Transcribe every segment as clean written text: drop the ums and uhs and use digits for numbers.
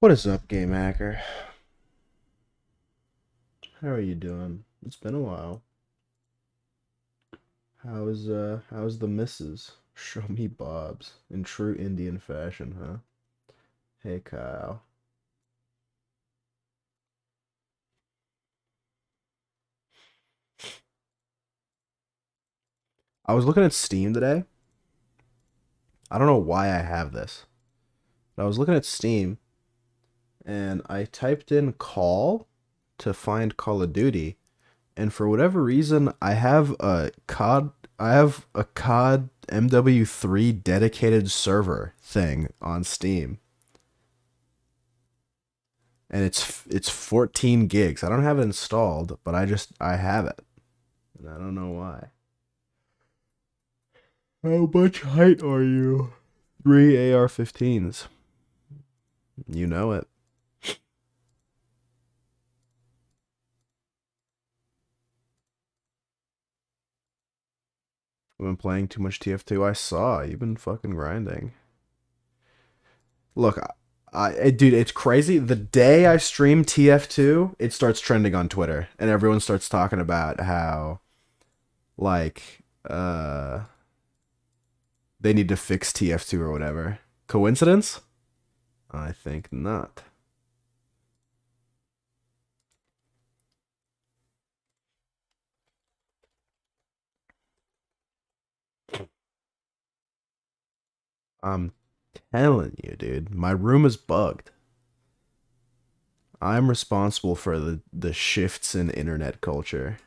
What is up, Game Hacker? How are you doing? It's been a while. How's the missus? Show me Bob's in true Indian fashion, huh? Hey, Kyle. I was looking at Steam today. I don't know why I have this, but I was looking at Steam and I typed in call to find Call of Duty, and for whatever reason, I have a COD MW3 dedicated server thing on Steam, and it's 14 gigs. I don't have it installed, but I have it, and I don't know why. How much height are you? Three AR-15s. You know it. I've been playing too much TF2. I saw you've been fucking grinding. Look, dude, it's crazy. The day I stream TF2, it starts trending on Twitter, and everyone starts talking about how like they need to fix TF2 or whatever. Coincidence? I think not. I'm telling you, dude. My room is bugged. I'm responsible for the shifts in internet culture.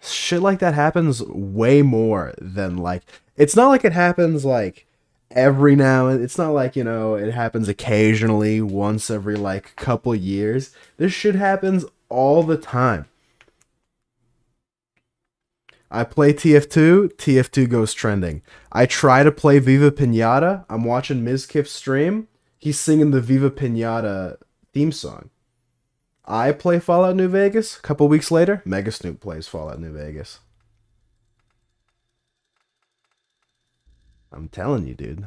Shit like that happens way more than like it's not like it happens like every now and it's not like, it happens occasionally once every like couple years. This shit happens all the time. I play TF2, TF2 goes trending. I try to play Viva Pinata. I'm watching Mizkif stream. He's singing the Viva Pinata theme song. I play Fallout New Vegas. A couple weeks later, Mega Snoop plays Fallout New Vegas. I'm telling you, dude.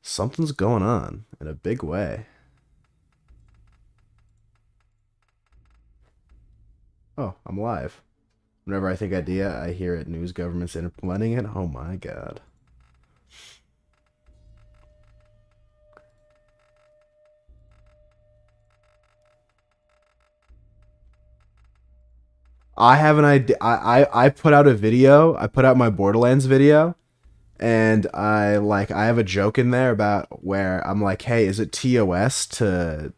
Something's going on in a big way. Oh, I'm live. Whenever I think idea, I hear it. News government's implementing it. Oh my god. I have an idea. I put out a video. I put out my Borderlands video, and I have a joke in there about where I'm like, hey, is it TOS to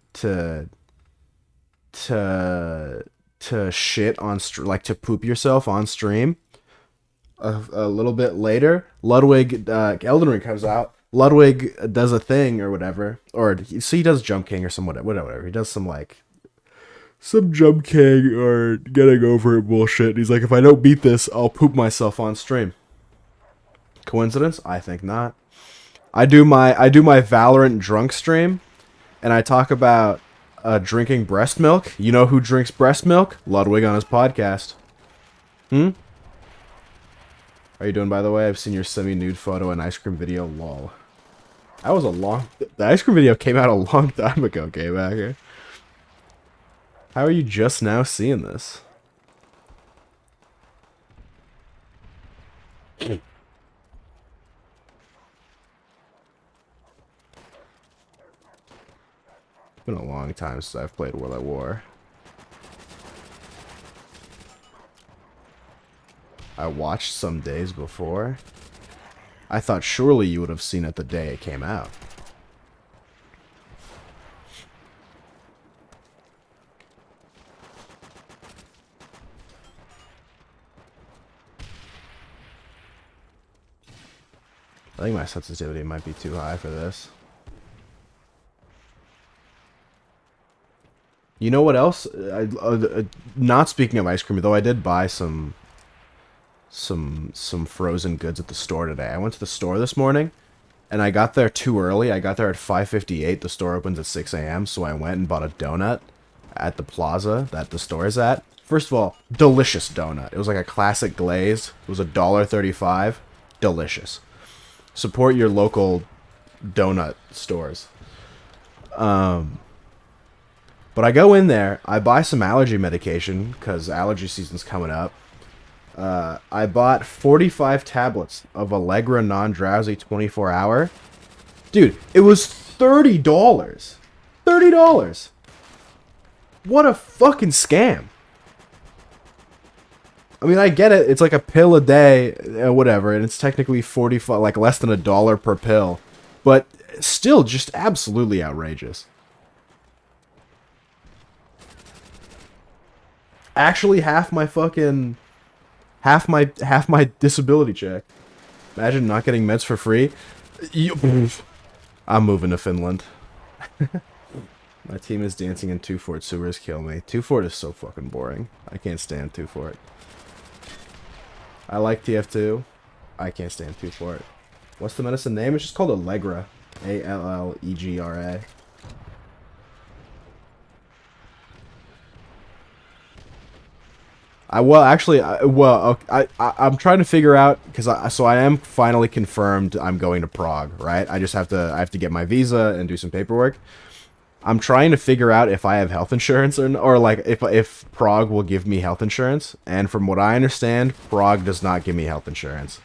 shit on like to poop yourself on stream? A little bit later, Ludwig Elden Ring comes out. Ludwig does a thing or whatever, or so he does Jump King or some whatever. He does some Jump King or getting over it bullshit. He's like, if I don't beat this, I'll poop myself on stream. Coincidence? I think not. I do my Valorant drunk stream, and I talk about drinking breast milk. You know who drinks breast milk? Ludwig on his podcast. Hmm. How you doing, by the way? I've seen your semi-nude photo and ice cream video. Lol. That was a long. The ice cream video came out a long time ago, Game Hacker. How are you just now seeing this? It's been a long time since I've played World at War. I watched some days before. I thought surely you would have seen it the day it came out. I think my sensitivity might be too high for this. You know what else? Not speaking of ice cream, though, I did buy some frozen goods at the store today. I went to the store this morning, and I got there too early. I got there at 5:58. The store opens at 6 a.m., so I went and bought a donut at the plaza that the store is at. First of all, delicious donut. It was like a classic glaze. It was $1.35. delicious. Support your local donut stores. But I go in there, I buy some allergy medication, because allergy season's coming up. I bought 45 tablets of Allegra non-drowsy 24-hour. Dude, it was $30. $30. What a fucking scam. I mean, I get it. It's like a pill a day, whatever, and it's technically 45, like less than $1 per pill. But still, just absolutely outrageous. Actually, half my disability check. Imagine not getting meds for free. I'm moving to Finland. My team is dancing in 2 Fort Sewers kill me. 2 Fort is so fucking boring. I can't stand 2 Fort. I like TF2. I can't stand 2 Fort. What's the medicine name? It's just called Allegra. Allegra. I'm trying to figure out, because I am finally confirmed I'm going to Prague, right? I have to get my visa and do some paperwork. I'm trying to figure out if I have health insurance or like if Prague will give me health insurance. And from what I understand, Prague does not give me health insurance.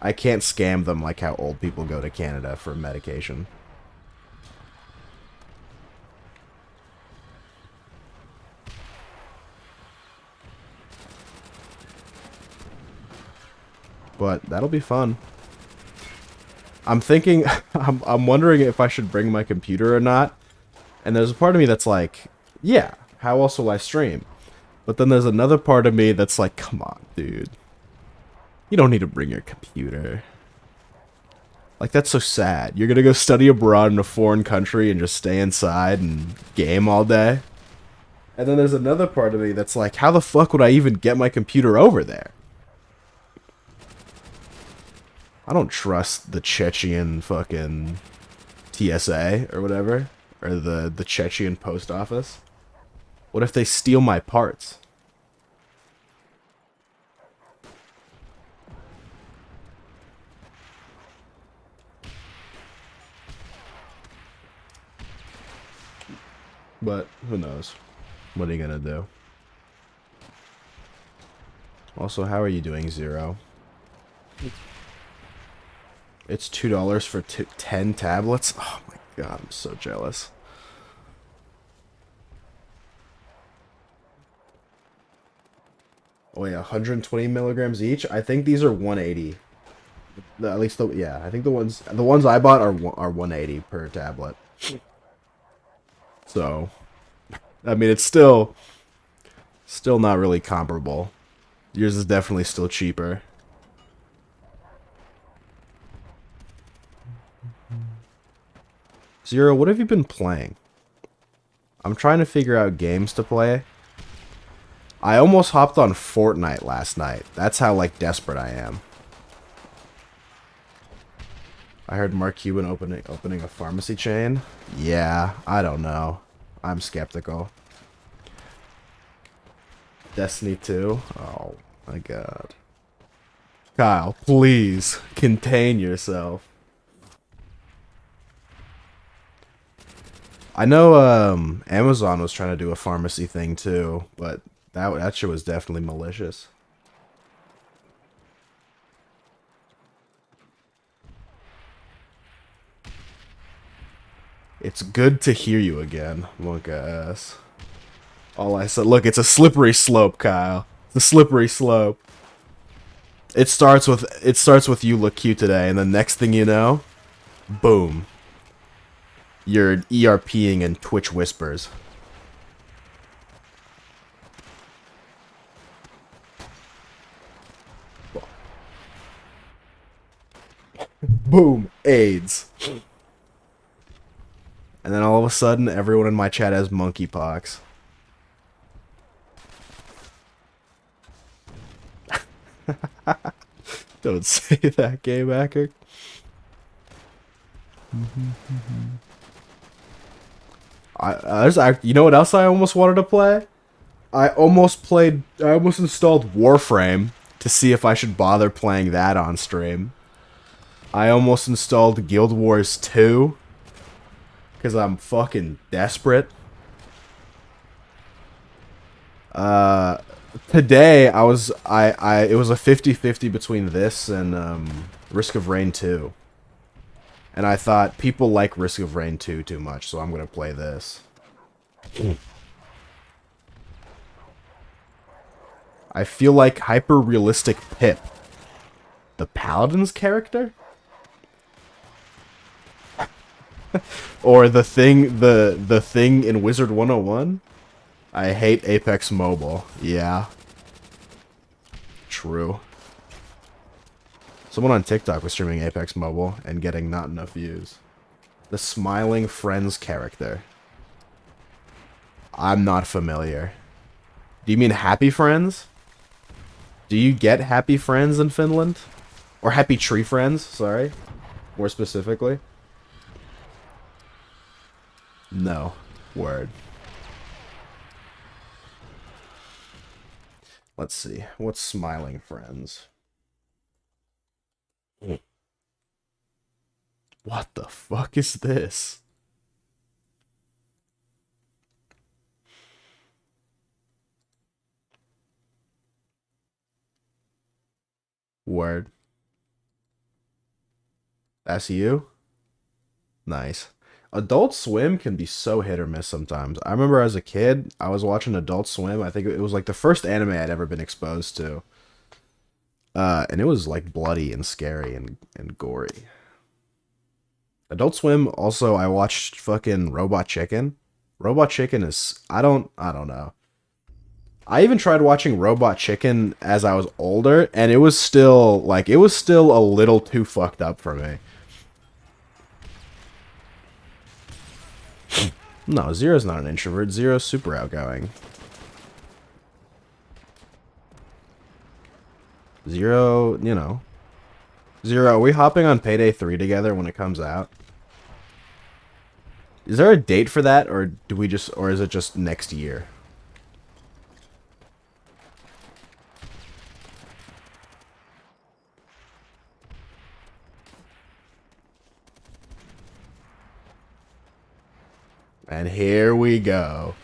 I can't scam them like how old people go to Canada for medication. But that'll be fun. I'm thinking, I'm wondering if I should bring my computer or not. And there's a part of me that's like, yeah, how else will I stream? But then there's another part of me that's like, come on, dude. You don't need to bring your computer. Like, that's so sad. You're gonna go study abroad in a foreign country and just stay inside and game all day? And then there's another part of me that's like, how the fuck would I even get my computer over there? I don't trust the Chechen fucking TSA or whatever. Or the Chechen post office. What if they steal my parts? But who knows? What are you gonna do? Also, how are you doing, Zero? It's $2 for 10 tablets? Oh my god, I'm so jealous. Oh yeah, 120 milligrams each? I think these are 180. At least yeah, I think the ones I bought are 180 per tablet. So, I mean, it's still not really comparable. Yours is definitely still cheaper. Zero, what have you been playing? I'm trying to figure out games to play. I almost hopped on Fortnite last night. That's how, like, desperate I am. I heard Mark Cuban opening a pharmacy chain. Yeah, I don't know. I'm skeptical. Destiny 2? Oh, my God. Kyle, please, contain yourself. I know Amazon was trying to do a pharmacy thing too, but that shit was definitely malicious. It's good to hear you again, monk ass. All I said, look, it's a slippery slope, Kyle. It's a slippery slope. It starts with you look cute today, and the next thing you know, boom. You're ERPing in Twitch whispers. Boom, AIDS. And then all of a sudden, everyone in my chat has monkeypox. Don't say that, game hacker. You know what else I almost wanted to play? I almost installed Warframe to see if I should bother playing that on stream. I almost installed Guild Wars 2 because I'm fucking desperate. Today it was a 50-50 between this and Risk of Rain 2. And I thought people like Risk of Rain 2 too much, so I'm gonna play this. I feel like hyper-realistic Pip. The Paladin's character? Or the thing in Wizard 101? I hate Apex Mobile. Yeah. True. Someone on TikTok was streaming Apex Mobile and getting not enough views. The Smiling Friends character. I'm not familiar. Do you mean Happy Friends? Do you get Happy Friends in Finland? Or Happy Tree Friends, sorry. More specifically. No. Word. Let's see. What's Smiling Friends? What the fuck is this? Word. That's you? Nice. Adult Swim can be so hit or miss sometimes. I remember as a kid, I was watching Adult Swim. I think it was like the first anime I'd ever been exposed to. And it was like bloody and scary and gory. Adult Swim, also, I watched fucking Robot Chicken. Robot Chicken is... I don't know. I even tried watching Robot Chicken as I was older, and it was still, like, a little too fucked up for me. No, Zero's not an introvert. Zero's super outgoing. Zero, you know. Zero, are we hopping on Payday 3 together when it comes out? Is there a date for that, or is it just next year? And here we go.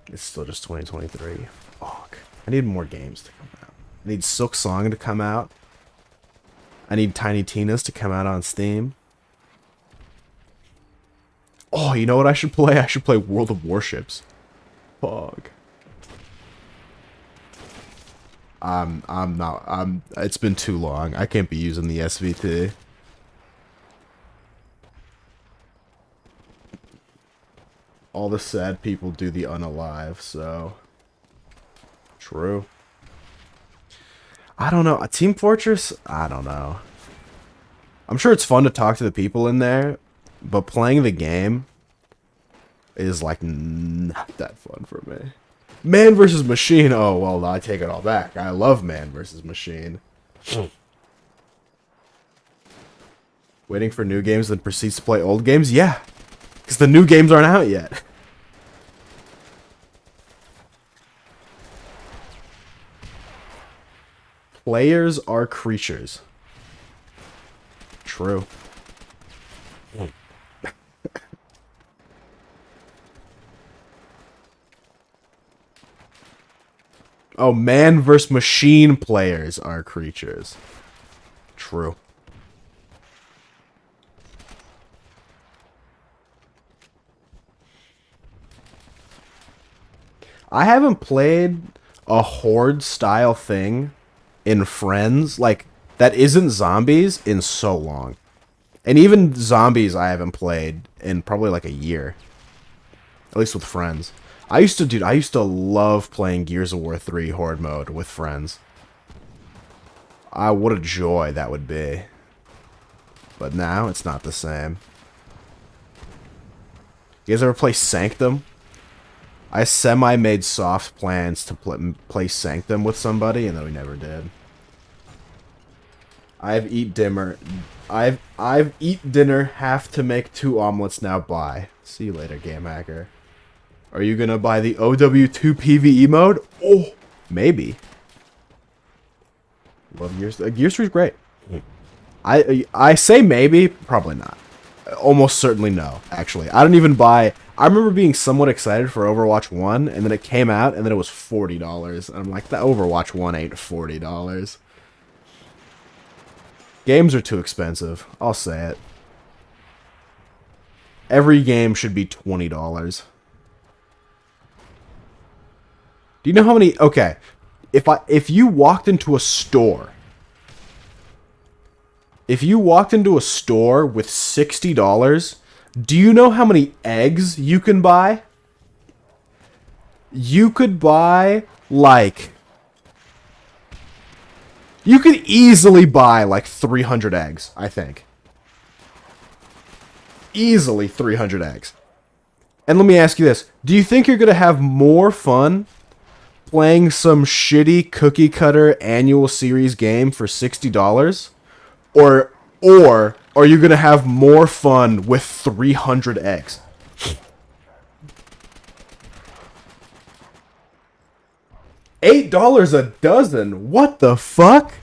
It's still just 2023. Fuck. I need more games to come out. I need Silk Song to come out. I need Tiny Tina's to come out on Steam. Oh, you know what I should play? I should play World of Warships. Fuck. It's been too long. I can't be using the SVT. All the sad people do the unalive, so... True. I don't know. Team Fortress? I don't know. I'm sure it's fun to talk to the people in there, but playing the game is, like, not that fun for me. Man vs. Machine. Oh, well, I take it all back. I love Man vs. Machine. Waiting for new games, then proceeds to play old games? Yeah. Because the new games aren't out yet. Players are creatures. True. Oh, man versus machine players are creatures. True. I haven't played a horde style thing in Friends, like, that isn't zombies in so long. And even zombies I haven't played in probably like a year. At least with friends. I used to love playing Gears of War 3 Horde mode with friends. What a joy that would be. But now, it's not the same. You guys ever play Sanctum? I semi-made soft plans to play Sanctum with somebody, and then we never did. I've eat dinner, have to make 2 omelets now, bye. See you later, Game Hacker. Are you gonna buy the OW2 PvE mode? Oh, maybe. Love Gears. Gears 3 is great. I say maybe, probably not. Almost certainly no, actually. I don't even buy... I remember being somewhat excited for Overwatch 1, and then it came out, and then it was $40. And I'm like, the Overwatch 1 ain't $40. Games are too expensive. I'll say it. Every game should be $20. Do you know how many... Okay. If you walked into a store... If you walked into a store with $60, do you know how many eggs you can buy? You could buy, like... You could easily buy, like, 300 eggs, I think. Easily 300 eggs. And let me ask you this. Do you think you're going to have more fun playing some shitty cookie cutter annual series game for $60? Or are you going to have more fun with 300 eggs? $8 a dozen? What the fuck?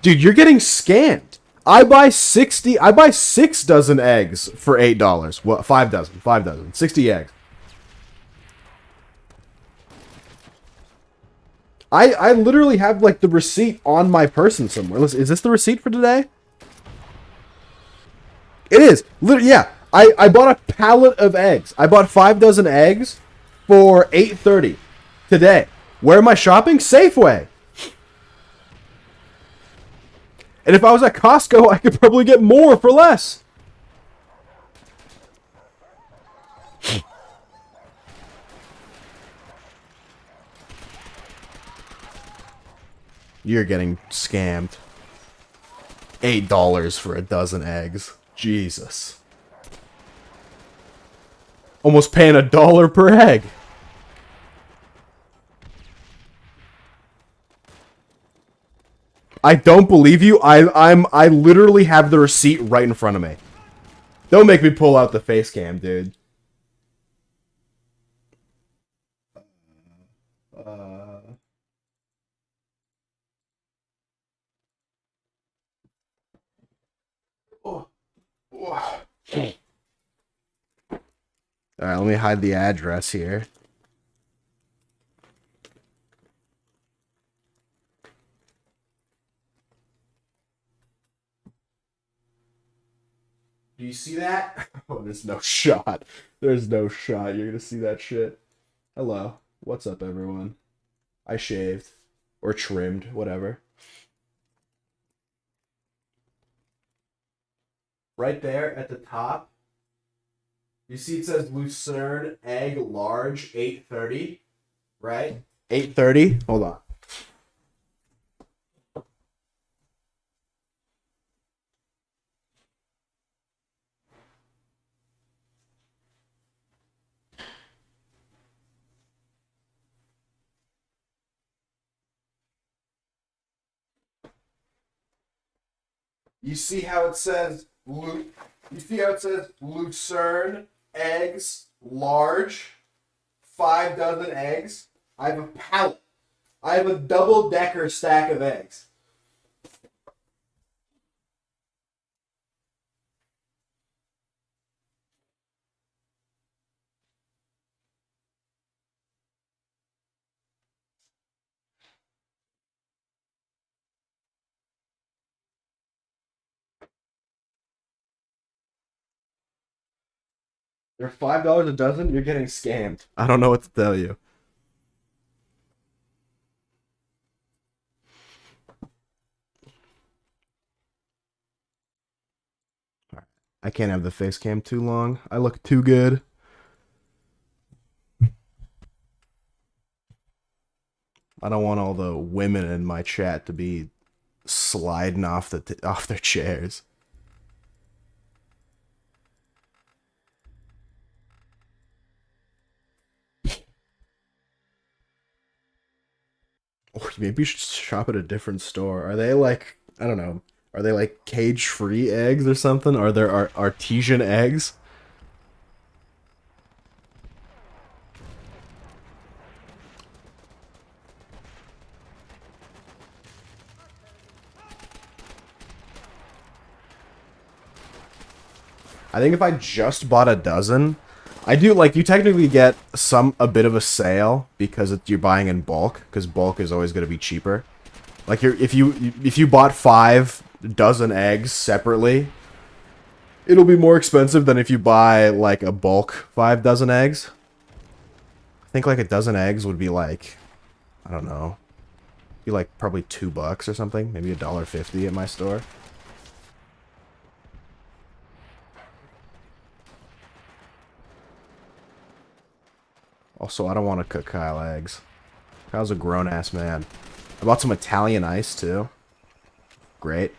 Dude, you're getting scammed. I buy 6 dozen eggs for $8. Well, 5 dozen. 5 dozen. 60 eggs. I literally have, like, the receipt on my person somewhere. Listen, is this the receipt for today? It is. Literally, yeah. I bought a pallet of eggs. I bought 5 dozen eggs for $8.30 today. Where am I shopping? Safeway. And if I was at Costco, I could probably get more for less. You're getting scammed. $8 for a dozen eggs. Jesus. Almost paying $1 per egg. I don't believe you. I literally have the receipt right in front of me. Don't make me pull out the face cam, dude. Oh. Oh. Alright, let me hide the address here. Do you see that? Oh, there's no shot. There's no shot. You're gonna see that shit. Hello. What's up, everyone? I shaved. Or trimmed. Whatever. Right there at the top. You see it says Lucerne Egg Large 830. Right? 830. Hold on. You see how it says Lucerne eggs large, 5 dozen eggs. I have a pallet. I have a double-decker stack of eggs. They're $5 a dozen. You're getting scammed. I don't know what to tell you. I can't have the face cam too long. I look too good. I don't want all the women in my chat to be sliding off off their chairs. Or maybe you should shop at a different store. Are they like, I don't know, are they like cage-free eggs or something? Are there artesian eggs? I think if I just bought a dozen, I do like you technically get a bit of a sale because you're buying in bulk because bulk is always going to be cheaper. Like if you bought 5 dozen eggs separately, it'll be more expensive than if you buy like a bulk 5 dozen eggs. I think like a dozen eggs would be like, I don't know, be like probably $2 or something, maybe $1.50 at my store. Also, I don't want to cook Kyle eggs. Kyle's a grown-ass man. I bought some Italian ice, too. Great.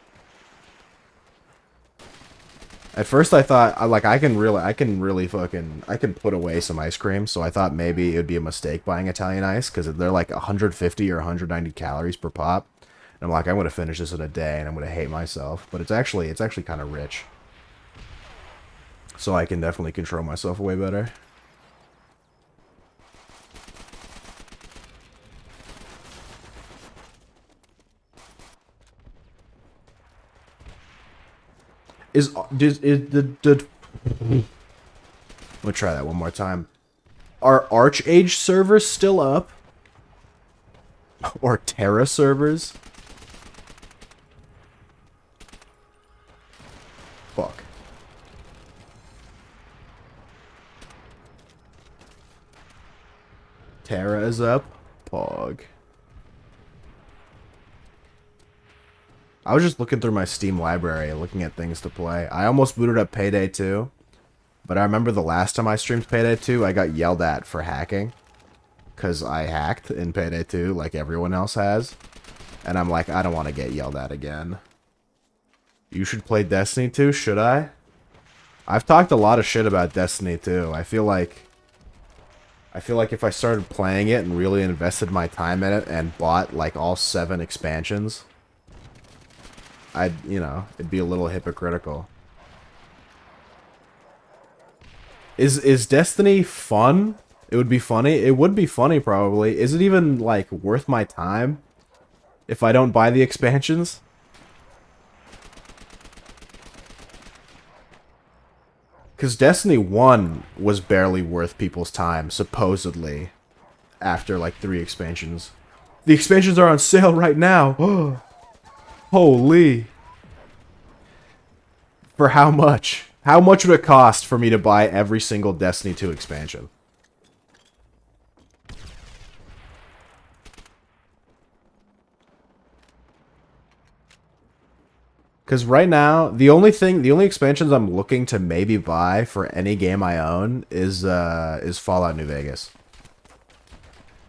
At first, I thought, I can really I can put away some ice cream, so I thought maybe it would be a mistake buying Italian ice, because they're like 150 or 190 calories per pop. And I'm like, I'm going to finish this in a day, and I'm going to hate myself. But it's actually kind of rich. So I can definitely control myself way better. Is the We'll try that one more time. Are Archage servers still up? Or Terra servers? Fuck. Terra is up. Pog. I was just looking through my Steam library, looking at things to play. I almost booted up Payday 2. But I remember the last time I streamed Payday 2, I got yelled at for hacking. Because I hacked in Payday 2, like everyone else has. And I'm like, I don't want to get yelled at again. You should play Destiny 2, should I? I've talked a lot of shit about Destiny 2. I feel like if I started playing it and really invested my time in it and bought, like, all 7 expansions, it'd be a little hypocritical. Is Destiny fun? It would be funny. It would be funny, probably. Is it even, like, worth my time if I don't buy the expansions? Because Destiny 1 was barely worth people's time, supposedly, after, like, 3 expansions. The expansions are on sale right now! Holy! For how much? How much would it cost for me to buy every single Destiny 2 expansion? Because right now, the only expansions I'm looking to maybe buy for any game I own is Fallout New Vegas.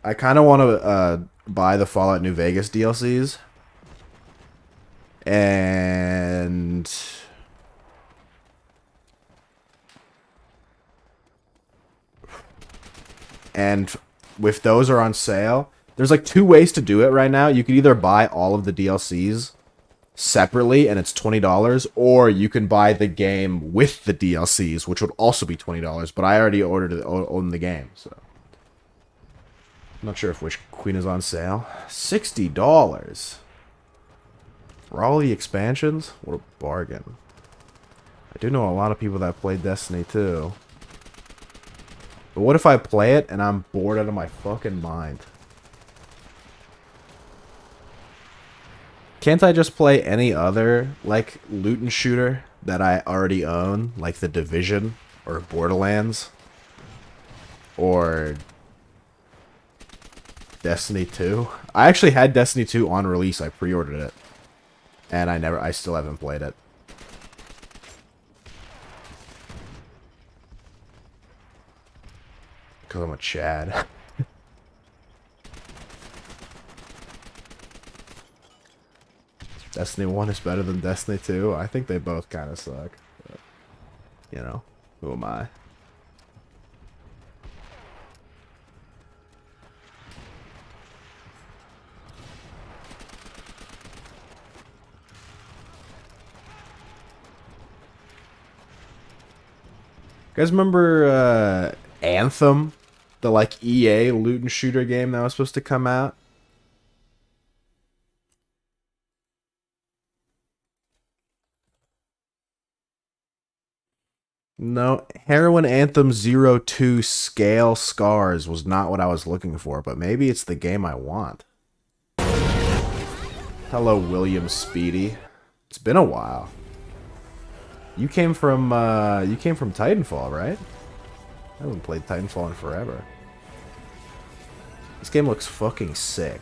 I kind of want to buy the Fallout New Vegas DLCs. And if those are on sale, there's like 2 ways to do it right now. You could either buy all of the DLCs separately and it's $20, or you can buy the game with the DLCs, which would also be $20, but I already own the game, so I'm not sure if Witch Queen is on sale. $60 for all the expansions? What a bargain. I do know a lot of people that play Destiny too. But what if I play it and I'm bored out of my fucking mind? Can't I just play any other, like, loot and shooter that I already own? Like The Division, or Borderlands, or Destiny 2? I actually had Destiny 2 on release. I pre-ordered it. And I still haven't played it. Because I'm a Chad. Destiny 1 is better than Destiny 2. I think they both kind of suck. But, you know, who am I? You guys remember Anthem? The, like, EA loot and shooter game that was supposed to come out? No, Heroin Anthem 02 Scale Scars was not what I was looking for, but maybe it's the game I want. Hello, William Speedy. It's been a while. You came from Titanfall, right? I haven't played Titanfall in forever. This game looks fucking sick.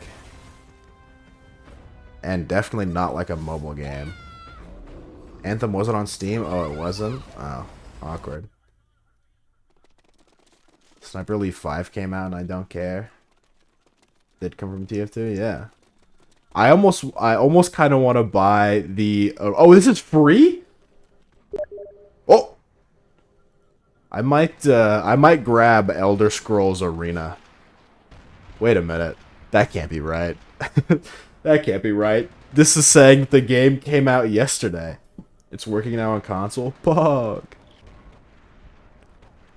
And definitely not like a mobile game. Anthem wasn't on Steam? Oh, it wasn't? Oh, awkward. Sniper Elite 5 came out and I don't care. Did come from TF2? Yeah. I almost kind of want to buy the... oh, this is free? Oh! I might grab Elder Scrolls Arena. Wait a minute. That can't be right. That can't be right. This is saying the game came out yesterday. It's working now on console. Fuck.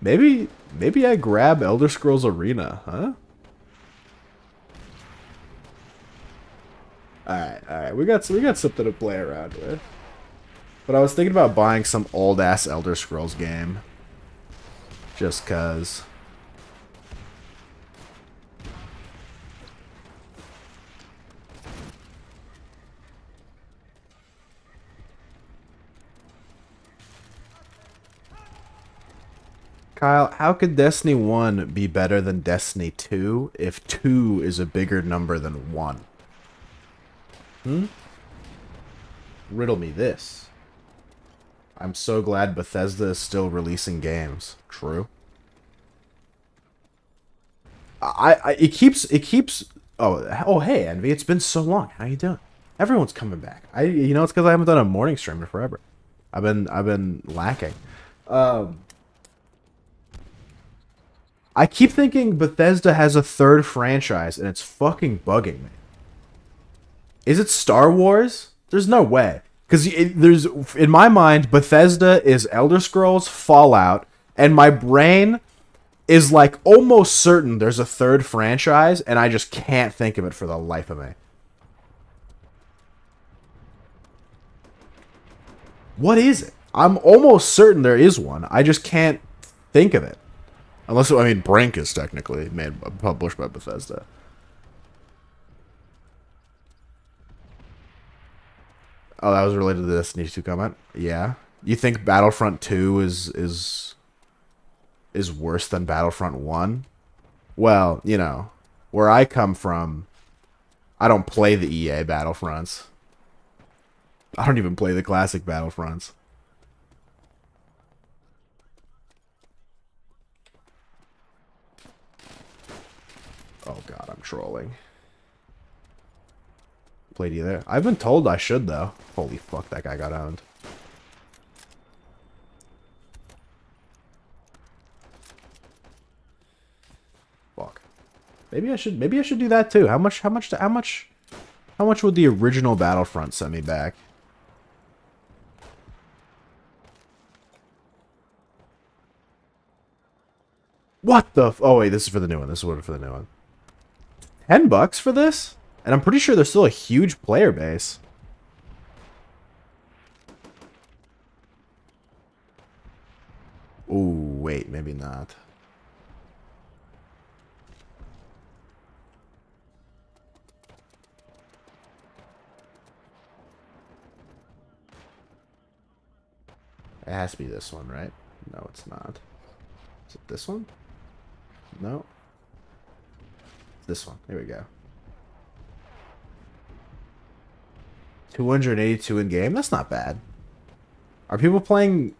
Maybe I grab Elder Scrolls Arena, huh? Alright. We got something to play around with. But I was thinking about buying some old ass Elder Scrolls game. Just cause. Kyle, how could Destiny 1 be better than Destiny 2 if 2 is a bigger number than 1? Riddle me this. I'm so glad Bethesda is still releasing games. True. It keeps oh hey Envy, it's been so long. How you doing? Everyone's coming back. It's because I haven't done a morning stream in forever. I've been lacking. I keep thinking Bethesda has a third franchise, and it's fucking bugging me. Is it Star Wars? There's no way. Because in my mind, Bethesda is Elder Scrolls, Fallout, and my brain is like almost certain there's a third franchise, and I just can't think of it for the life of me. What is it? I'm almost certain there is one. I just can't think of it. Unless, I mean, Brink is technically published by Bethesda. Oh, that was related to the Destiny 2 comment? Yeah. You think Battlefront 2 is worse than Battlefront 1? Well, where I come from, I don't play the EA Battlefronts. I don't even play the classic Battlefronts. Oh god, I'm trolling. Played you there. I've been told I should, though. Holy fuck, that guy got owned. Fuck. Maybe I should do that too. How much would the original Battlefront send me back? What the oh wait, this is for the new one. This is for the new one. $10 for this? And I'm pretty sure there's still a huge player base. Ooh, wait, maybe not. It has to be this one, right? No, it's not. Is it this one? No. It's this one. Here we go. 282 in game? That's not bad. Are people playing...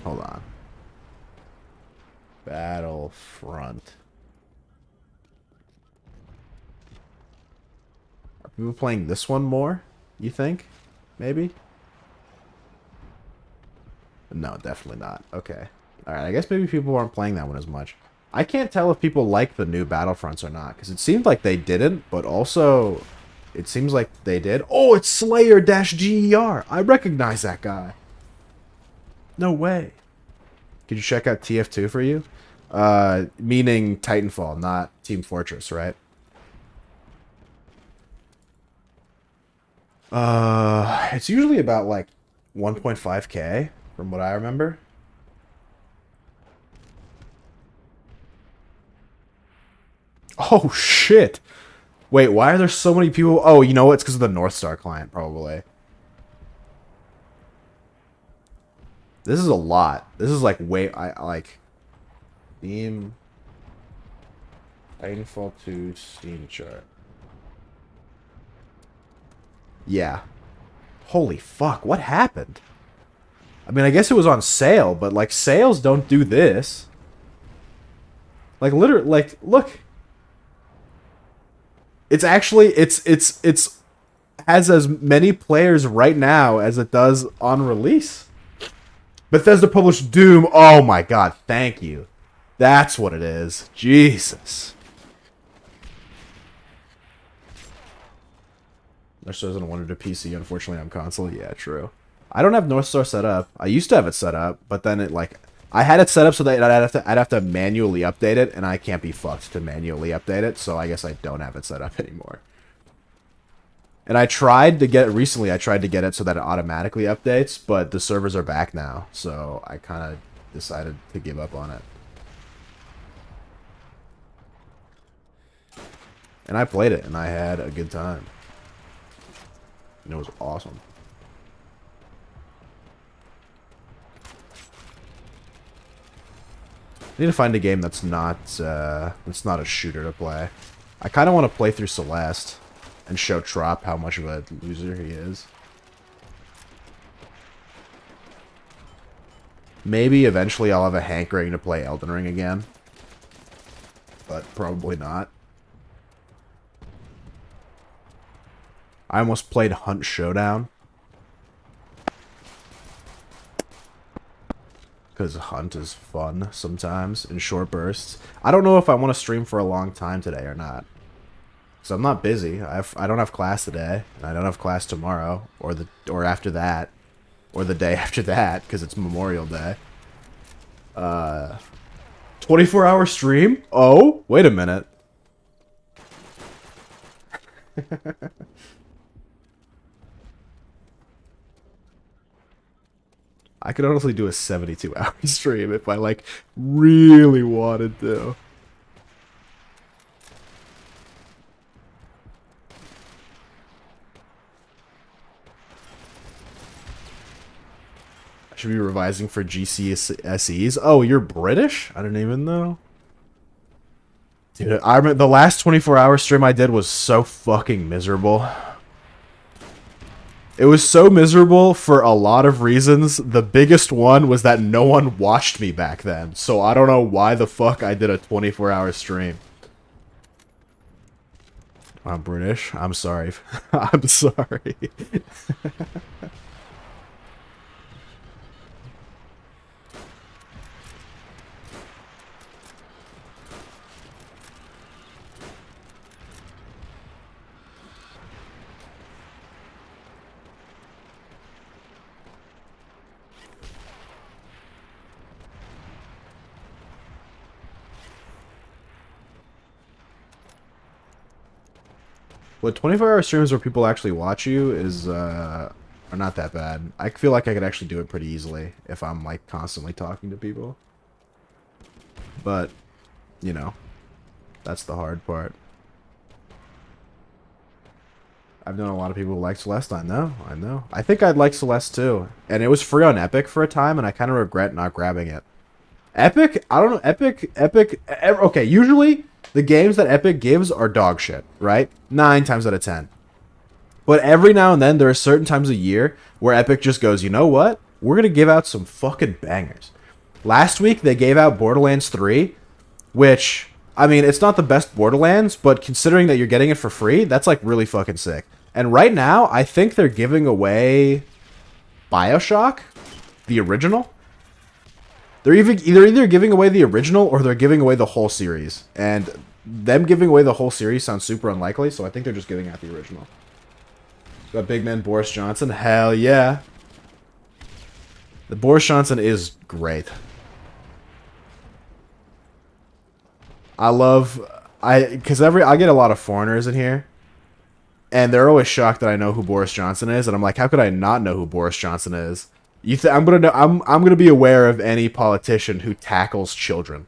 Hold on. Battlefront. Are people playing this one more? You think? Maybe? No, definitely not. Okay. Alright, I guess maybe people aren't playing that one as much. I can't tell if people like the new Battlefronts or not, because it seemed like they didn't, but also... It seems like they did. Oh, it's Slayer-GER. I recognize that guy. No way. Could you check out TF2 for you? Meaning Titanfall, not Team Fortress, right? It's usually about like 1.5k from what I remember. Oh, shit. Wait, why are there so many people? Oh, you know what? It's because of the North Star client, probably. This is a lot. This is like way... I like... Steam... Titanfall 2 Steam chart. Yeah. Holy fuck, what happened? I mean, I guess it was on sale, but, like, sales don't do this. Like, literally, like, look. It's actually, it's has as many players right now as it does on release. Bethesda published Doom. Oh my god, thank you. That's what it is. Jesus. North Star doesn't want it to PC. Unfortunately, on console. Yeah, true. I don't have North Star set up. I used to have it set up, but then it like I had it set up so that I'd have to manually update it, and I can't be fucked to manually update it. So I guess I don't have it set up anymore. And I tried to get it recently. I tried to get it so that it automatically updates, but the servers are back now, so I kind of decided to give up on it. And I played it, and I had a good time. And it was awesome. I need to find a game that's not a shooter to play. I kind of want to play through Celeste and show Trop how much of a loser he is. Maybe eventually I'll have a hankering to play Elden Ring again, but probably not. I almost played Hunt Showdown. Because Hunt is fun sometimes in short bursts. I don't know if I want to stream for a long time today or not. Because I'm not busy. I don't have class today. And I don't have class tomorrow. Or after that. Or the day after that. Because it's Memorial Day. 24-hour stream? Oh, wait a minute. I could honestly do a 72-hour stream if I, like, really wanted to. I should be revising for GCSEs. Oh, you're British? I didn't even know. Dude, I remember the last 24-hour stream I did was so fucking miserable. It was so miserable for a lot of reasons. The biggest one was that no one watched me back then. So I don't know why the fuck I did a 24-hour stream. I'm British. I'm sorry. I'm sorry. What 24-hour streams where people actually watch you is are not that bad. I feel like I could actually do it pretty easily if I'm like constantly talking to people. But, you know, that's the hard part. I've known a lot of people who like Celeste. I know. I think I'd like Celeste too. And it was free on Epic for a time, and I kind of regret not grabbing it. Epic? I don't know. Epic. Okay, usually the games that Epic gives are dog shit, right? 9 times out of 10. But every now and then, there are certain times a year where Epic just goes, you know what? We're going to give out some fucking bangers. Last week, they gave out Borderlands 3, which, I mean, it's not the best Borderlands, but considering that you're getting it for free, that's, like, really fucking sick. And right now, I think they're giving away BioShock, the original. They're either giving away the original or they're giving away the whole series. And them giving away the whole series sounds super unlikely, so I think they're just giving out the original. Got big man Boris Johnson? Hell yeah. The Boris Johnson is great. Because I get a lot of foreigners in here, and they're always shocked that I know who Boris Johnson is, and I'm like, how could I not know who Boris Johnson is? I'm gonna be aware of any politician who tackles children.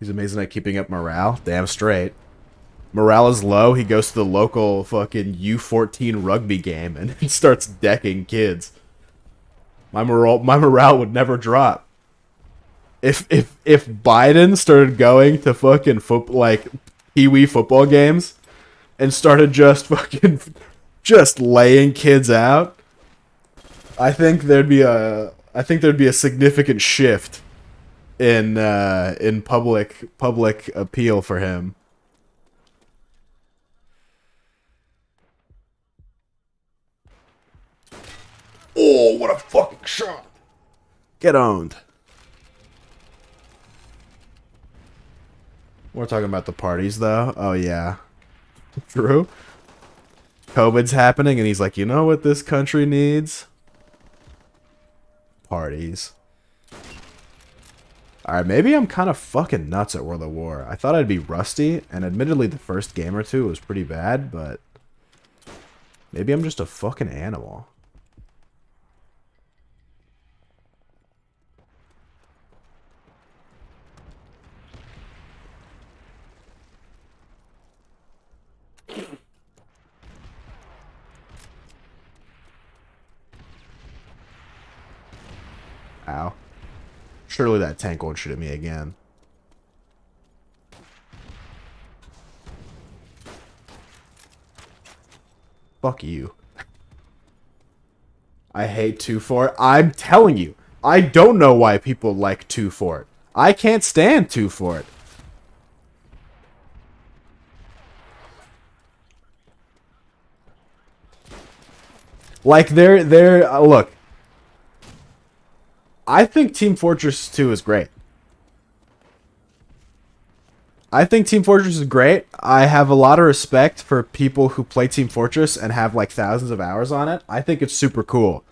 He's amazing at keeping up morale. Damn straight. Morale is low. He goes to the local fucking U14 rugby game and he starts decking kids. My morale would never drop. If Biden started going to fucking like Pee-wee football games and started just fucking just laying kids out, I think there'd be a significant shift in public appeal for him. Oh, what a fucking shot! Get owned. We're talking about the parties, though. Oh, yeah. True. COVID's happening, and he's like, you know what this country needs? Parties. Alright, maybe I'm kind of fucking nuts at World of War. I thought I'd be rusty, and admittedly the first game or two was pretty bad, but maybe I'm just a fucking animal. Ow. Surely that tank won't shoot at me again. Fuck you. I hate 2 Fort. I'm telling you, I don't know why people like 2 Fort. I can't stand 2 Fort. Like they're look. I think Team Fortress 2 is great. I think Team Fortress is great. I have a lot of respect for people who play Team Fortress and have like thousands of hours on it. I think it's super cool.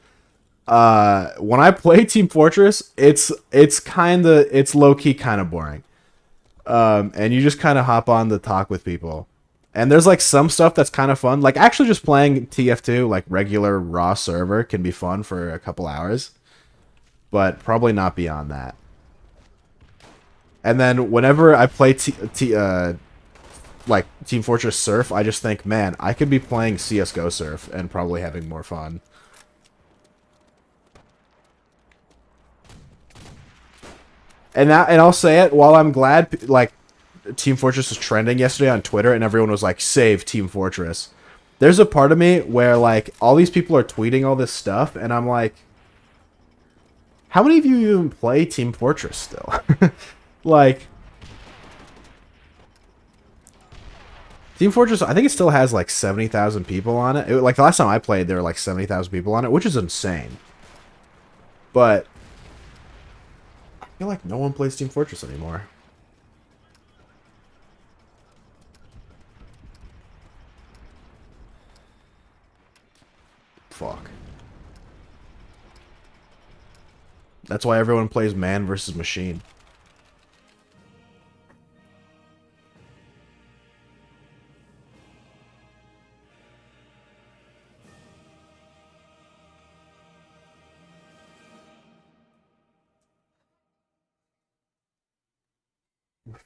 When I play Team Fortress, it's low key kind of boring. And you just kind of hop on to talk with people. And there's like some stuff that's kind of fun. Like actually just playing TF2, like regular raw server, can be fun for a couple hours. But probably not beyond that. And then whenever I play like Team Fortress Surf, I just think, man, I could be playing CS:GO Surf and probably having more fun. And I'll say it, while I'm glad like Team Fortress was trending yesterday on Twitter and everyone was like, save Team Fortress. There's a part of me where like all these people are tweeting all this stuff and I'm like, how many of you even play Team Fortress still? Like, Team Fortress, I think it still has like 70,000 people on it. Like the last time I played, there were like 70,000 people on it, which is insane. But I feel like no one plays Team Fortress anymore. Fuck. That's why everyone plays man versus machine.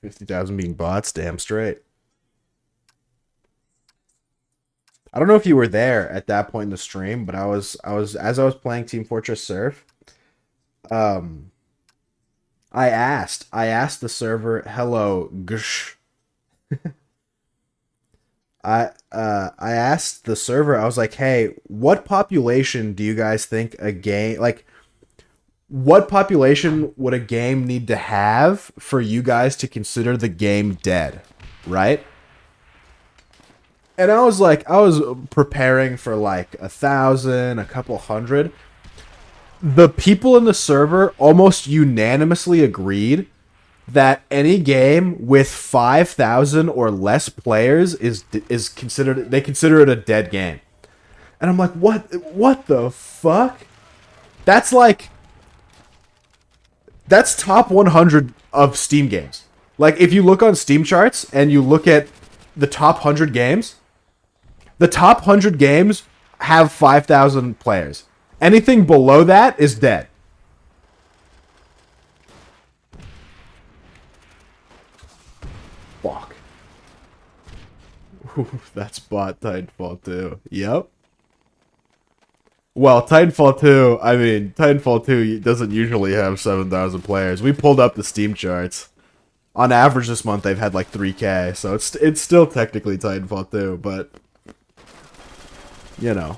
$50,000 being bots, damn straight. I don't know if you were there at that point in the stream, but as I was playing Team Fortress Surf, I asked the server, hello, gush. I asked the server, I was like, hey, what population do you guys think a game, like, what population would a game need to have for you guys to consider the game dead, right? And I was like, I was preparing for like 1,000, a couple hundred. The people in the server almost unanimously agreed that any game with 5,000 or less players is considered, they consider it a dead game. And I'm like, what the fuck? That's like, that's top 100 of Steam games. Like, if you look on Steam charts and you look at the top 100 games, the top 100 games have 5,000 players. Anything below that is dead. That's bot Titanfall 2. Yep. Well, Titanfall 2, I mean, Titanfall 2 doesn't usually have 7,000 players. We pulled up the Steam charts. On average this month, they've had like 3K, so it's still technically Titanfall 2, but, you know,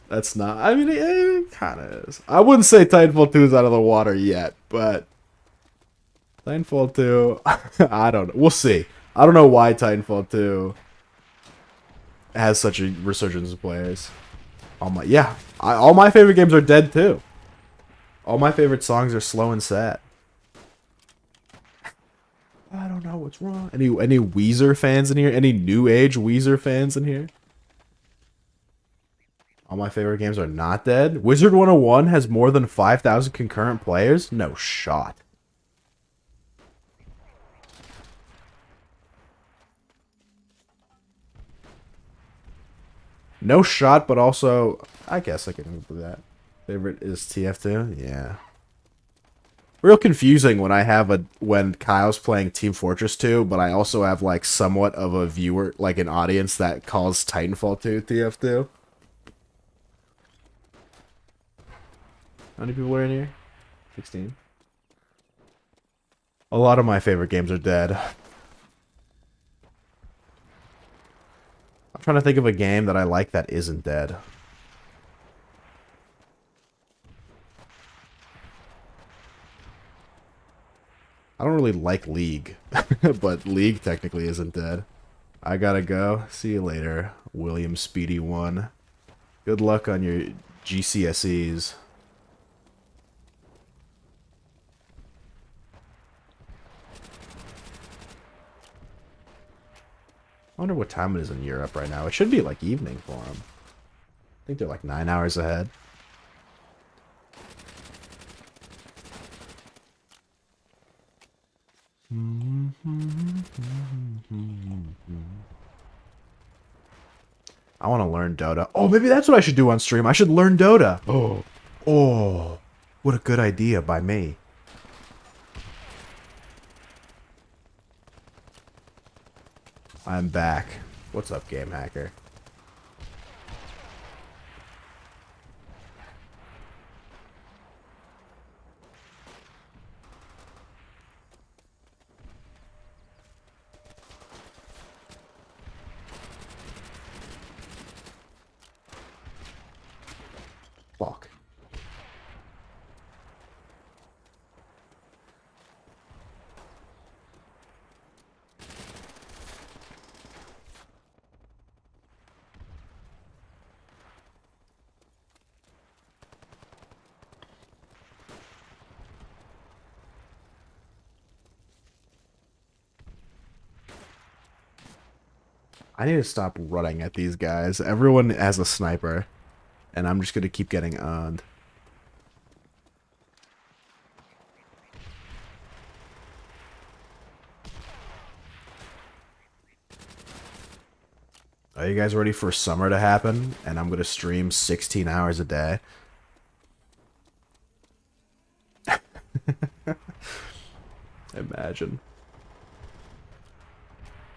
that's not, I mean, it kind of is. I wouldn't say Titanfall 2 is out of the water yet, but Titanfall 2, I don't know. We'll see. I don't know why Titanfall 2 has such a resurgence of players. All my favorite games are dead too. All my favorite songs are slow and sad. I don't know what's wrong. Any Weezer fans in here? Any new age Weezer fans in here? All my favorite games are not dead. Wizard 101 has more than 5,000 concurrent players? No shot. No shot, but also, I guess I can move with that. Favorite is TF2? Yeah. Real confusing when Kyle's playing Team Fortress 2, but I also have like somewhat of a viewer, like an audience that calls Titanfall 2 TF2. How many people are in here? 16. A lot of my favorite games are dead. I'm trying to think of a game that I like that isn't dead. I don't really like League, but League technically isn't dead. I gotta go. See you later, William Speedy 1. Good luck on your GCSEs. I wonder what time it is in Europe right now. It should be like evening for them. I think they're like 9 hours ahead. I want to learn Dota. Oh, maybe that's what I should do on stream. I should learn Dota. Oh, what a good idea by me. I'm back. What's up, Game Hacker? Fuck. I need to stop running at these guys. Everyone has a sniper, and I'm just going to keep getting owned. Are you guys ready for summer to happen? And I'm going to stream 16 hours a day. Imagine.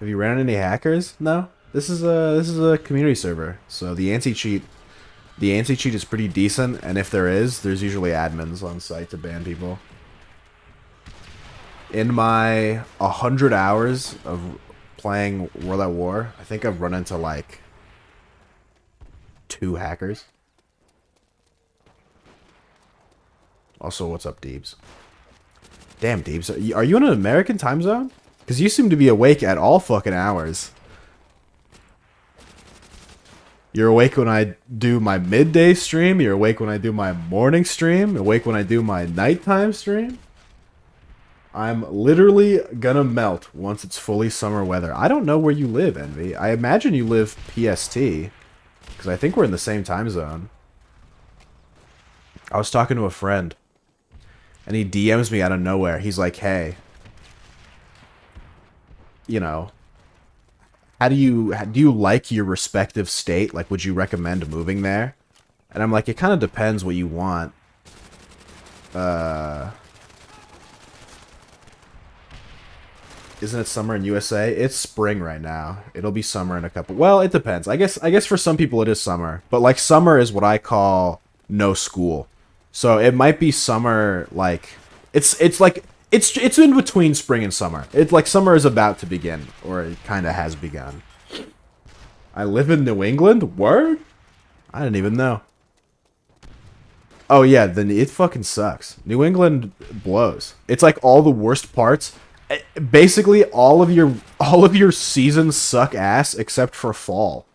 Have you ran any hackers? No. This is a community server, so the anti-cheat is pretty decent, and if there is, there's usually admins on site to ban people. In my 100 hours of playing World at War, I think I've run into like 2 hackers. Also, what's up, Deebs? Damn, Deebs, are you in an American time zone? Because you seem to be awake at all fucking hours. You're awake when I do my midday stream. You're awake when I do my morning stream. You're awake when I do my nighttime stream. I'm literally gonna melt once it's fully summer weather. I don't know where you live, Envy. I imagine you live PST. Because I think we're in the same time zone. I was talking to a friend. And he DMs me out of nowhere. He's like, hey, you know, do you like your respective state? Like, would you recommend moving there? And I'm like, it kind of depends what you want. Isn't it summer in USA? It's spring right now. It'll be summer in a couple. Well, it depends. I guess for some people it is summer, but like summer is what I call no school. So it might be summer like it's like it's in between spring and summer. It's like summer is about to begin, or it kind of has begun. I live in New England. Word? I didn't even know. Oh yeah, then it fucking sucks. New England blows. It's like all the worst parts. Basically, all of your seasons suck ass except for fall.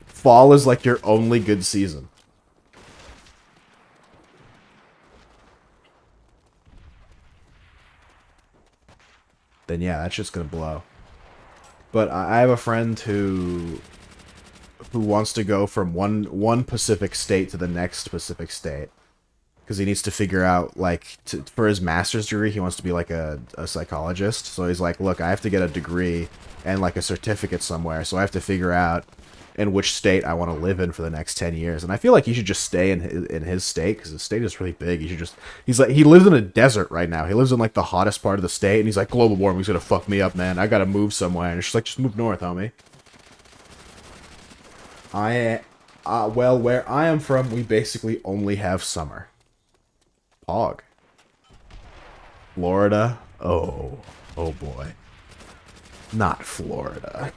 Fall is like your only good season. Then yeah, that's just gonna blow. But I have a friend who wants to go from one Pacific state to the next Pacific state because he needs to figure out like for his master's degree he wants to be like a psychologist. So he's like, look, I have to get a degree and like a certificate somewhere, so I have to figure out in which state I want to live in for the next 10 years. And I feel like he should just stay in his state because his state is really big. He's like, he lives in a desert right now. He lives in like the hottest part of the state, and he's like, global warming's gonna fuck me up, man. I gotta move somewhere. And it's just like, just move north, homie. Well, where I am from, we basically only have summer. Pog. Florida? Oh boy. Not Florida.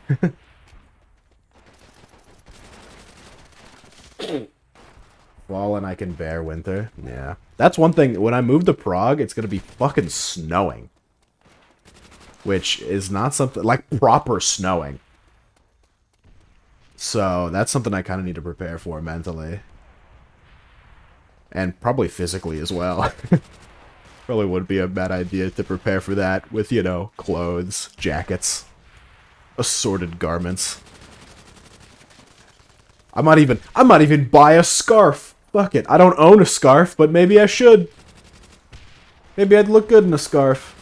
Fall and I can bear winter. Yeah. That's one thing. When I move to Prague, it's gonna be fucking snowing. Which is not something... like, proper snowing. So, that's something I kind of need to prepare for mentally. And probably physically as well. Probably would be a bad idea to prepare for that with, you know, clothes, jackets, assorted garments. I might even buy a scarf. Fuck it. I don't own a scarf, but maybe I should. Maybe I'd look good in a scarf.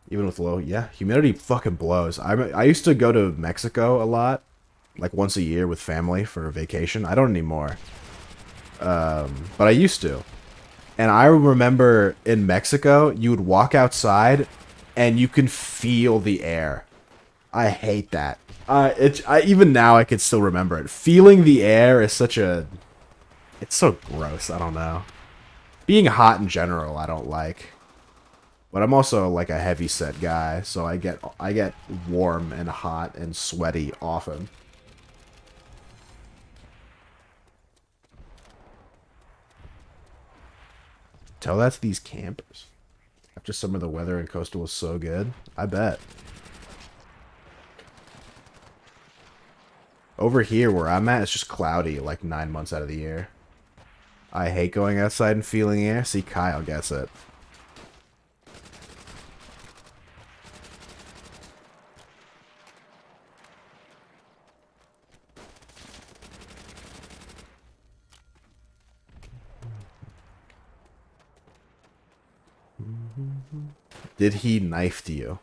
Even with low, yeah, humidity fucking blows. I used to go to Mexico a lot, like once a year with family for a vacation. I don't anymore. But I used to. And I remember in Mexico, you would walk outside and you can feel the air. I hate that. Even now I can still remember it. Feeling the air is such a... it's so gross, I don't know. Being hot in general, I don't like. But I'm also like a heavy set guy, so I get warm and hot and sweaty often. Tell that to these campers. After summer, the weather in Coastal was so good. I bet. Over here, where I'm at, it's just cloudy like 9 months out of the year. I hate going outside and feeling air. See, Kyle gets it. Did he knife you?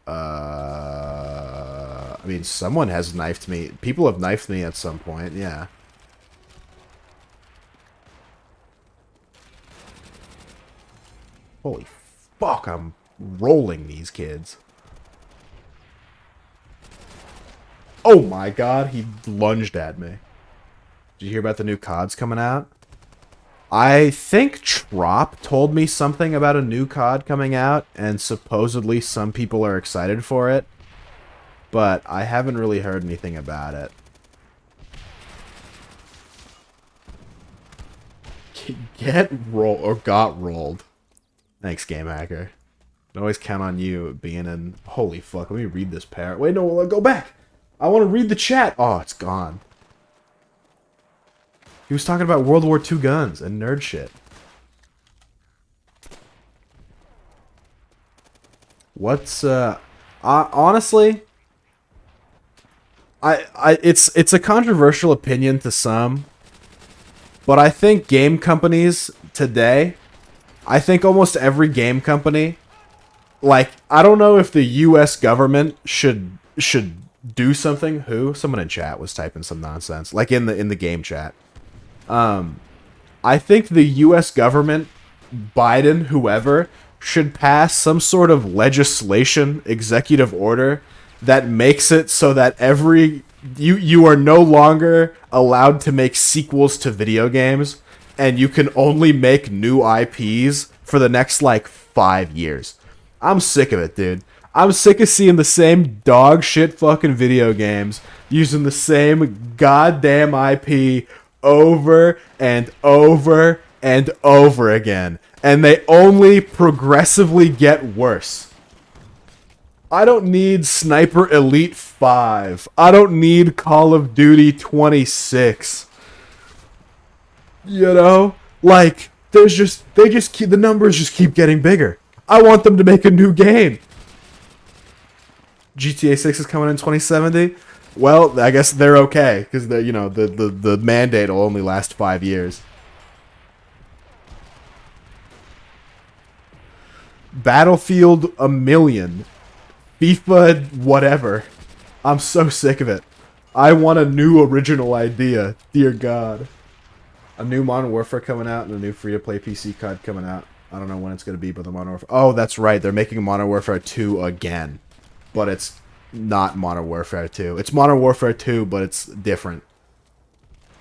I mean, someone has knifed me. People have knifed me at some point, yeah. Holy fuck, I'm rolling these kids. Oh my god, he lunged at me. Did you hear about the new CODs coming out? I think Trop told me something about a new COD coming out, and supposedly some people are excited for it, but I haven't really heard anything about it. Get rolled, or got rolled. Thanks, Game Hacker. I always count on you being in... holy fuck, let me read this parrot. Wait, no, go back! I want to read the chat! Oh, it's gone. He was talking about World War II guns and nerd shit. What's honestly, it's a controversial opinion to some, but I think game companies today, I think almost every game company, like, I don't know if the US government should do something. Someone in chat was typing some nonsense, like in the game chat. I think the U.S. government, Biden, whoever, should pass some sort of legislation, executive order, that makes it so that you are no longer allowed to make sequels to video games, and you can only make new IPs for the next like 5 years. I'm sick of it, dude. I'm sick of seeing the same dog shit fucking video games using the same goddamn IP over and over and over again. And they only progressively get worse. I don't need Sniper Elite 5. I don't need Call of Duty 26. You know? Like, the numbers just keep getting bigger. I want them to make a new game. GTA 6 is coming in 2070. Well, I guess they're okay because the mandate will only last 5 years. Battlefield a million. FIFA whatever. I'm so sick of it. I want a new original idea. Dear God. A new Modern Warfare coming out and a new free-to-play PC COD coming out. I don't know when it's going to be, but the Modern Warfare... Oh, that's right. They're making Modern Warfare 2 again. But it's not Modern Warfare 2. It's Modern Warfare 2, but it's different.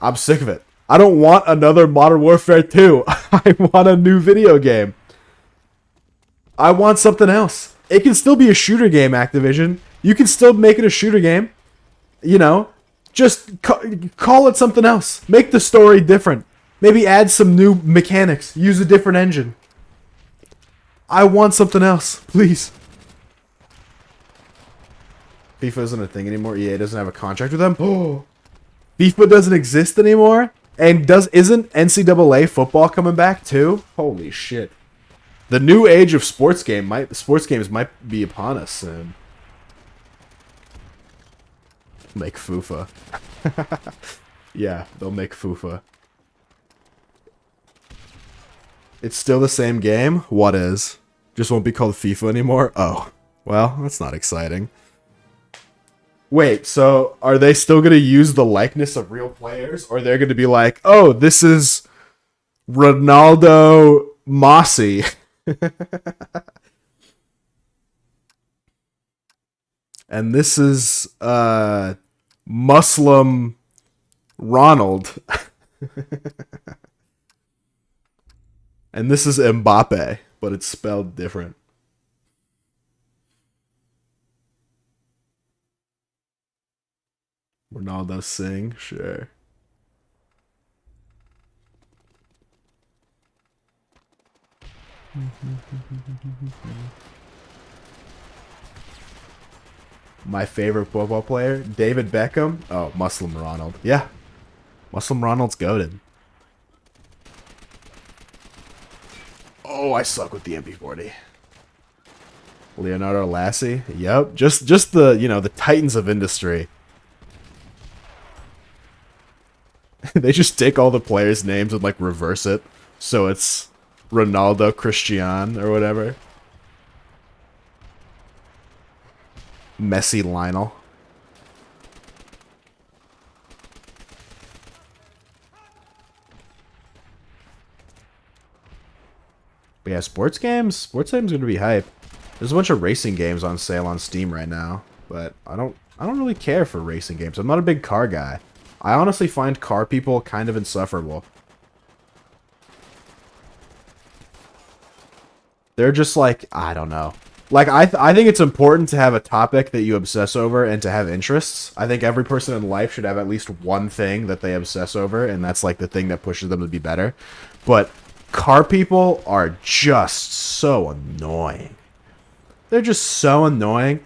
I'm sick of it. I don't want another Modern Warfare 2. I want a new video game. I want something else. It can still be a shooter game, Activision. You can still make it a shooter game. You know, just call it something else. Make the story different. Maybe add some new mechanics. Use a different engine. I want something else, please. FIFA isn't a thing anymore. EA doesn't have a contract with them. Oh, FIFA doesn't exist anymore. And isn't NCAA football coming back too? Holy shit! The new age of sports games might be upon us soon. Make FUFA. Yeah, they'll make FUFA. It's still the same game? What is? Just won't be called FIFA anymore? Oh. Well, that's not exciting. Wait, so are they still going to use the likeness of real players? Or they're going to be like, oh, this is Ronaldo Mossy. And this is Muslim Ronald. And this is Mbappe, but it's spelled different. Ronaldo Singh, sure. My favorite football player, David Beckham. Oh, Muslim Ronald. Yeah, Muslim Ronald's goated. Oh, I suck with the MP40. Leonardo Lassie. Yep, just the the titans of industry. They just take all the players' names and like reverse it, so it's Ronaldo Christian or whatever. Messi Lionel. But yeah, sports games are gonna be hype. There's a bunch of racing games on sale on Steam right now, but I don't really care for racing games. I'm not a big car guy. I honestly find car people kind of insufferable. They're just like, I don't know. Like, I think it's important to have a topic that you obsess over and to have interests. I think every person in life should have at least one thing that they obsess over, and that's like the thing that pushes them to be better. But car people are just so annoying. They're just so annoying.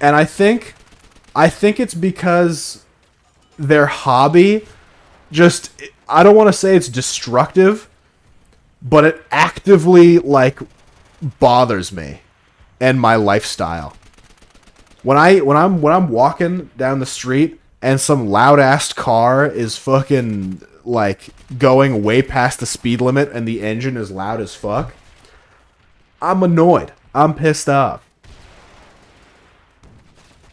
And I think it's because their hobby just, I don't want to say it's destructive, but it actively like bothers me and my lifestyle. When I'm walking down the street and some loud ass car is fucking like going way past the speed limit and the engine is loud as fuck, I'm annoyed. I'm pissed off.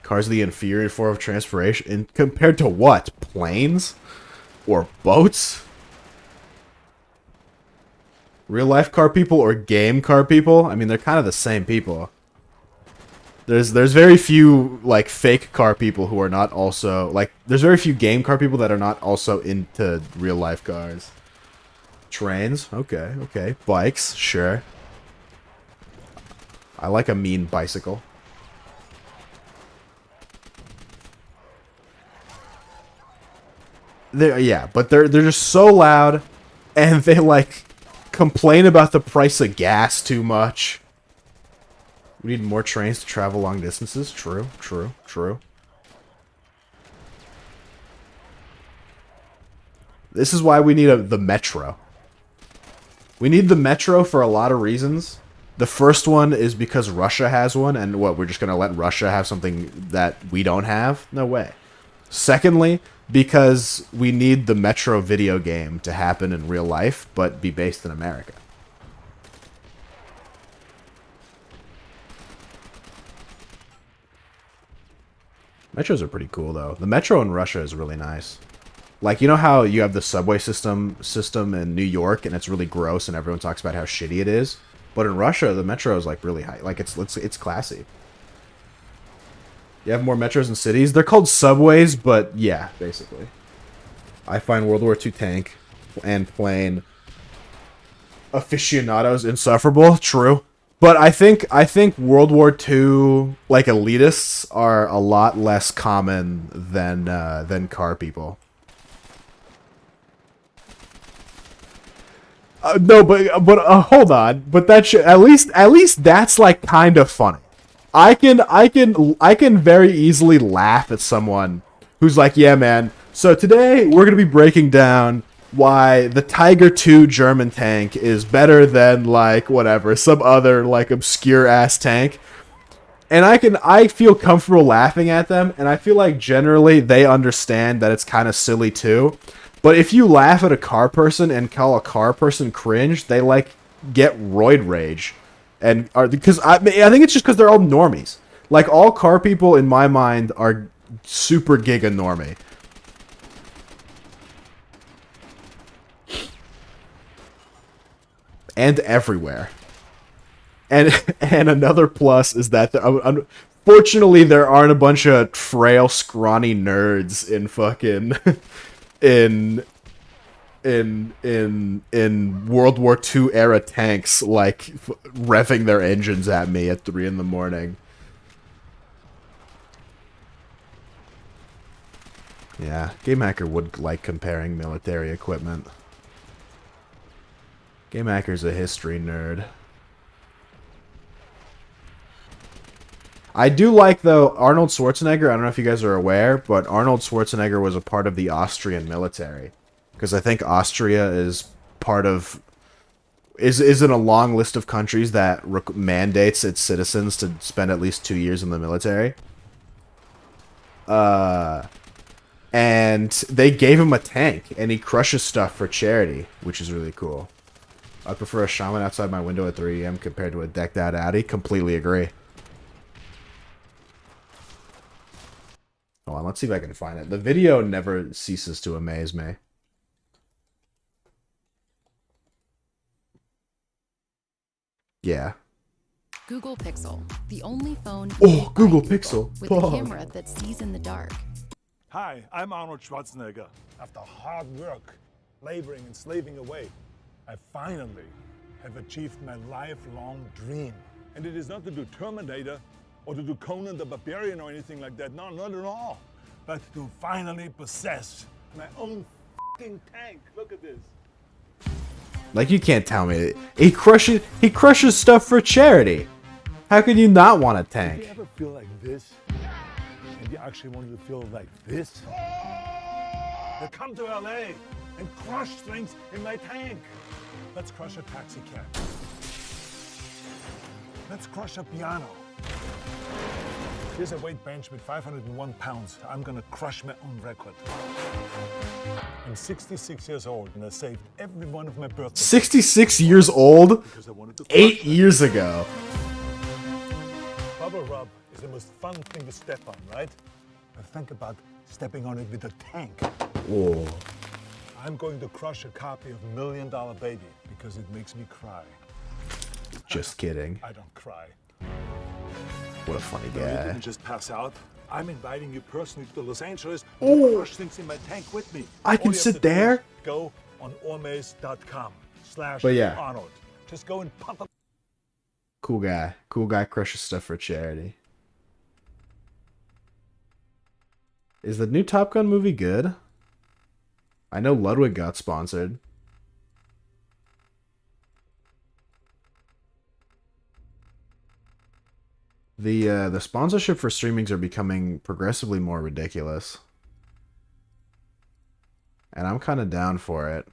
Cars are the inferior form of transportation compared to what? Planes? Or boats? Real life car people or game car people? I mean, they're kind of the same people. There's very few like fake car people who are not also like there's very few game car people that are not also into real life cars. Trains, okay, okay. Bikes, sure. I like a mean bicycle. Yeah, but they're just so loud, and they like complain about the price of gas too much. We need more trains to travel long distances. True, true, true. This is why we need the metro. We need the metro for a lot of reasons. The first one is because Russia has one, and what, we're just going to let Russia have something that we don't have? No way. Secondly, because we need the Metro video game to happen in real life, but be based in America. Metros are pretty cool, though. The Metro in Russia is really nice. Like, you know how you have the subway system in New York, and it's really gross, and everyone talks about how shitty it is? But in Russia, the metro is like really high. Like it's classy. You have more metros in cities. They're called subways, but yeah, basically. I find World War II tank and plane aficionados insufferable. True, but I think World War II like elitists are a lot less common than car people. No, but hold on. But that should, at least that's like kind of funny. I can very easily laugh at someone who's like, "Yeah, man. So today we're going to be breaking down why the Tiger II German tank is better than like whatever, some other like obscure ass tank." And I feel comfortable laughing at them, and I feel like generally they understand that it's kind of silly too. But if you laugh at a car person and call a car person cringe, they like get roid rage, and are because I think it's just because they're all normies. Like all car people in my mind are super giga normie. And everywhere. And another plus is that unfortunately there aren't a bunch of frail, scrawny nerds in fucking in World War II era tanks like revving their engines at me at 3 in the morning. Yeah, Game Hacker would like comparing military equipment. Game Hacker's a history nerd. I do like, though, Arnold Schwarzenegger. I don't know if you guys are aware, but Arnold Schwarzenegger was a part of the Austrian military. Because I think Austria is part of... is in a long list of countries that mandates its citizens to spend at least 2 years in the military. And they gave him a tank, and he crushes stuff for charity, which is really cool. I prefer a shaman outside my window at 3 AM compared to a decked out Audi. Completely agree. Hold on, let's see if I can find it. The video never ceases to amaze me. Yeah. Google Pixel, the only phone Google Pixel with a camera that sees in the dark. Hi, I'm Arnold Schwarzenegger. After hard work, laboring and slaving away, I finally have achieved my lifelong dream. And it is not to do Terminator or to do Conan the Barbarian or anything like that. No, not at all. But to finally possess my own f***ing tank. Look at this. Like, you can't tell me. He crushes stuff for charity. How could you not want a tank? Did you ever feel like this? And you actually wanted to feel like this? Then come to LA and crush things in my tank. Let's crush a taxi cab. Let's crush a piano. Here's a weight bench with 501 pounds. I'm gonna crush my own record. I'm 66 years old and I saved every one of my birthdays. 66 years old? 8 years ago. Bubble rub is the most fun thing to step on, right? But think about stepping on it with a tank. Whoa. I'm going to crush a copy of $1 Million Baby because it makes me cry. Just kidding. I don't cry. What a funny No, you guy. didn't just pass out. I'm inviting you personally to Los Angeles to crush things in my tank with me. I can All you have sit to do is there? Go on ormaze.com/Arnold. But yeah. Just go and pump up. Cool guy. Cool guy crushes stuff for charity. Is the new Top Gun movie good? I know Ludwig got sponsored. The sponsorship for streamings are becoming progressively more ridiculous. And I'm kind of down for it.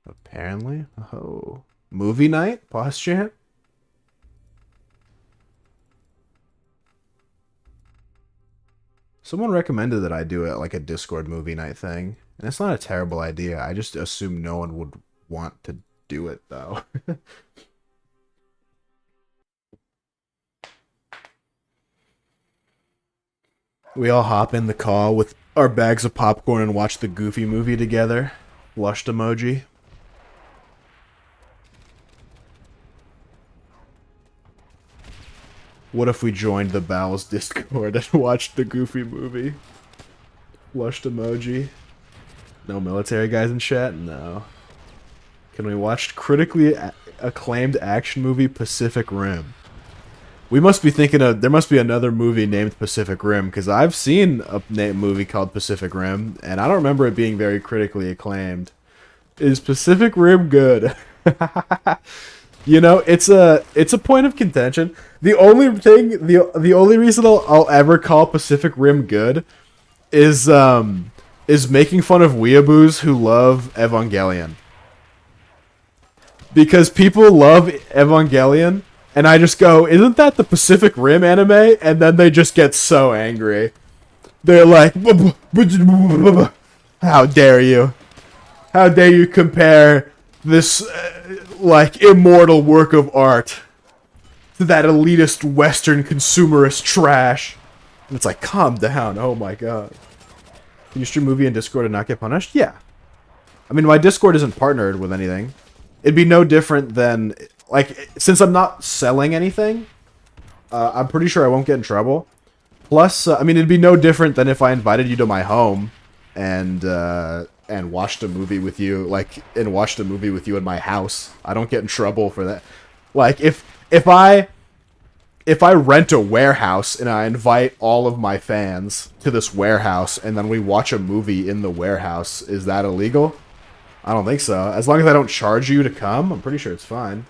Apparently. Oh. Movie night? Pause chant? Someone recommended that I do it like a Discord movie night thing. And it's not a terrible idea. I just assume no one would want to do it though. We all hop in the car with our bags of popcorn and watch the Goofy movie together. Flushed emoji. What if we joined the Bowels Discord and watched the Goofy movie? Flushed emoji. No military guys in chat? No. Can we watch critically acclaimed action movie Pacific Rim? We must be thinking of... There must be another movie named Pacific Rim, because I've seen a movie called Pacific Rim, and I don't remember it being very critically acclaimed. Is Pacific Rim good? You know, it's a point of contention. The only thing... The only reason I'll ever call Pacific Rim good is making fun of weeaboos who love Evangelion. Because people love Evangelion... And I just go, isn't that the Pacific Rim anime? And then they just get so angry. They're like, how dare you? How dare you compare this, like, immortal work of art to that elitist Western consumerist trash? And it's like, calm down, oh my god. Can you stream movie in Discord and not get punished? Yeah. I mean, my Discord isn't partnered with anything. It'd be no different than... Like, since I'm not selling anything, I'm pretty sure I won't get in trouble. Plus, I mean, it'd be no different than if I invited you to my home and watched a movie with you, and watched a movie with you in my house. I don't get in trouble for that. Like, if I rent a warehouse and I invite all of my fans to this warehouse and then we watch a movie in the warehouse, is that illegal? I don't think so. As long as I don't charge you to come, I'm pretty sure it's fine.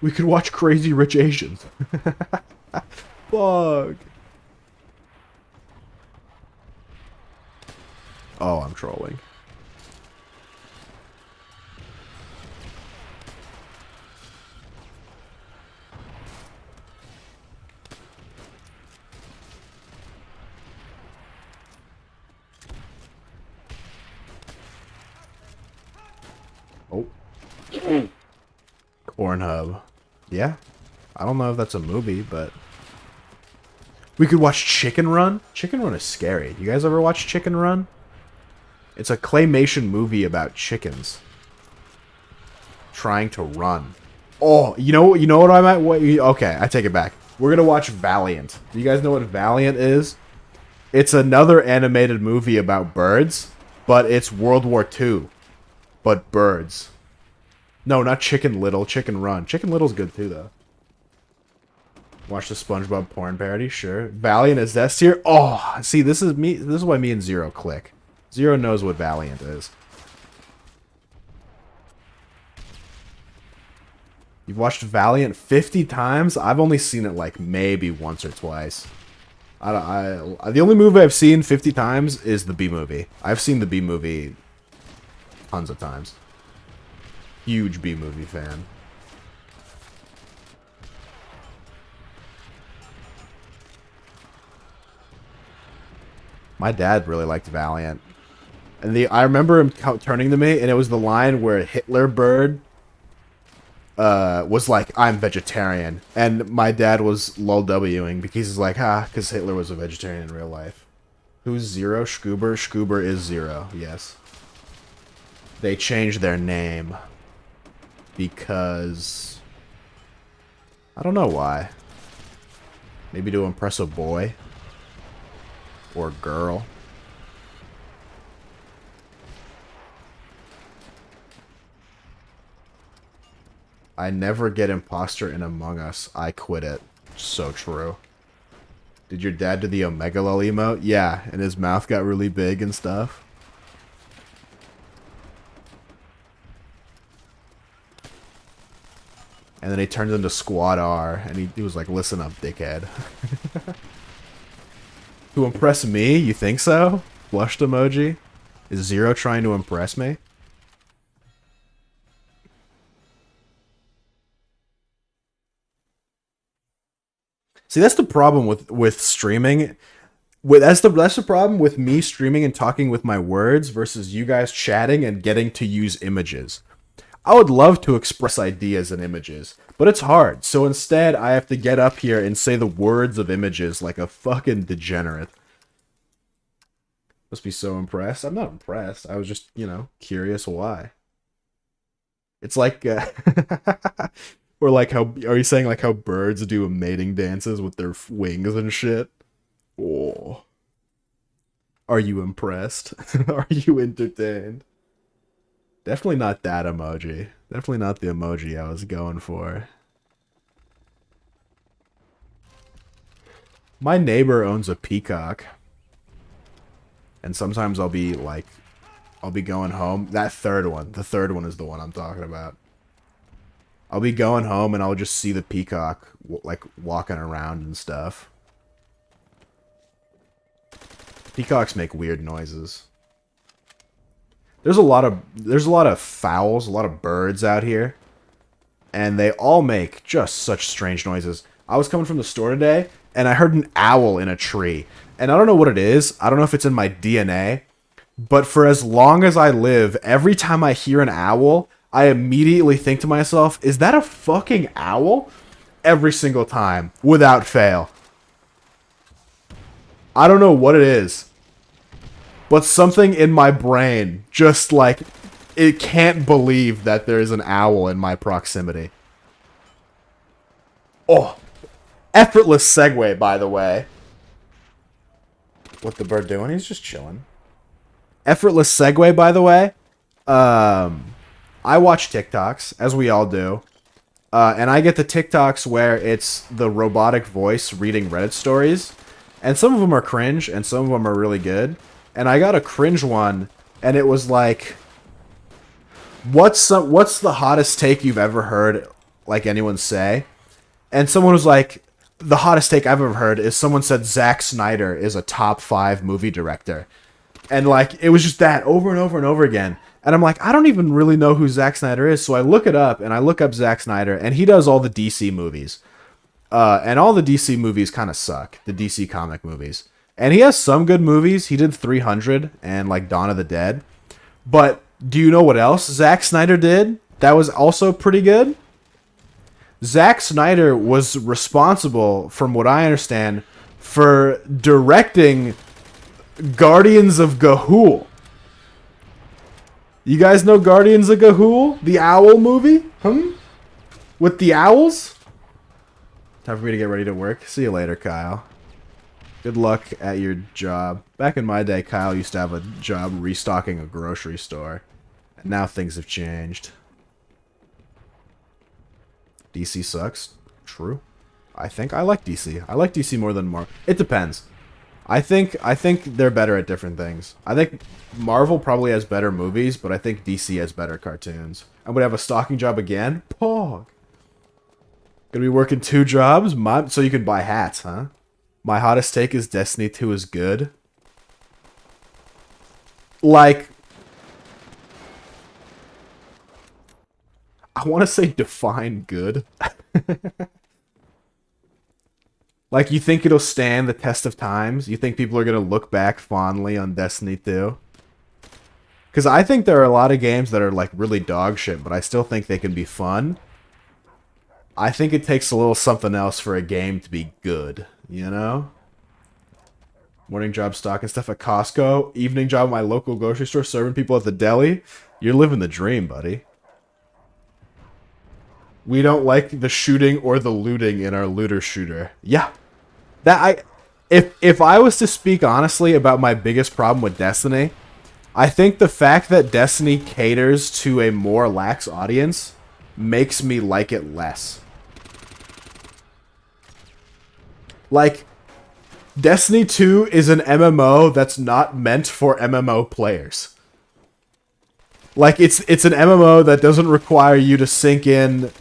We could watch Crazy Rich Asians. Fuck. Oh, I'm trolling. Oh. Pornhub. Yeah. I don't know if that's a movie, but... We could watch Chicken Run? Chicken Run is scary. You guys ever watch Chicken Run? It's a claymation movie about chickens trying to run. Oh, you know what I might... Okay, I take it back. We're gonna watch Valiant. Do you guys know what Valiant is? It's another animated movie about birds, but it's World War II. But birds. No, not Chicken Little. Chicken Run. Chicken Little's good too, though. Watch the SpongeBob porn parody, sure. Valiant is S tier. Oh, see, this is me. This is why me and Zero click. Zero knows what Valiant is. You've watched Valiant 50 times? I've only seen it like maybe once or twice. The only movie I've seen 50 times is the B movie. I've seen the B movie tons of times. Huge B movie fan. My dad really liked Valiant. And I remember him turning to me, and it was the line where Hitler Bird was like, "I'm vegetarian," and my dad was lol Wing because he's like, because Hitler was a vegetarian in real life. Who's Zero? Scuber? Scuber is Zero, yes. They changed their name because I don't know why. Maybe to impress a boy or girl. I never get imposter in Among Us. I quit it. So true. Did your dad do the Omega Lol emote? Yeah, and his mouth got really big and stuff. And then he turned into Squad R, and he was like, listen up, dickhead. To impress me? You think so? Blushed emoji? Is Zero trying to impress me? See, that's the problem with streaming. That's the problem with me streaming and talking with my words versus you guys chatting and getting to use images. I would love to express ideas in images, but it's hard. So instead, I have to get up here and say the words of images like a fucking degenerate. Must be so impressed. I'm not impressed. I was just, curious why. It's like, or like how, are you saying like how birds do mating dances with their wings and shit? Oh. Are you impressed? Are you entertained? Definitely not that emoji. Definitely not the emoji I was going for. My neighbor owns a peacock. And sometimes I'll be going home. The third one is the one I'm talking about. I'll be going home and I'll just see the peacock like walking around and stuff. Peacocks make weird noises. There's a lot of fowls, a lot of birds out here, and they all make just such strange noises. I was coming from the store today and I heard an owl in a tree. And I don't know what it is. I don't know if it's in my DNA, but for as long as I live, every time I hear an owl, I immediately think to myself, is that a fucking owl? Every single time, without fail. I don't know what it is, but something in my brain just like, it can't believe that there is an owl in my proximity. Oh, effortless segue, by the way. What the bird doing? He's just chilling. Effortless segue, by the way. I watch TikToks, as we all do. And I get the TikToks where it's the robotic voice reading Reddit stories. And some of them are cringe, and some of them are really good. And I got a cringe one, and it was like, what's the hottest take you've ever heard, like, anyone say? And someone was like, the hottest take I've ever heard is someone said Zack Snyder is a top 5 movie director. And, like, it was just that over and over and over again. And I'm like, I don't even really know who Zack Snyder is. So I look it up, and I look up Zack Snyder, and he does all the DC movies. And all the DC movies kind of suck. The DC comic movies. And he has some good movies. He did 300 and, like, Dawn of the Dead. But do you know what else Zack Snyder did that was also pretty good? Zack Snyder was responsible, from what I understand, for directing Guardians of Ga'Hoole. You guys know Guardians of Ga'Hoole? The owl movie? With the owls? Time for me to get ready to work. See you later, Kyle. Good luck at your job. Back in my day, Kyle used to have a job restocking a grocery store. And now things have changed. DC sucks. True. I think I like DC. I like DC more than Marvel. It depends. I think they're better at different things. I think Marvel probably has better movies, but I think DC has better cartoons. I'm gonna have a stocking job again? Pog. Gonna be working 2 jobs? So you can buy hats, huh? My hottest take is Destiny 2 is good. Like, I want to say define good. Like, you think it'll stand the test of times? You think people are going to look back fondly on Destiny 2? Because I think there are a lot of games that are like really dog shit, but I still think they can be fun. I think it takes a little something else for a game to be good, you know? Morning job stocking stuff at Costco. Evening job at my local grocery store serving people at the deli. You're living the dream, buddy. We don't like the shooting or the looting in our looter shooter. Yeah. If I was to speak honestly about my biggest problem with Destiny, I think the fact that Destiny caters to a more lax audience makes me like it less. Like, Destiny 2 is an MMO that's not meant for MMO players. Like, it's an MMO that doesn't require you to sink in.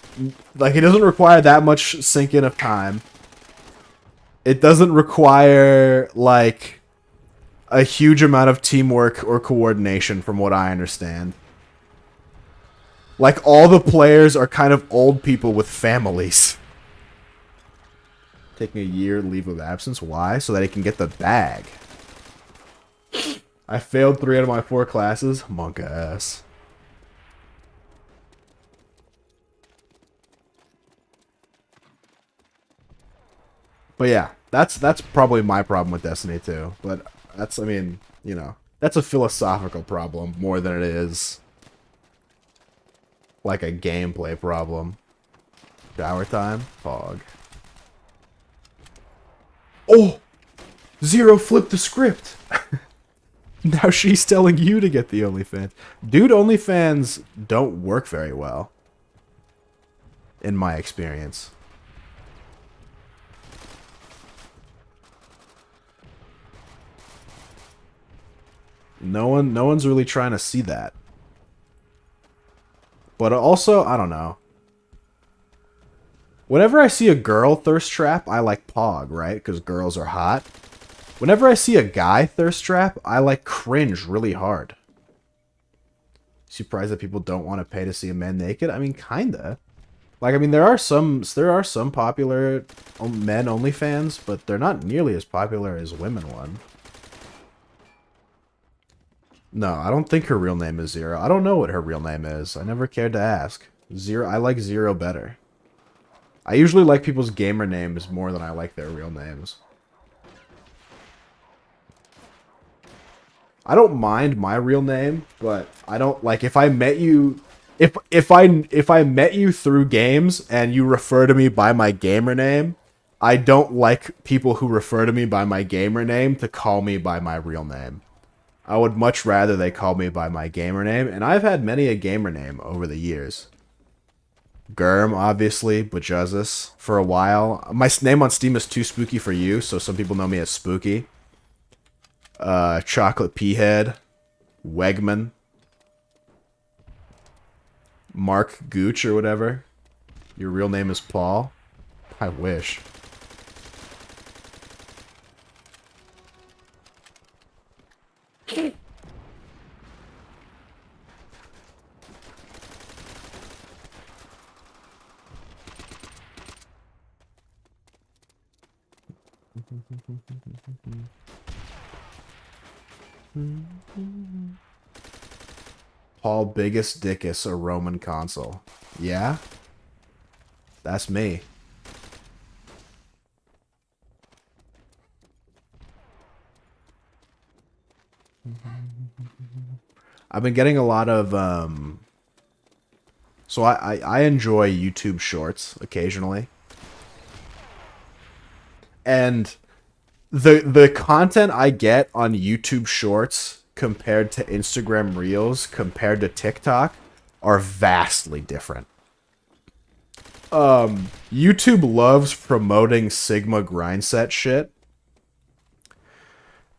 Like, it doesn't require that much sink in of time. It doesn't require, like, a huge amount of teamwork or coordination, from what I understand. Like, all the players are kind of old people with families. Taking a year leave of absence. Why? So that he can get the bag. I failed 3 out of my 4 classes. Monk ass. But yeah, that's probably my problem with Destiny 2. But that's, I mean, you know, that's a philosophical problem more than it is like a gameplay problem. Shower time? Fog. Oh! Zero flipped the script! Now she's telling you to get the OnlyFans. Dude, OnlyFans don't work very well. In my experience. No one's really trying to see that. But also, I don't know. Whenever I see a girl thirst trap, I like pog, right? Because girls are hot. Whenever I see a guy thirst trap, I like cringe really hard. Surprised that people don't want to pay to see a man naked? I mean, kinda. Like, I mean, there are some popular men OnlyFans, but they're not nearly as popular as women one. No, I don't think her real name is Zero. I don't know what her real name is. I never cared to ask. Zero, I like Zero better. I usually like people's gamer names more than I like their real names. I don't mind my real name, but I don't like if I met you if I met you through games and you refer to me by my gamer name, I don't like people who refer to me by my gamer name to call me by my real name. I would much rather they call me by my gamer name, and I've had many a gamer name over the years. Germ, obviously, Bajuzus for a while. My name on Steam is Too Spooky for You, so some people know me as Spooky. Chocolate Peahead, Wegman, Mark Gooch or whatever. Your real name is Paul? I wish. Paul Biggest Dickus, a Roman consul. Yeah? That's me. I've been getting a lot of, so I enjoy YouTube Shorts occasionally. And the content I get on YouTube Shorts compared to Instagram Reels, compared to TikTok, are vastly different. YouTube loves promoting Sigma Grindset shit.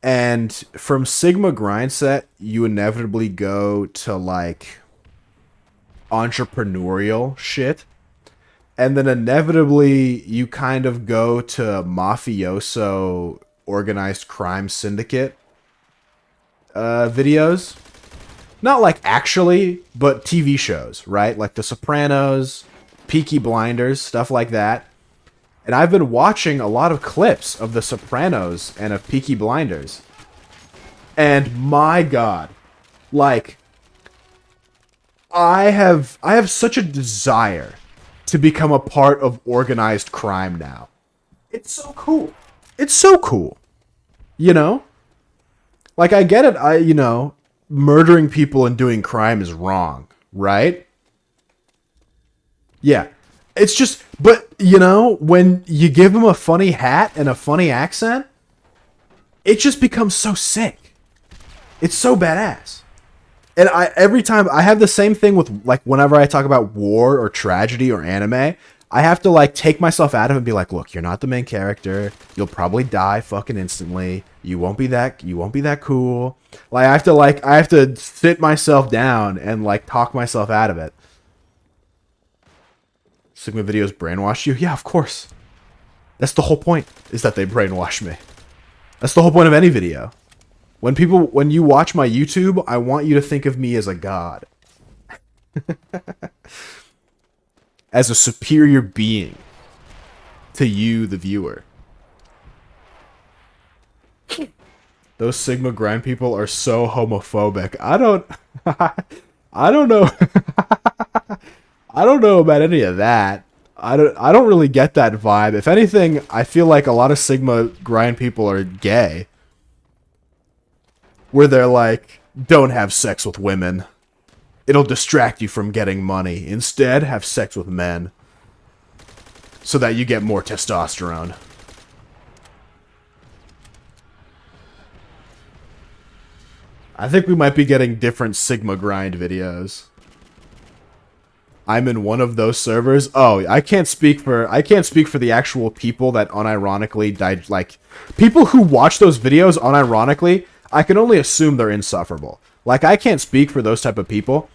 And from Sigma Grindset, you inevitably go to, like, entrepreneurial shit. And then inevitably, you kind of go to mafioso organized crime syndicate videos. Not like actually, but TV shows, right? Like The Sopranos, Peaky Blinders, stuff like that. And I've been watching a lot of clips of The Sopranos and of Peaky Blinders. And my God, like, I have such a desire to become a part of organized crime now. It's so cool. It's so cool. You know? Like I get it, murdering people and doing crime is wrong, right? Yeah. It's just but when you give them a funny hat and a funny accent, it just becomes so sick. It's so badass. And every time I have the same thing with like whenever I talk about war or tragedy or anime, I have to like take myself out of it and be like, look, you're not the main character. You'll probably die fucking instantly. You won't be that cool. I have to sit myself down and like talk myself out of it. Sigma videos brainwash you? Yeah, of course. That's the whole point, is that they brainwash me. That's the whole point of any video. When you watch my YouTube, I want you to think of me as a god. As a superior being to you, the viewer. Those Sigma grind people are so homophobic. I don't know. I don't know about any of that. I don't really get that vibe. If anything, I feel like a lot of Sigma grind people are gay. Where they're like, don't have sex with women. It'll distract you from getting money. Instead, have sex with men. So that you get more testosterone. I think we might be getting different Sigma grind videos. I'm in one of those servers. Oh, I can't speak for the actual people that unironically died. Like, people who watch those videos unironically, I can only assume they're insufferable. Like, I can't speak for those type of people,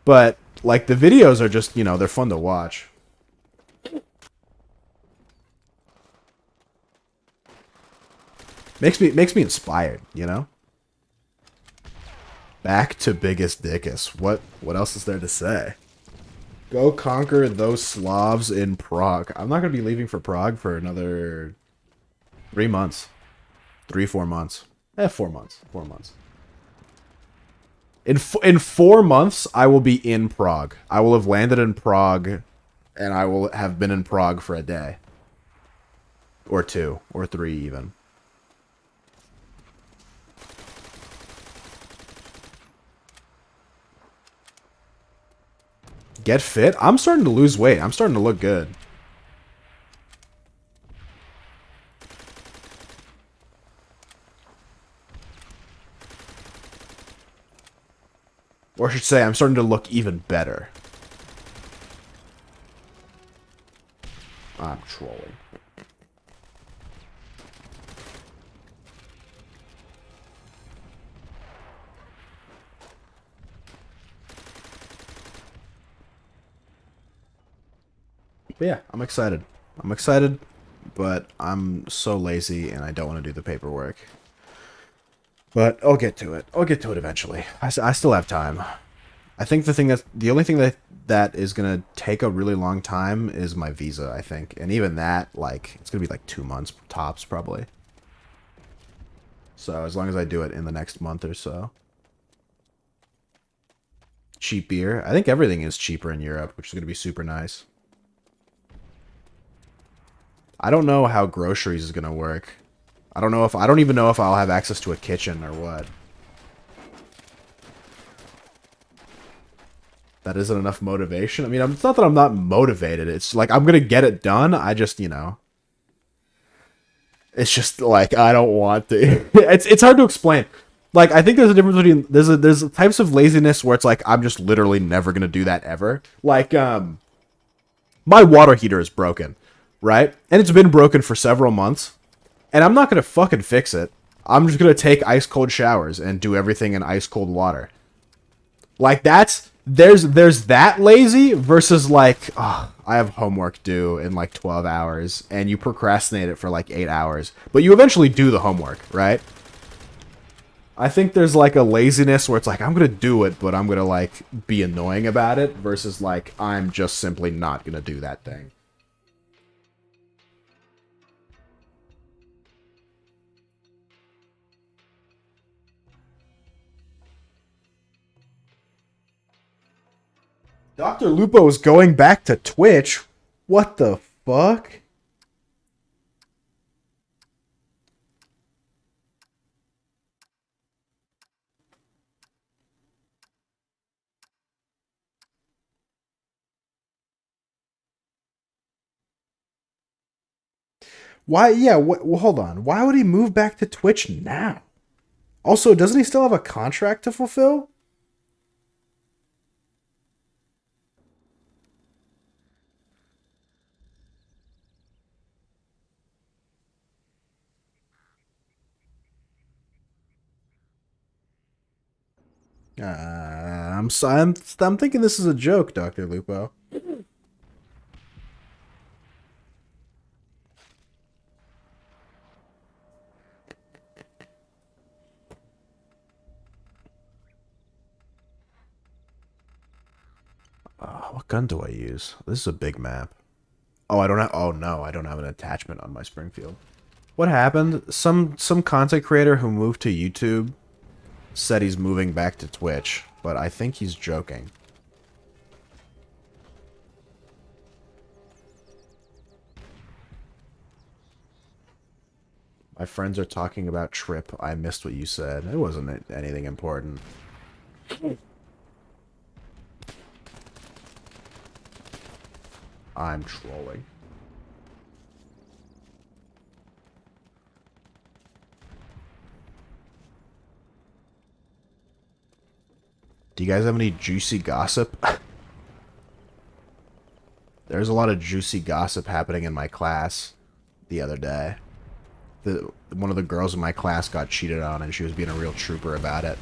but like the videos are just, they're fun to watch. Makes me inspired, Back to biggest dickus. What else is there to say? Go conquer those Slavs in Prague. I'm not going to be leaving for Prague for another 3 months. 4 months. 4 months. 4 months. In 4 months, I will be in Prague. I will have landed in Prague, and I will have been in Prague for a day. Or 2. Or 3 even. Get fit? I'm starting to lose weight. I'm starting to look good. Or I should say, I'm starting to look even better. I'm trolling. But yeah, I'm excited. I'm excited, but I'm so lazy and I don't want to do the paperwork. But I'll get to it. I'll get to it eventually. I still have time. I think the only thing that is gonna take a really long time is my visa, I think, and even that, like, it's gonna be like 2 months tops probably. So as long as I do it in the next month or so. Cheap beer. I think everything is cheaper in Europe, which is gonna be super nice. I don't know how groceries is gonna work. I don't even know if I'll have access to a kitchen or what. That isn't enough motivation. I mean, it's not that I'm not motivated. It's like I'm gonna get it done. I just, it's just like I don't want to. It's hard to explain. Like, I think there's a difference between there's types of laziness where it's like I'm just literally never gonna do that ever. Like, my water heater is broken, right? And it's been broken for several months. And I'm not going to fucking fix it. I'm just going to take ice cold showers and do everything in ice cold water. Like, there's that lazy versus like, oh, I have homework due in like 12 hours and you procrastinate it for like 8 hours, but you eventually do the homework, right? I think there's like a laziness where it's like, I'm going to do it, but I'm going to like be annoying about it versus like, I'm just simply not going to do that thing. Dr. Lupo is going back to Twitch. What the fuck? Why? Yeah, well, hold on. Why would he move back to Twitch now? Also, doesn't he still have a contract to fulfill? I'm thinking this is a joke, Dr. Lupo. What gun do I use? This is a big map. Oh, I don't have. Oh no, I don't have an attachment on my Springfield. What happened? Some content creator who moved to YouTube said he's moving back to Twitch, but I think he's joking. My friends are talking about Trip. I missed what you said. It wasn't anything important. I'm trolling. Do you guys have any juicy gossip? There's a lot of juicy gossip happening in my class the other day. One of the girls in my class got cheated on and she was being a real trooper about it.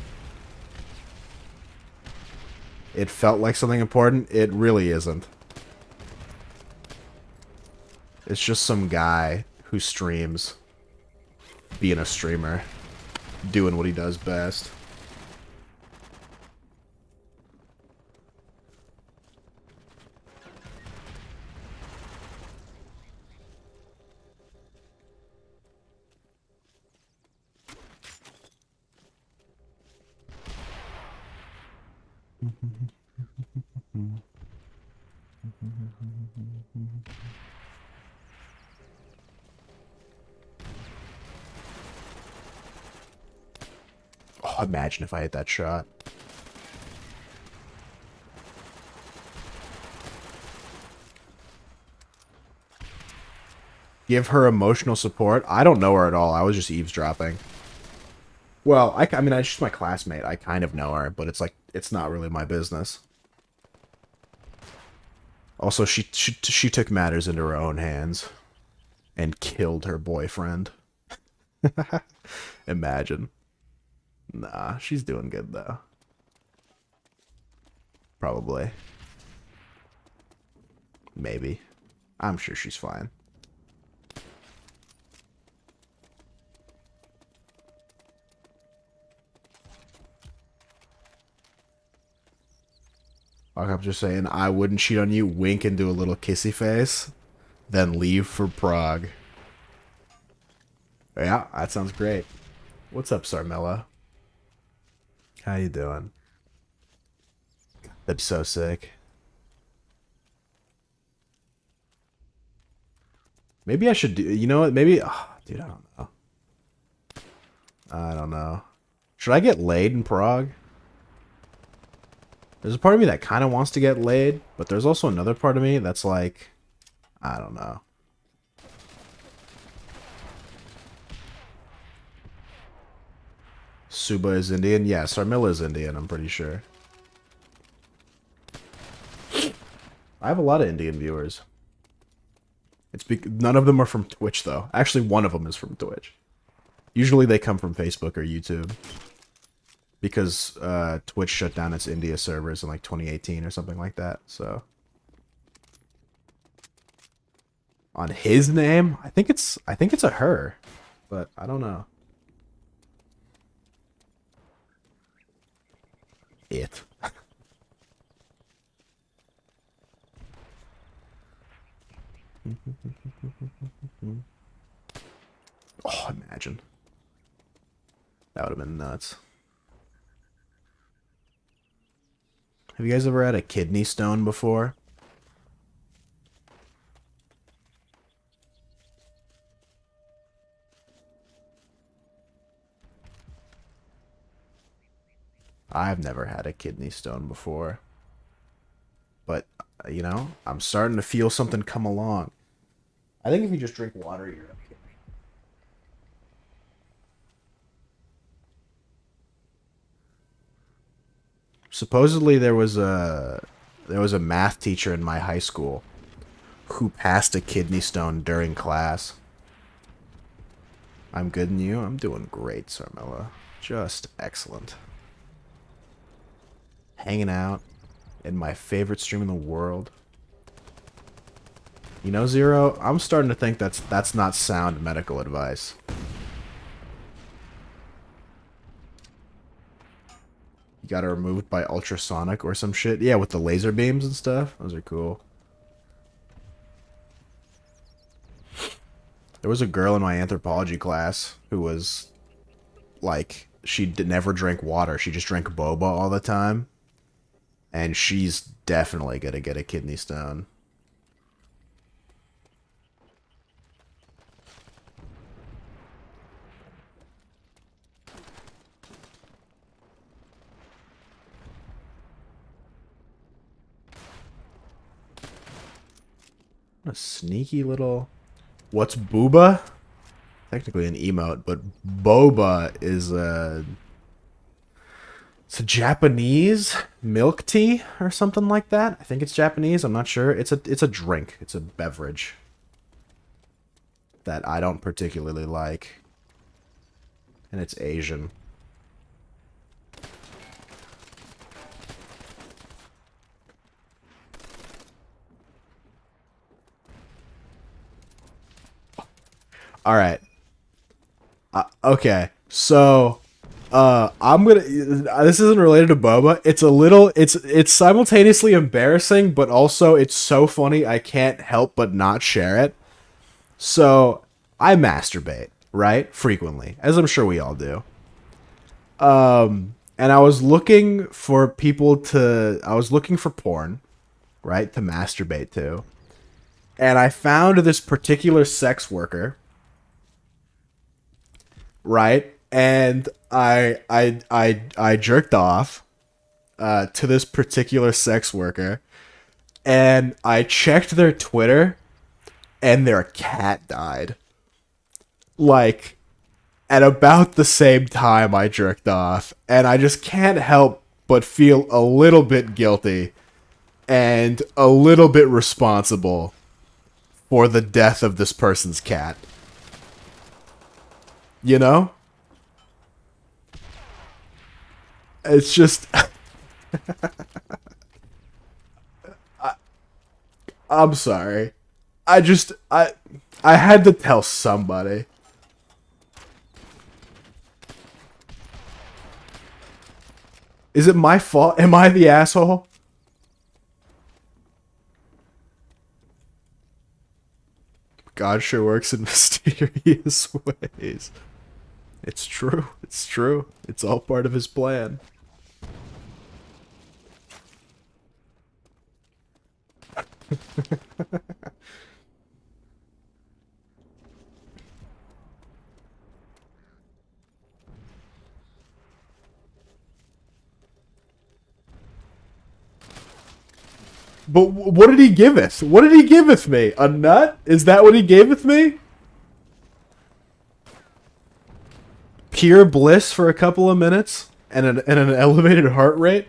It felt like something important. It really isn't. It's just some guy who streams being a streamer, doing what he does best. Oh, imagine if I hit that shot. Give her emotional support? I don't know her at all. I was just eavesdropping. Well, I mean, she's my classmate. I kind of know her, but it's like, it's not really my business. Also, she took matters into her own hands and killed her boyfriend. Imagine. Nah, she's doing good, though. Probably. Maybe. I'm sure she's fine. I'm just saying, I wouldn't cheat on you, wink and do a little kissy face, then leave for Prague. Yeah, that sounds great. What's up, Sarmella? How you doing? That'd be so sick. Maybe I should do, you know what, maybe, oh, dude, I don't know. I don't know. Should I get laid in Prague? There's a part of me that kind of wants to get laid, but there's also another part of me that's like, I don't know. Suba is Indian? Yeah, Sarmilla is Indian, I'm pretty sure. I have a lot of Indian viewers. None of them are from Twitch, though. Actually, one of them is from Twitch. Usually they come from Facebook or YouTube. Because Twitch shut down its India servers in like 2018 or something like that, so. On his name? I think it's a her. But I don't know. It. Oh, imagine. That would have been nuts. Have you guys ever had a kidney stone before? I've never had a kidney stone before. But, you know, I'm starting to feel something come along. I think if you just drink water, you're okay. Supposedly there was a math teacher in my high school who passed a kidney stone during class. I'm good and you? I'm doing great, Sarmella. Just excellent. Hanging out in my favorite stream in the world. You know, Zero, I'm starting to think that's not sound medical advice. You got it removed by ultrasonic or some shit? Yeah, with the laser beams and stuff. Those are cool. There was a girl in my anthropology class who was, like, she never drank water. She just drank boba all the time. And she's definitely gonna get a kidney stone. What a sneaky little... What's booba? Technically an emote, but boba is a... It's a Japanese milk tea or something like that. I think it's Japanese. I'm not sure. It's a drink. It's a beverage that I don't particularly like. And it's Asian. All right. Okay. So, I'm gonna. This isn't related to boba. It's a little. It's simultaneously embarrassing, but also it's so funny I can't help but not share it. So, I masturbate, right? Frequently, as I'm sure we all do. And I was looking for people to. I was looking for porn, right, to masturbate to, and I found this particular sex worker, right? And I jerked off to this particular sex worker, and I checked their Twitter, and their cat died. Like, at about the same time I jerked off, and I just can't help but feel a little bit guilty and a little bit responsible for the death of this person's cat. You know? It's just... I'm sorry. I had to tell somebody. Is it my fault? Am I the asshole? God sure works in mysterious ways. It's true. It's true. It's all part of his plan. But what did he giveth? What did he giveth me? A nut? Is that what he gaveth me? Pure bliss for a couple of minutes? And an elevated heart rate?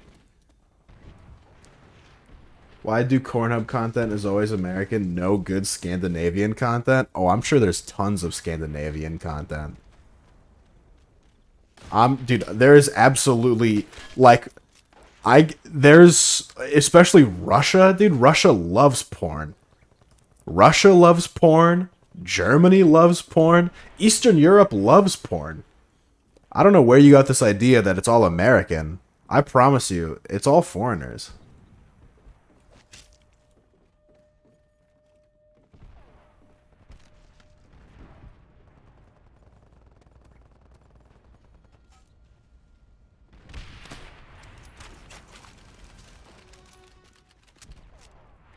Why do Cornhub content is always American? No good Scandinavian content? Oh, I'm sure there's tons of Scandinavian content. Dude, there is absolutely, like... There's, especially Russia, dude. Russia loves porn. Russia loves porn. Germany loves porn. Eastern Europe loves porn. I don't know where you got this idea that it's all American. I promise you, it's all foreigners.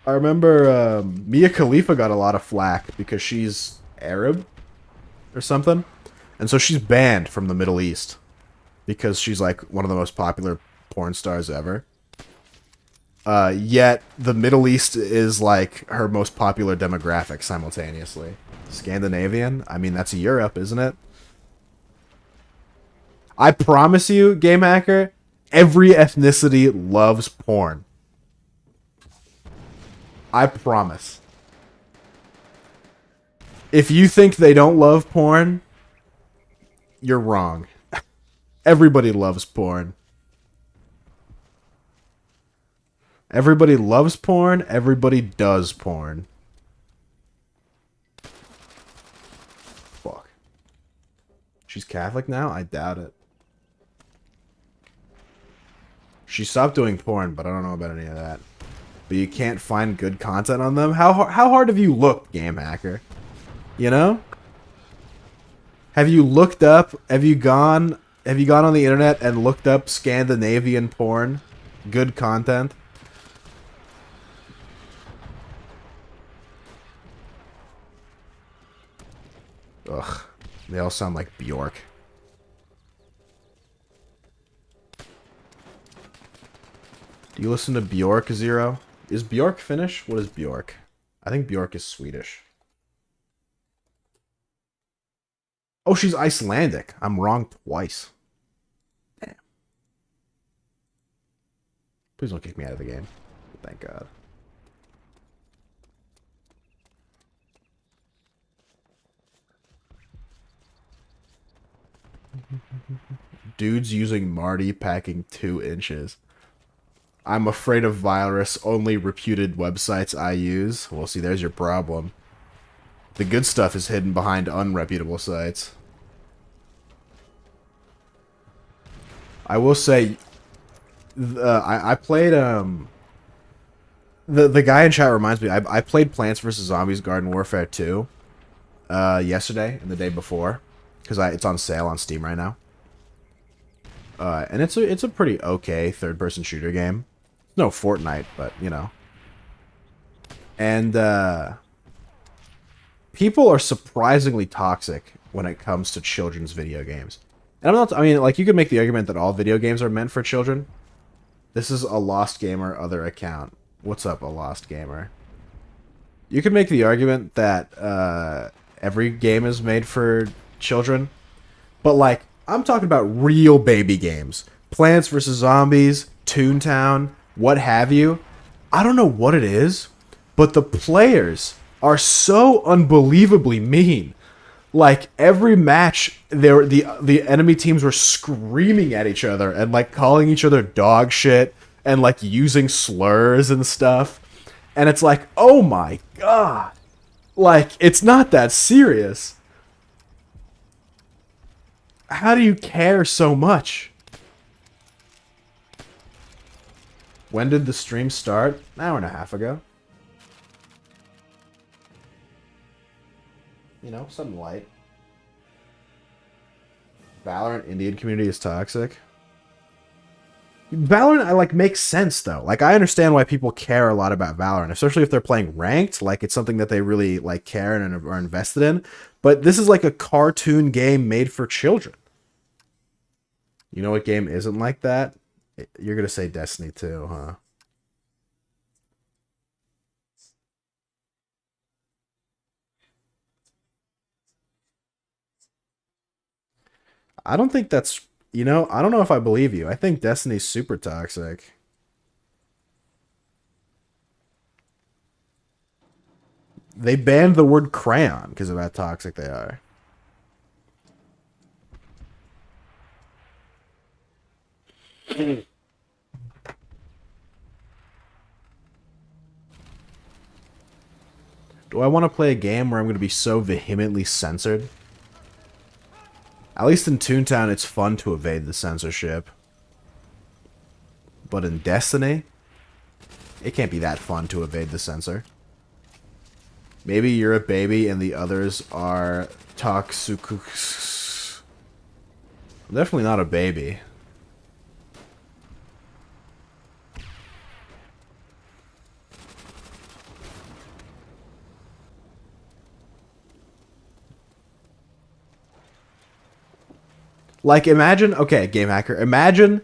I remember Mia Khalifa got a lot of flack because she's Arab or something. And so she's banned from the Middle East because she's like one of the most popular porn stars ever. Yet the Middle East is like her most popular demographic simultaneously. Scandinavian? I mean, that's Europe, isn't it? I promise you, Game Hacker, every ethnicity loves porn. I promise. If you think they don't love porn, you're wrong. Everybody loves porn. Everybody loves porn. Everybody does porn. Fuck. She's Catholic now? I doubt it. She stopped doing porn, but I don't know about any of that. But you can't find good content on them? How hard have you looked, Game Hacker? You know? Have you looked up, have you gone on the internet and looked up Scandinavian porn? Good content? Ugh. They all sound like Bjork. Do you listen to Bjork, Zero? Is Bjork Finnish? What is Bjork? I think Bjork is Swedish. Oh, she's Icelandic. I'm wrong twice. Damn. Please don't kick me out of the game. Thank God. Dudes using Marty packing 2 inches. I'm afraid of virus. Only reputed websites I use. Well, see, there's your problem. The good stuff is hidden behind unreputable sites. I will say, I played the guy in chat reminds me. I played Plants vs Zombies Garden Warfare 2 yesterday and the day before because it's on sale on Steam right now. And it's a pretty okay third-person shooter game. No Fortnite, but you know. And people are surprisingly toxic when it comes to children's video games. And I mean, like, you could make the argument that all video games are meant for children. This is a Lost Gamer other account. What's up, a Lost Gamer? You could make the argument that every game is made for children. But, like, I'm talking about real baby games. Plants vs. Zombies, Toontown, what have you. I don't know what it is, but the players are so unbelievably mean. Like, every match, the enemy teams were screaming at each other and, like, calling each other dog shit and, like, using slurs and stuff. And it's like, oh my god. Like, it's not that serious. How do you care so much? When did the stream start? An hour and a half ago. You know, something light. Valorant Indian community is toxic. Valorant, I like, makes sense though. Like, I understand why people care a lot about Valorant, especially if they're playing ranked. Like, it's something that they really like care and are invested in. But this is like a cartoon game made for children. You know what game isn't like that? You're gonna say Destiny 2, huh? I don't think that's... You know, I don't know if I believe you. I think Destiny's super toxic. They banned the word crayon because of how toxic they are. Do I want to play a game where I'm going to be so vehemently censored? At least in Toontown, it's fun to evade the censorship. But in Destiny, it can't be that fun to evade the censor. Maybe you're a baby and the others are toxic. I'm definitely not a baby. Like, imagine, okay, Game Hacker, imagine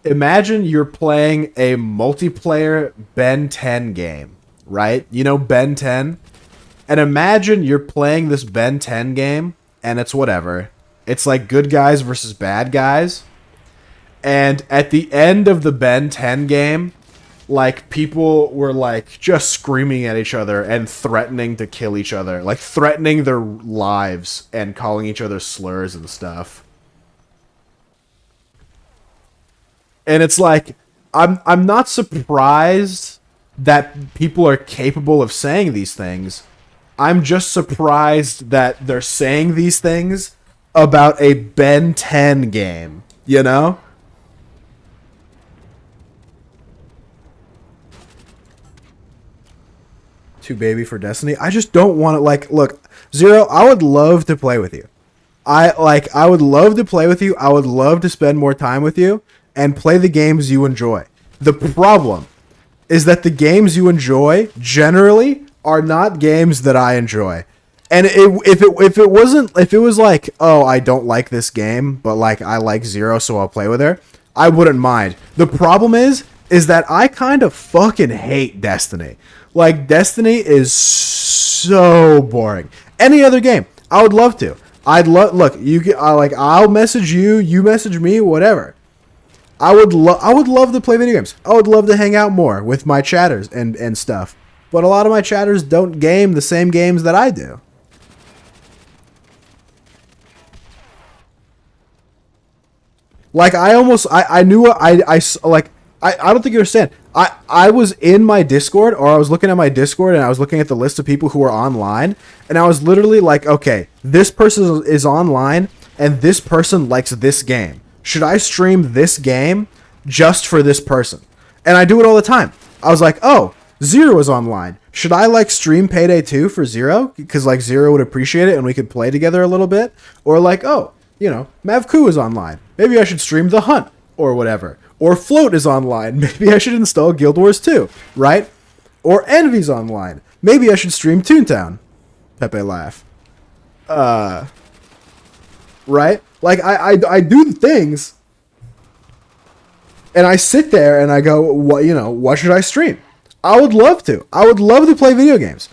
you're playing a multiplayer Ben 10 game, right? You know Ben 10? And imagine you're playing this Ben 10 game, and it's whatever. It's like good guys versus bad guys. And at the end of the Ben 10 game, like, people were, like, just screaming at each other and threatening to kill each other. Like, threatening their lives and calling each other slurs and stuff. And it's like, I'm not surprised that people are capable of saying these things. I'm just surprised that they're saying these things about a Ben 10 game, you know? Too baby for Destiny. I just don't want to, like, look, Zero, I would love to play with you. I would love to play with you. I would love to spend more time with you and play the games you enjoy. The problem is that the games you enjoy generally are not games that I enjoy. And if it was like, oh, I don't like this game, but like I like Zero, so I'll play with her, I wouldn't mind. The problem is that I kind of fucking hate Destiny. Like, Destiny is so boring. Any other game, I would love to. Look, I'll message you, you message me, whatever. I would love to play video games. I would love to hang out more with my chatters and stuff. But a lot of my chatters don't game the same games that I do. Like, I don't think you understand. I was in my Discord, or I was looking at my Discord, and I was looking at the list of people who are online, and I was literally like, okay, this person is online, and this person likes this game. Should I stream this game just for this person? And I do it all the time. I was like, oh, Zero is online. Should I, like, stream Payday 2 for Zero? Because, like, Zero would appreciate it, and we could play together a little bit. Or, like, oh, you know, Mavku is online. Maybe I should stream The Hunt, or whatever. Or Float is online. Maybe I should install Guild Wars 2, right? Or Envy's online. Maybe I should stream Toontown. Pepe laugh. Right? Like, I do the things, and I sit there and I go, what should I stream? I would love to. I would love to play video games.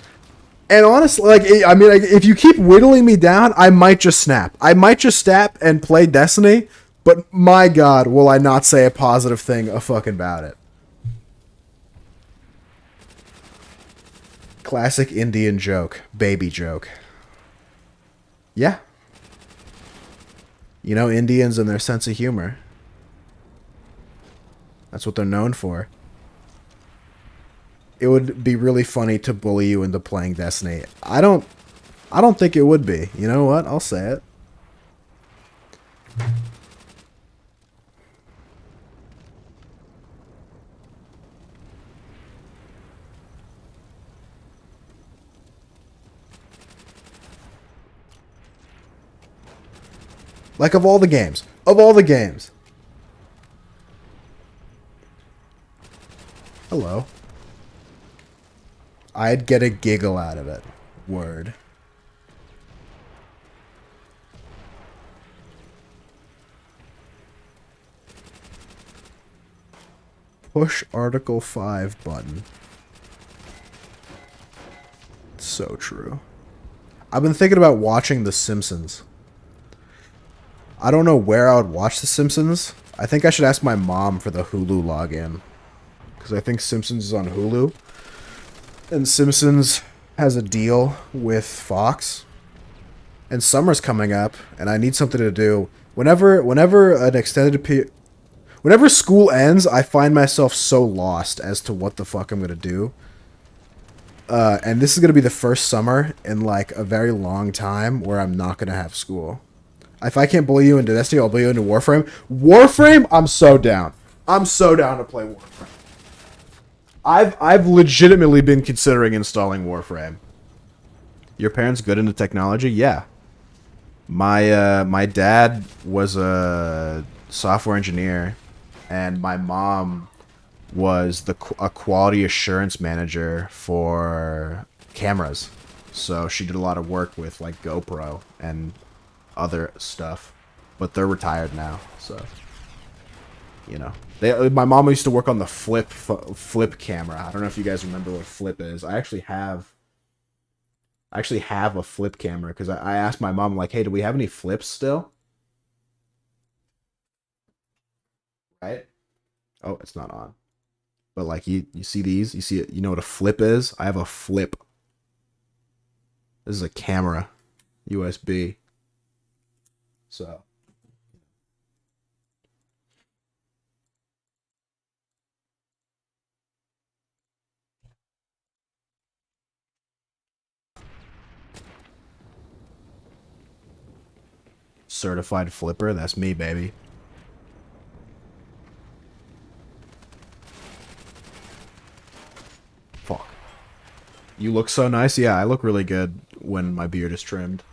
And honestly, like, I mean, like, if you keep whittling me down, I might just snap. I might just snap and play Destiny. But my God, will I not say a positive thing about it. Classic Indian joke. Baby joke. Yeah. You know, Indians and their sense of humor. That's what they're known for. It would be really funny to bully you into playing Destiny. I don't think it would be. You know what? I'll say it. Like, of all the games. Hello. I'd get a giggle out of it. Word. Push Article 5 button. So true. I've been thinking about watching The Simpsons. I don't know where I would watch The Simpsons. I think I should ask my mom for the Hulu login. Because I think Simpsons is on Hulu. And Simpsons has a deal with Fox. And summer's coming up, and I need something to do. Whenever school ends, I find myself so lost as to what the fuck I'm going to do. And this is going to be the first summer in, like, a very long time where I'm not going to have school. If I can't bully you into Destiny, I'll bully you into Warframe. Warframe, I'm so down. I'm so down to play Warframe. I've legitimately been considering installing Warframe. Your parents good into technology? Yeah. My dad was a software engineer, and my mom was a quality assurance manager for cameras. So she did a lot of work with, like, GoPro and other stuff. but they're retired now. So, you know, my mom used to work on the flip camera. I don't know if you guys remember what flip is. I actually have a flip camera because I asked my mom, like, hey, do we have any flips still? Right? Oh, it's not on. But like you see these? You see it? You know what a flip is? I have a flip. This is a camera. USB. So certified flipper, that's me, baby. Fuck. You look so nice. Yeah, I look really good when my beard is trimmed.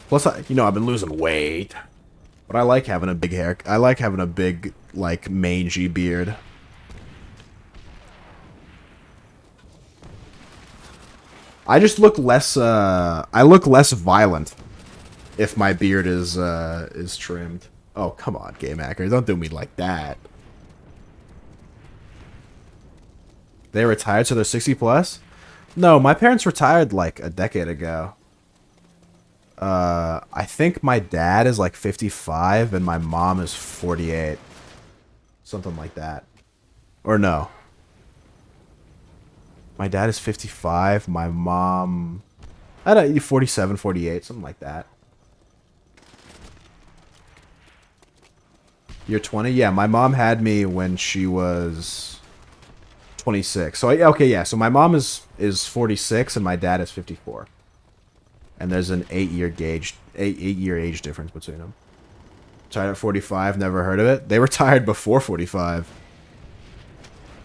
Plus, I've been losing weight. But I like having a big hair. I like having a big, like, mangy beard. I just look less, I look less violent if my beard is trimmed. Oh, come on, Game Hacker. Don't do me like that. They retired, so they're 60 plus? No, my parents retired, like, a decade ago. I think my dad is, like, 55, and my mom is 48. Something like that. Or no. My dad is 55. My mom... I don't know, 47, 48. Something like that. You're 20? Yeah, my mom had me when she was 26. So, okay, yeah. So my mom is 46, and my dad is 54. And there's an 8-year age difference between them. Retired at 45. Never heard of it. They retired before 45.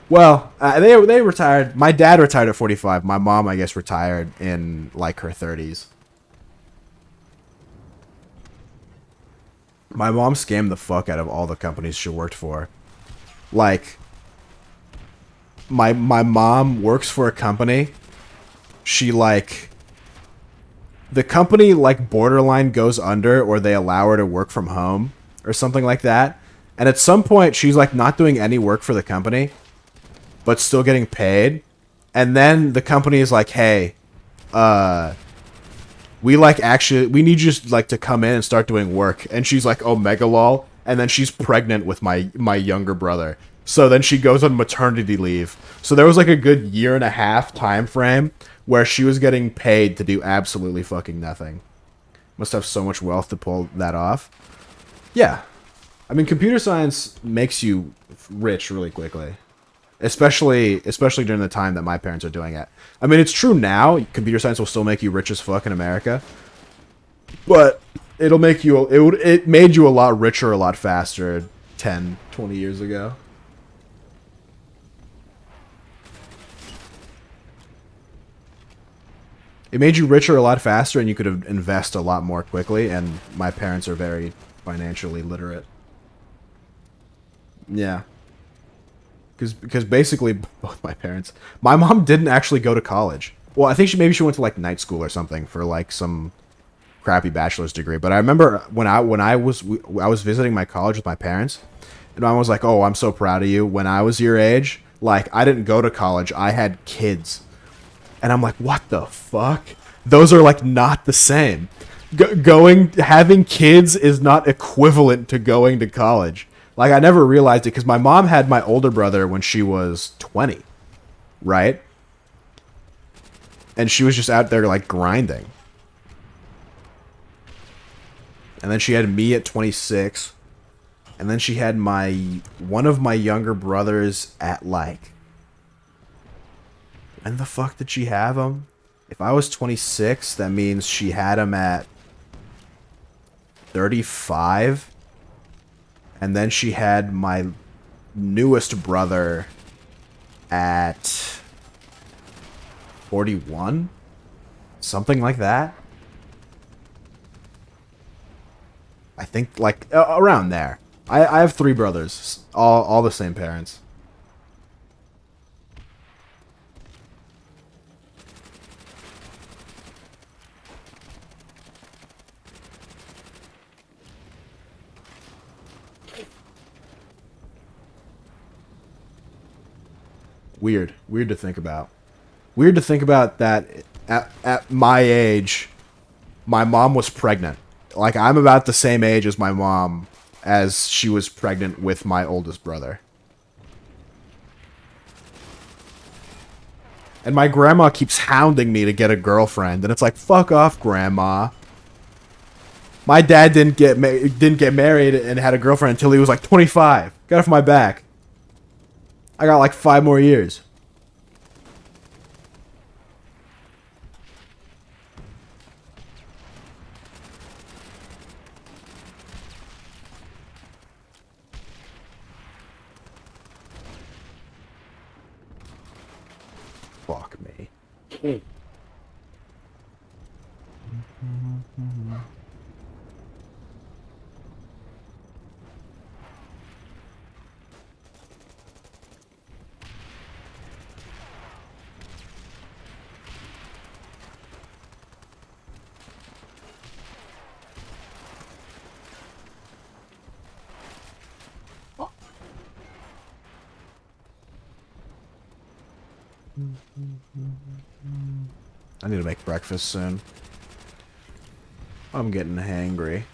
Well, they retired. My dad retired at 45. My mom, I guess, retired in, like, her 30s. My mom scammed the fuck out of all the companies she worked for. Like, my mom works for a company. She, like... The company, like, borderline goes under, or they allow her to work from home, or something like that. And at some point, she's, like, not doing any work for the company, but still getting paid. And then the company is like, hey, we need you, like, to come in and start doing work. And she's like, oh, mega lol. And then she's pregnant with my younger brother. So then she goes on maternity leave. So there was, like, a good 1.5 year time frame where she was getting paid to do absolutely fucking nothing. Must have so much wealth to pull that off. Yeah. I mean, computer science makes you rich really quickly. Especially during the time that my parents are doing it. I mean, it's true now. Computer science will still make you rich as fuck in America. But it'll make you... It made you a lot richer a lot faster 10, 20 years ago. It made you richer a lot faster, and you could invest a lot more quickly, and my parents are very financially literate. Yeah. Because basically, both my parents... My mom didn't actually go to college. Well, I think maybe she went to, like, night school or something for, like, some crappy bachelor's degree. But I remember when I was visiting my college with my parents, and my mom was like, oh, I'm so proud of you. When I was your age, like, I didn't go to college. I had kids. And I'm like, what the fuck? Those are, like, not the same. Having kids is not equivalent to going to college. Like, I never realized it because my mom had my older brother when she was 20, right? And she was just out there, like, grinding. And then she had me at 26. And then she had one of my younger brothers at, like... When the fuck did she have him? If I was 26, that means she had him at 35. And then she had my newest brother at 41? Something like that? I think, like, around there. I have 3 brothers. All the same parents. Weird to think about. Weird to think about that at my age, my mom was pregnant. Like, I'm about the same age as my mom as she was pregnant with my oldest brother. And my grandma keeps hounding me to get a girlfriend, and it's like, fuck off, grandma. My dad didn't get married and had a girlfriend until he was like 25. Get off my back. I got like 5 more years. Fuck me. I need to make breakfast soon. I'm getting hangry.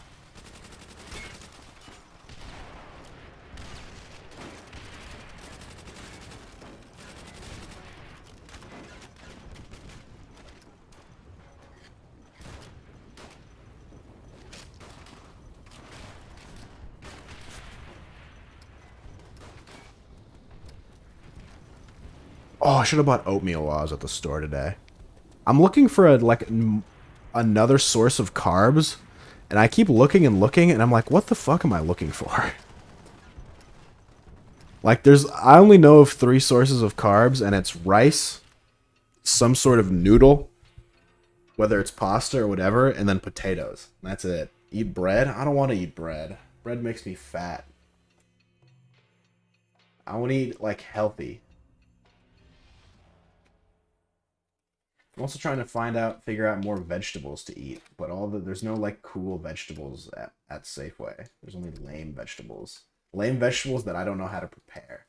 Oh, I should have bought oatmeal while I was at the store today. I'm looking for another source of carbs, and I keep looking and looking, and I'm like, what the fuck am I looking for? Like, I only know of 3 sources of carbs, and it's rice, some sort of noodle, whether it's pasta or whatever, and then potatoes. That's it. Eat bread? I don't want to eat bread. Bread makes me fat. I want to eat, like, healthy. I'm also trying to figure out more vegetables to eat, but there's no like cool vegetables at Safeway. There's only lame vegetables. Lame vegetables that I don't know how to prepare.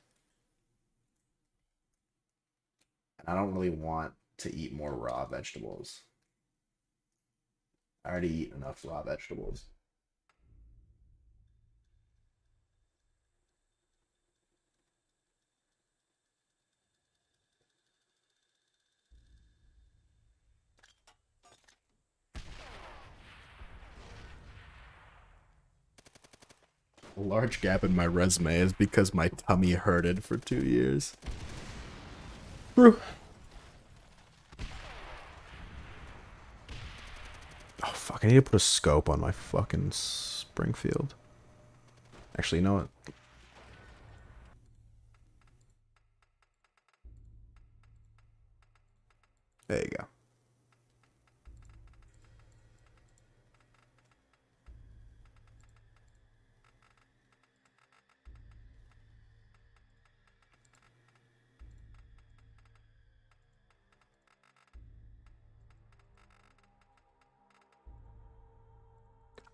And I don't really want to eat more raw vegetables. I already eat enough raw vegetables. A large gap in my resume is because my tummy hurted for 2 years. True. Oh, fuck. I need to put a scope on my fucking Springfield. Actually, you know what? There you go.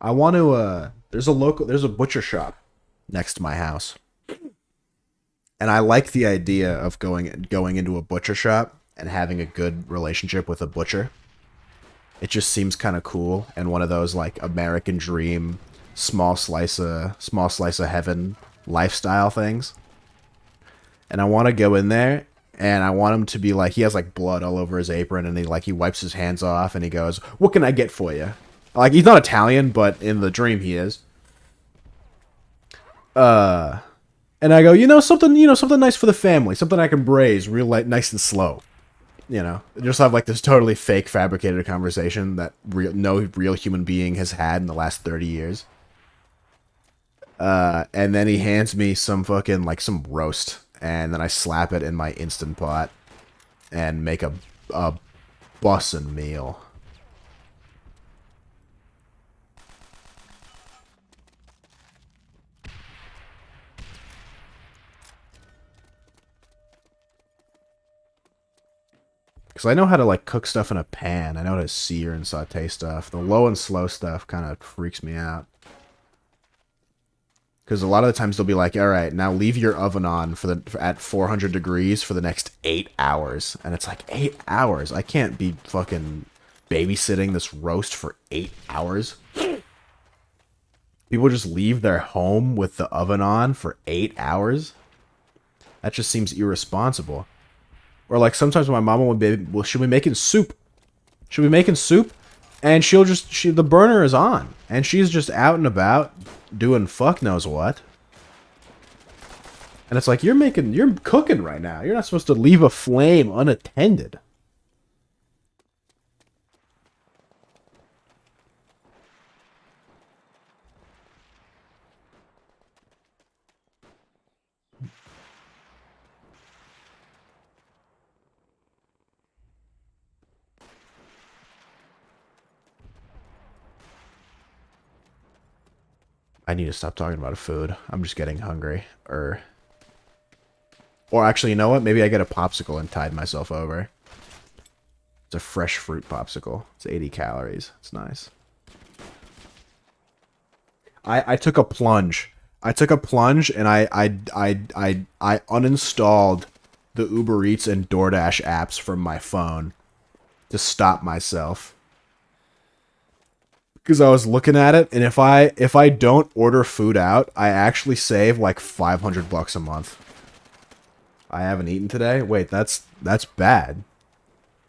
I want to, there's a butcher shop next to my house. And I like the idea of going into a butcher shop and having a good relationship with a butcher. It just seems kind of cool and one of those like American dream, small slice of heaven lifestyle things. And I want to go in there and I want him to be like, he has like blood all over his apron and he wipes his hands off and he goes, "What can I get for you?" Like, he's not Italian, but in the dream he is. And I go, something nice for the family, something I can braise real nice and slow. Just have like this totally fake, fabricated conversation that no real human being has had in the last 30 years. And then he hands me some fucking, like, some roast, and then I slap it in my Instant Pot and make a bussin' meal. Because I know how to, like, cook stuff in a pan. I know how to sear and saute stuff. The low and slow stuff kind of freaks me out. Because a lot of the times they'll be like, all right, now leave your oven on at 400 degrees for the next 8 hours. And it's like, 8 hours? I can't be fucking babysitting this roast for 8 hours. People just leave their home with the oven on for 8 hours? That just seems irresponsible. Or like sometimes my mama would be, well, she'll be making soup. She'll be making soup, and the burner is on, and she's just out and about doing fuck knows what. And it's like, you're cooking right now. You're not supposed to leave a flame unattended. I need to stop talking about food. I'm just getting hungry. Or actually, you know what? Maybe I get a popsicle and tide myself over. It's a fresh fruit popsicle. It's 80 calories. It's nice. I took a plunge. I took a plunge and I uninstalled the Uber Eats and DoorDash apps from my phone to stop myself. Because I was looking at it, and if I don't order food out, I actually save like $500 a month. I haven't eaten today. Wait, that's bad.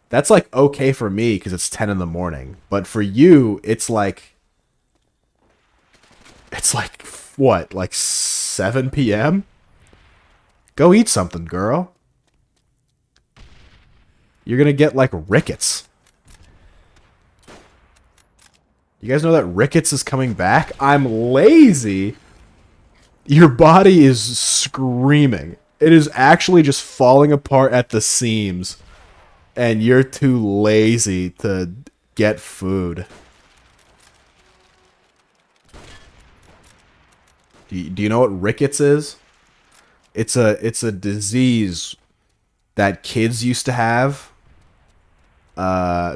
That's like okay for me because it's 10 in the morning, but for you, it's like what, like 7 p.m. Go eat something, girl. You're gonna get like rickets. You guys know that rickets is coming back? I'm lazy. Your body is screaming. It is actually just falling apart at the seams. And you're too lazy to get food. Do you know what rickets is? It's a disease that kids used to have.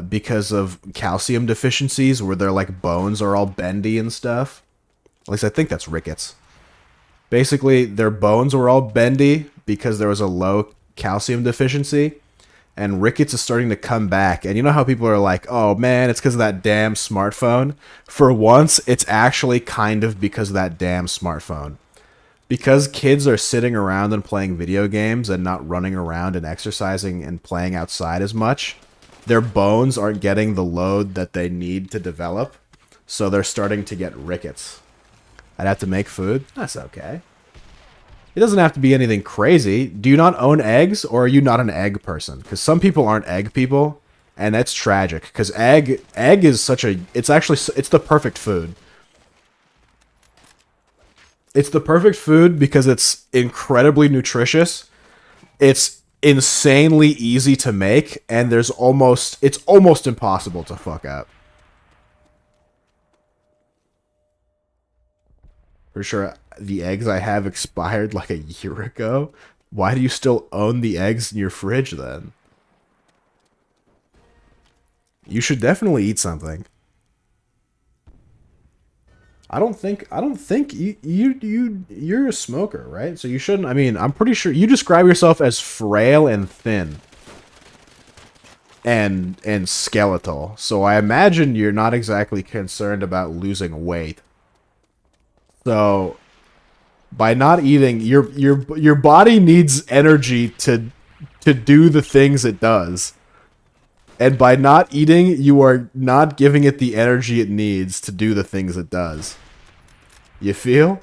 Because of calcium deficiencies where their like bones are all bendy and stuff. At least I think that's rickets. Basically, their bones were all bendy because there was a low calcium deficiency, and rickets is starting to come back. And you know how people are like, oh man, it's because of that damn smartphone? For once, it's actually kind of because of that damn smartphone. Because kids are sitting around and playing video games and not running around and exercising and playing outside as much, their bones aren't getting the load that they need to develop, so they're starting to get rickets. I'd have to make food? That's okay. It doesn't have to be anything crazy. Do you not own eggs, or are you not an egg person? Because some people aren't egg people, and that's tragic, because egg is such a... it's the perfect food. It's the perfect food because it's incredibly nutritious. It's insanely easy to make, and it's almost impossible to fuck up. For sure, the eggs I have expired like a year ago. Why do you still own the eggs in your fridge then? You should definitely eat something. I don't think you're a smoker, right? So you shouldn't. I mean, I'm pretty sure you describe yourself as frail and thin and skeletal. So I imagine you're not exactly concerned about losing weight. So by not eating, your body needs energy to do the things it does. And by not eating, you are not giving it the energy it needs to do the things it does. You feel?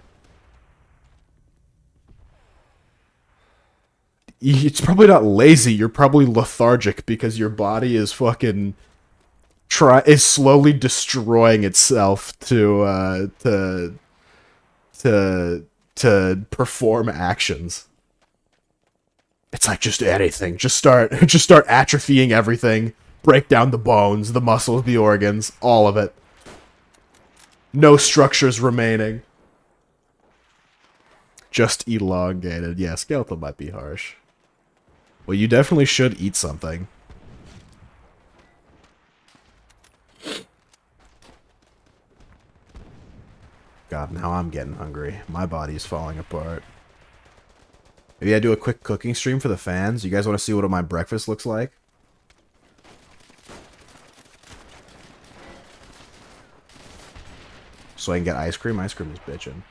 It's probably not lazy. You're probably lethargic because your body is fucking is slowly destroying itself to perform actions. It's like just anything. Just start atrophying everything. Break down the bones, the muscles, the organs, all of it. No structures remaining. Just elongated. Yeah, skeletal might be harsh. Well, you definitely should eat something. God, now I'm getting hungry. My body's falling apart. Maybe I do a quick cooking stream for the fans. You guys want to see what my breakfast looks like? So I can get ice cream. Ice cream is bitching.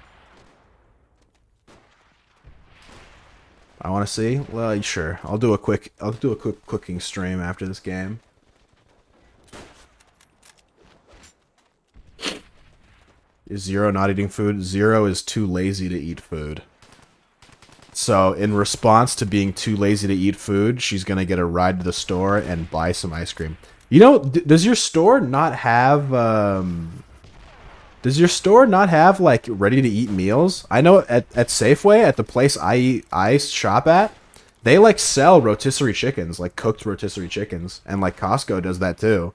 I want to see. Well, sure. I'll do a quick cooking stream after this game. Is Zero not eating food? Zero is too lazy to eat food. So, in response to being too lazy to eat food, she's gonna get a ride to the store and buy some ice cream. You know, does your store not have, does your store not have, like, ready-to-eat meals? I know at Safeway, at the place I shop at, they, like, sell rotisserie chickens, like, cooked rotisserie chickens. And, like, Costco does that, too.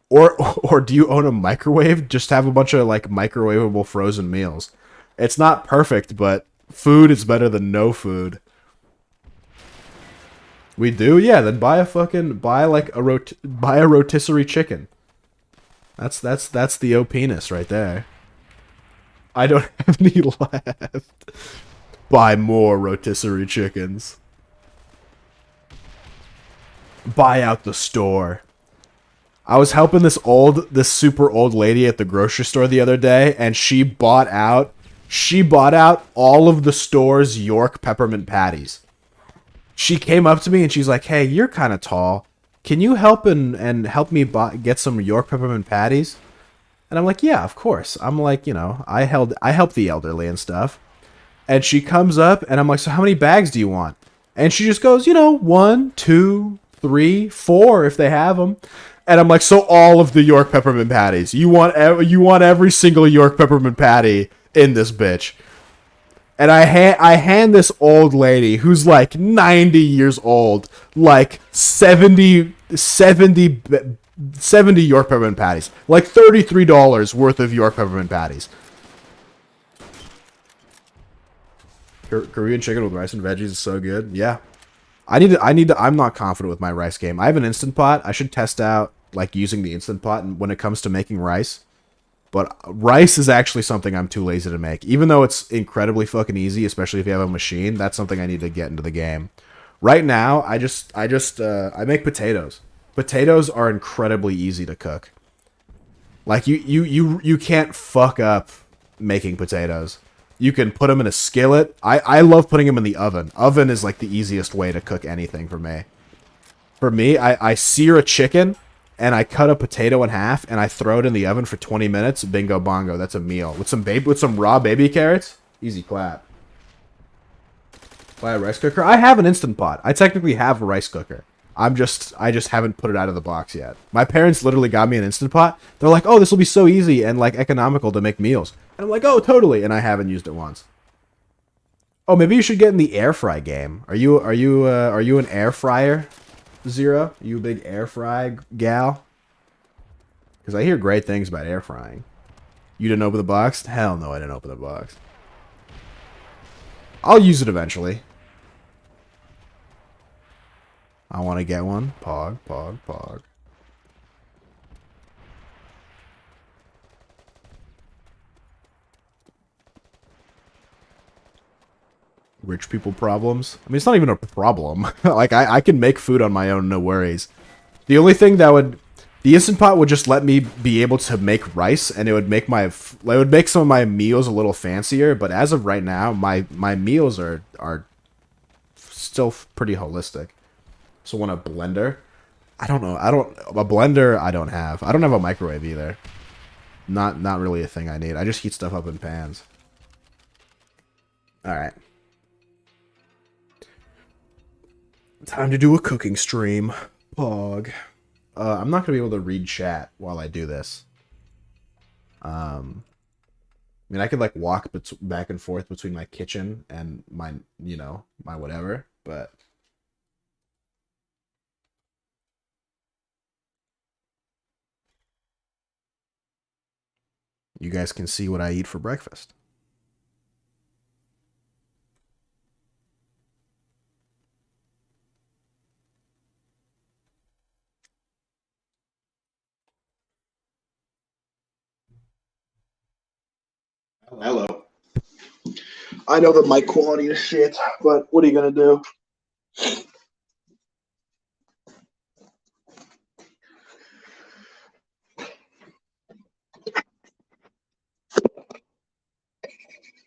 Or do you own a microwave? Just have a bunch of, like, microwavable frozen meals. It's not perfect, but food is better than no food. We do? Yeah, then buy a rotisserie chicken. That's the O-penis right there. I don't have any left. Buy more rotisserie chickens. Buy out the store. I was helping this super old lady at the grocery store the other day, and she bought out all of the store's York peppermint patties. She came up to me and she's like, "Hey, you're kind of tall. Can you help and help me get some York peppermint patties?" And I'm like, "Yeah, of course." I'm like, you know, I help the elderly and stuff. And she comes up and I'm like, "So how many bags do you want?" And she just goes, you know, 1, 2, 3, 4 if they have them. And I'm like, "So all of the York peppermint patties. You want every single York peppermint patty in this bitch." And I hand this old lady who's like 90 years old, like 70 York peppermint patties. Like $33 worth of York peppermint patties. Korean chicken with rice and veggies is so good. Yeah. I'm not confident with my rice game. I have an Instant Pot. I should test out like using the Instant Pot when it comes to making rice. But rice is actually something I'm too lazy to make. Even though it's incredibly fucking easy, especially if you have a machine, that's something I need to get into the game. Right now, I make potatoes. Potatoes are incredibly easy to cook. Like you can't fuck up making potatoes. You can put them in a skillet. I love putting them in the oven. Oven is like the easiest way to cook anything for me. For me, I sear a chicken and I cut a potato in half and I throw it in the oven for 20 minutes. Bingo bongo, that's a meal. With some raw baby carrots, easy clap. Buy a rice cooker. I have an Instant Pot. I technically have a rice cooker. I just haven't put it out of the box yet. My parents literally got me an Instant Pot. They're like, "Oh, this will be so easy and like economical to make meals." And I'm like, "Oh, totally." And I haven't used it once. Oh, maybe you should get in the air fry game. Are you an air fryer, Zero? Are you a big air fry gal? Because I hear great things about air frying. You didn't open the box? Hell no, I didn't open the box. I'll use it eventually. I want to get one. Pog, pog, pog. Rich people problems. I mean, it's not even a problem. Like, I can make food on my own, no worries. The only thing that would... The Instant Pot would just let me be able to make rice, and it would make some of my meals a little fancier, but as of right now, my meals are still pretty holistic. So want a blender? I don't know. A blender I don't have. I don't have a microwave either. Not really a thing I need. I just heat stuff up in pans. Alright. Time to do a cooking stream. Pog. I'm not going to be able to read chat while I do this. I mean, I could, like, walk back and forth between my kitchen and my, you know, my whatever, but... You guys can see what I eat for breakfast. Hello. I know the mic quality is shit, but what are you gonna do?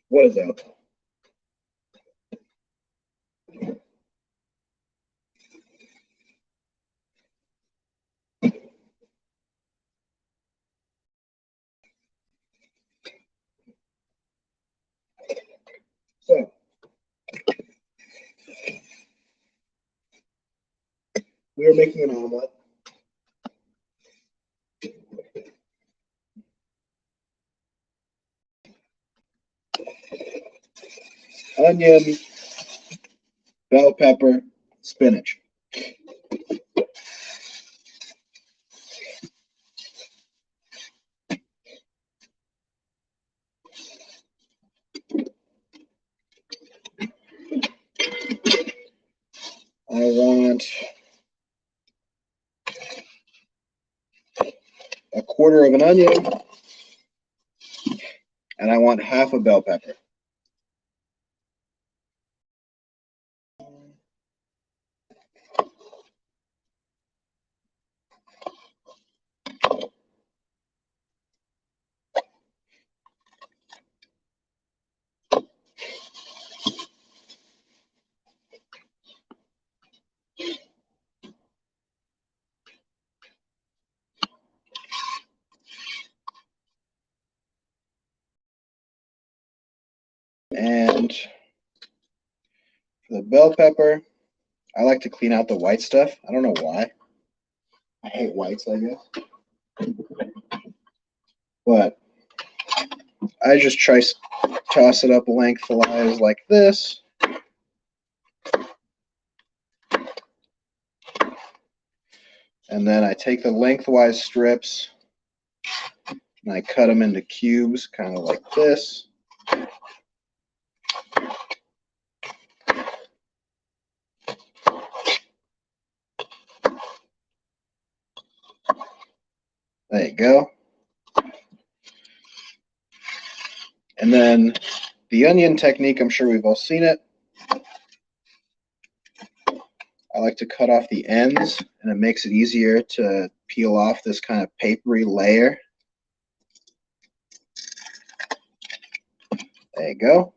What is that? So we are making an omelet. Onion, bell pepper, spinach. I want a quarter of an onion, and I want half a bell pepper. And for the bell pepper, I like to clean out the white stuff. I don't know why. I hate whites, I guess. But I just toss it up lengthwise like this. And then I take the lengthwise strips and I cut them into cubes, kind of like this. There you go. And then the onion technique, I'm sure we've all seen it. I like to cut off the ends, and it makes it easier to peel off this kind of papery layer. There you go.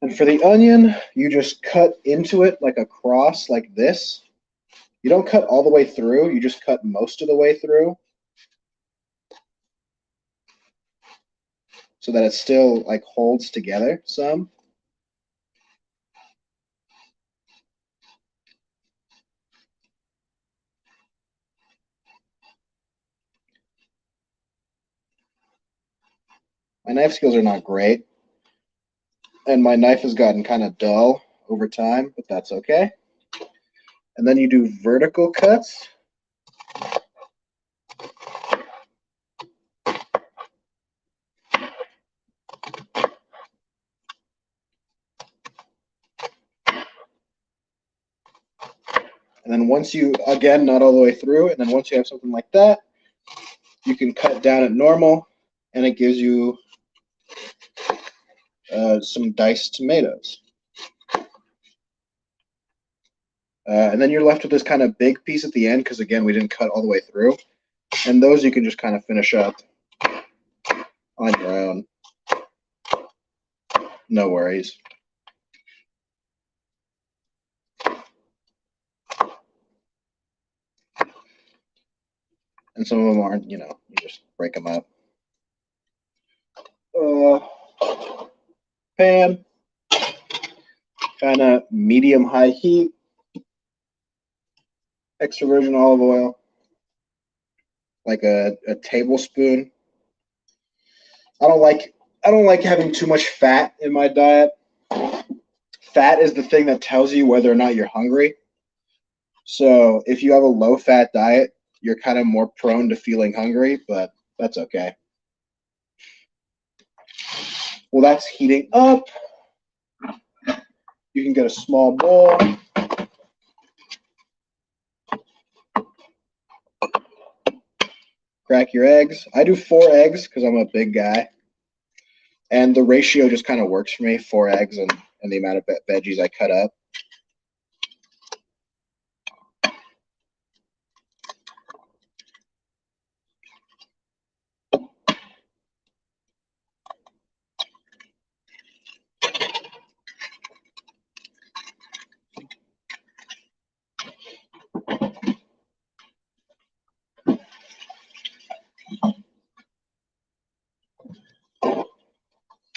And for the onion, you just cut into it like a cross, like this. You don't cut all the way through, you just cut most of the way through, so that it still like holds together some. My knife skills are not great, and my knife has gotten kind of dull over time, but that's okay. And then you do vertical cuts. And then once you, again, not all the way through, and then once you have something like that, you can cut down at normal, and it gives you some diced tomatoes. And then you're left with this kind of big piece at the end, because again, we didn't cut all the way through. And those you can just kind of finish up on your own. No worries. And some of them aren't, you just break them up. Pan, kind of medium-high heat. Extra virgin olive oil, like a tablespoon. I don't like having too much fat in my diet. Fat is the thing that tells you whether or not you're hungry. So if you have a low-fat diet, you're kind of more prone to feeling hungry, but that's okay. Well, that's heating up. You can get a small bowl. Crack your eggs. I do 4 eggs because I'm a big guy. And the ratio just kind of works for me, 4 eggs and the amount of veggies I cut up.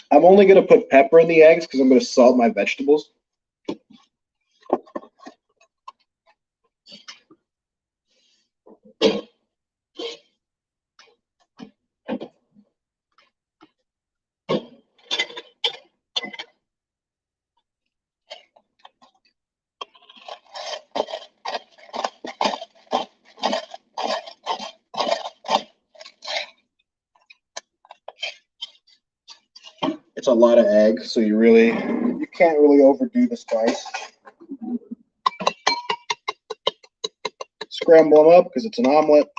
I'm only going to put pepper in the eggs because I'm going to salt my vegetables. It's a lot of eggs, so you can't really overdo the spice. Scramble them up because it's an omelet.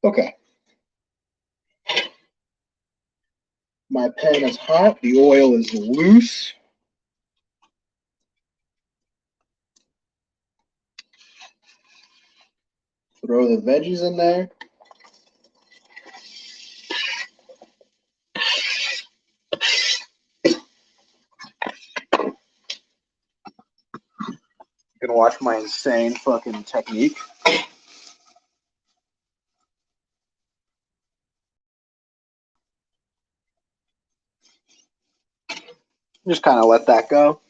Okay. My pan is hot. The oil is loose. Throw the veggies in there. Gonna watch my insane fucking technique. Just kind of let that go.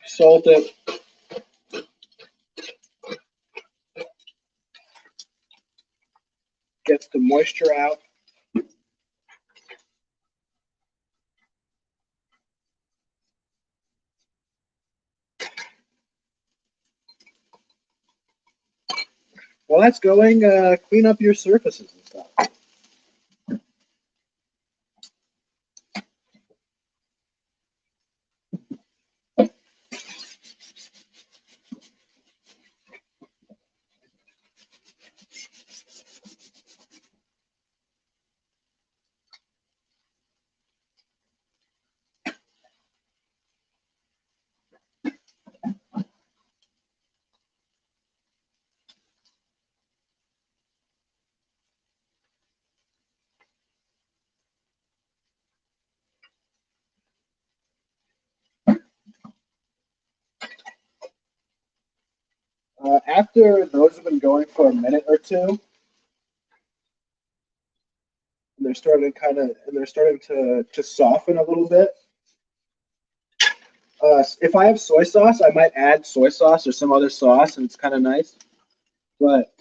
Salt it. Gets the moisture out. While that's going, clean up your surfaces and stuff. After those have been going for a minute or two, and they're starting to soften a little bit. If I have soy sauce, I might add soy sauce or some other sauce, and it's kind of nice. But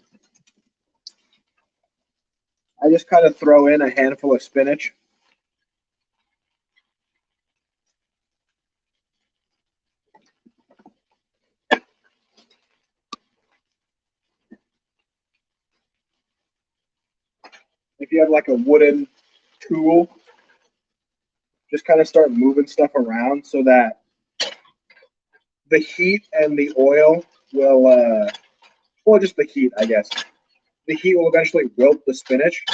I just kind of throw in a handful of spinach. If you have like a wooden tool, just kind of start moving stuff around so that the heat and the oil will, well, just the heat, I guess. The heat will eventually wilt the spinach.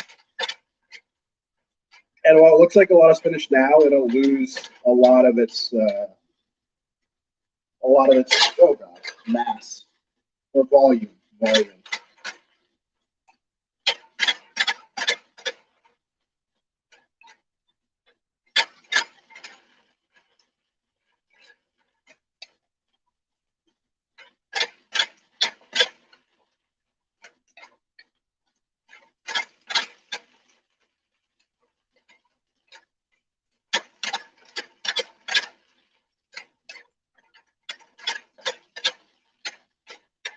And while it looks like a lot of spinach now, it'll lose a lot of its, oh god, mass or volume.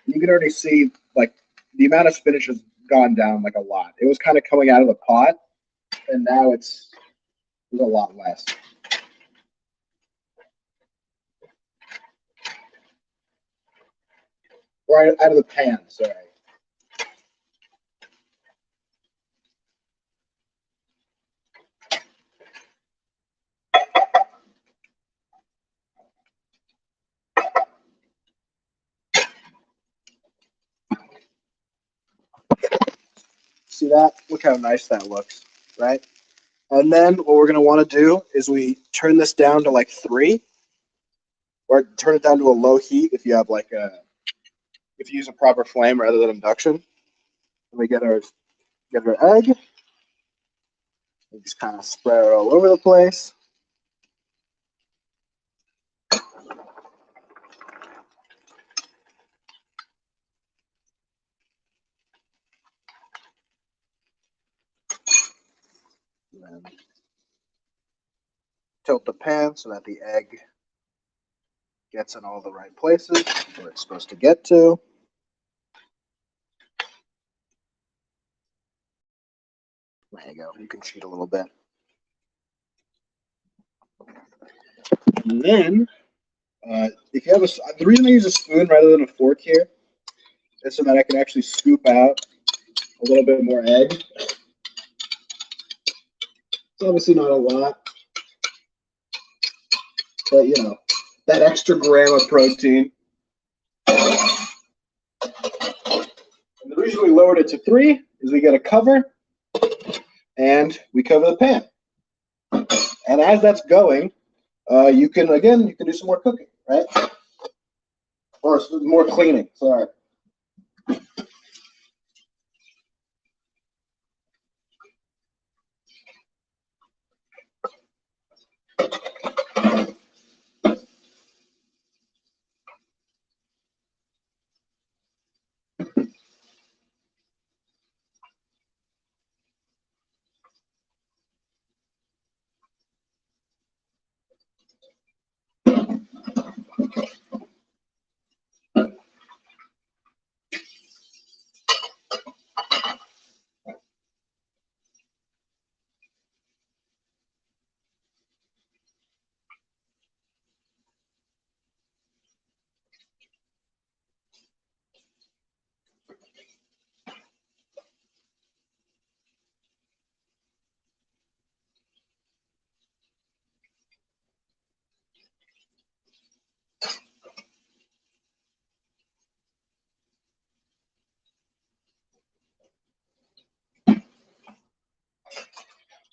You can already see like the amount of spinach has gone down like a lot. It was kind of coming out of the pot, and now it's a lot less. Right out of the pan, sorry. See that? Look how nice that looks, right? And then what we're going to want to do is we turn this down to like 3, or turn it down to a low heat if you have like if you use a proper flame rather than induction. And we get our egg. We just kind of spread it all over the place. And then tilt the pan so that the egg gets in all the right places where it's supposed to get to. There you go. You can cheat a little bit. And then, if you have the reason I use a spoon rather than a fork here is so that I can actually scoop out a little bit more egg. It's obviously not a lot, but you know, that extra gram of protein. And the reason we lowered it to 3 is we get a cover and we cover the pan. And as that's going, you can do some more cooking, right? Or more cleaning, sorry.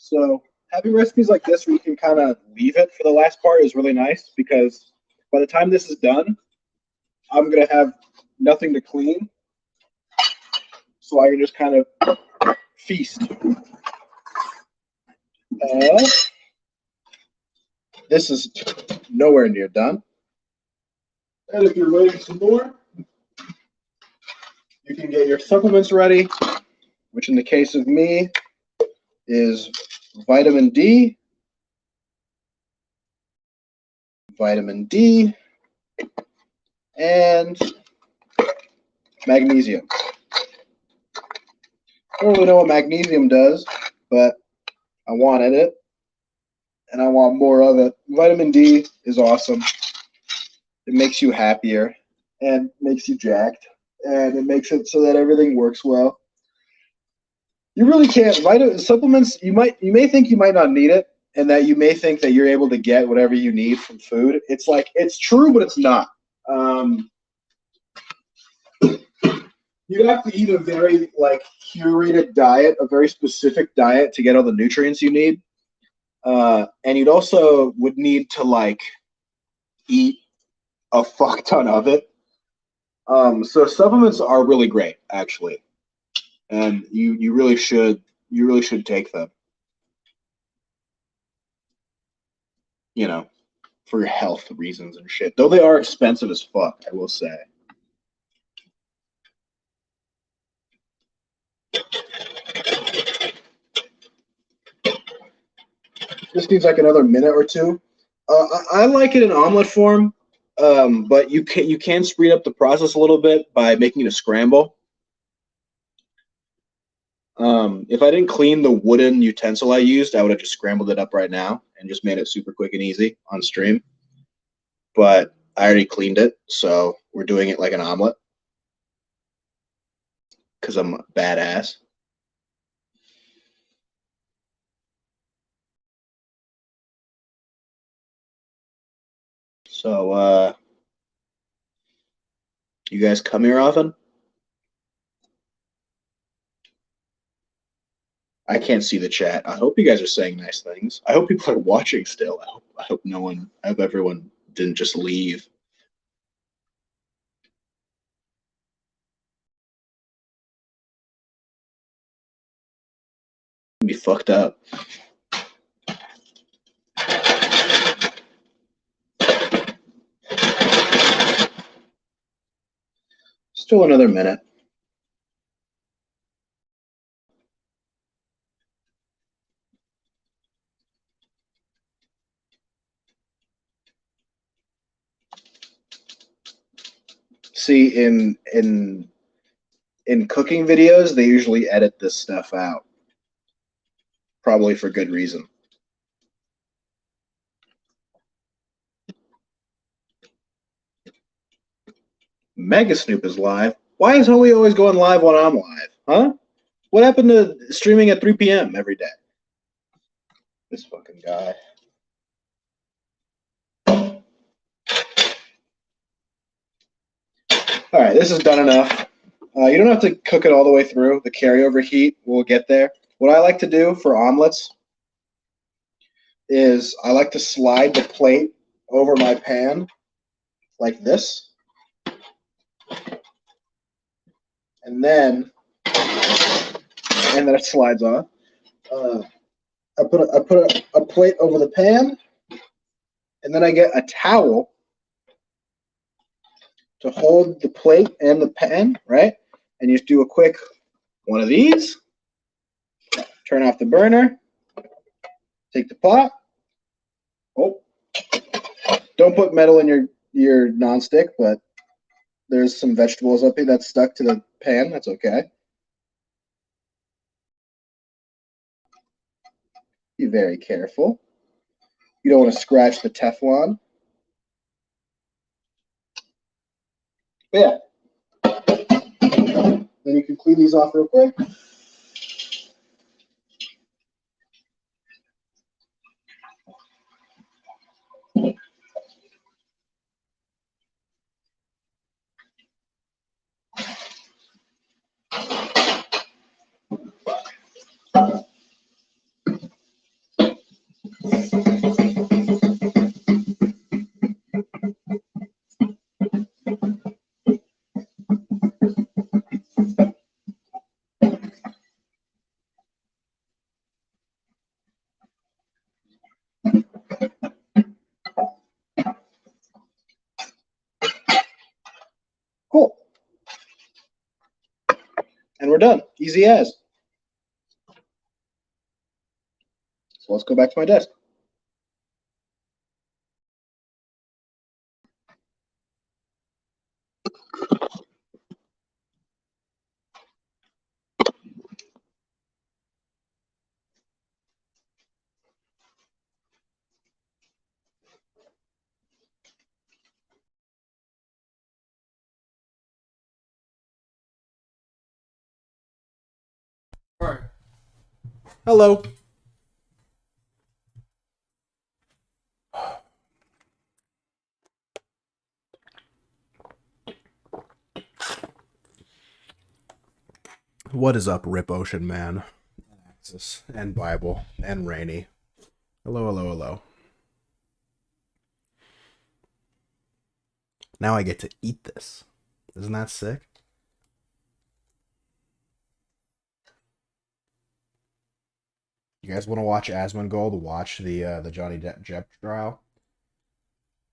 So having recipes like this where you can kind of leave it for the last part is really nice, because by the time this is done, I'm going to have nothing to clean. So I can just kind of feast. This is nowhere near done. And if you're waiting some more, you can get your supplements ready, which in the case of me is vitamin D, and magnesium. I don't really know what magnesium does, but I wanted it, and I want more of it. Vitamin D is awesome. It makes you happier and makes you jacked, and it makes it so that everything works well. You really can't. Supplements, you may think you might not need it, and that you may think that you're able to get whatever you need from food. It's like, it's true, but it's not. You have to eat a very curated diet, a very specific diet to get all the nutrients you need. And you'd also would need to eat a fuck ton of it. So supplements are really great, actually. And you really should take them. You know, for your health reasons and shit. Though they are expensive as fuck, I will say. This needs like another minute or two. I like it in omelet form, but you can speed up the process a little bit by making it a scramble. If I didn't clean the wooden utensil I used, I would have just scrambled it up right now and just made it super quick and easy on stream. But I already cleaned it, so we're doing it like an omelet because I'm a badass. So, you guys come here often? I can't see the chat. I hope you guys are saying nice things. I hope people are watching still. I hope no one. I hope everyone didn't just leave. It'd be fucked up. Still another minute. See, in cooking videos, they usually edit this stuff out, probably for good reason. Mega Snoop is live. Why is Holy always going live when I'm live? Huh? What happened to streaming at 3 p.m. every day? This fucking guy. All right, this is done enough. You don't have to cook it all the way through. The carryover heat will get there. What I like to do for omelets is I like to slide the plate over my pan like this. And then it slides on. I put a plate over the pan, and then I get a towel to hold the plate and the pan, right? And you just do a quick one of these, turn off the burner, take the pot. Oh, don't put metal in your nonstick, but there's some vegetables up here that's stuck to the pan. That's okay. Be very careful. You don't want to scratch the Teflon. But yeah. Then you can clean these off real quick. Cool. And we're done. Easy as. So let's go back to my desk. All right. Hello. What is up, Rip Ocean Man? Axis and Bible and Rainy. Hello, hello, hello. Now I get to eat this. Isn't that sick? You guys want to watch Asmongold? Watch the Johnny Depp trial.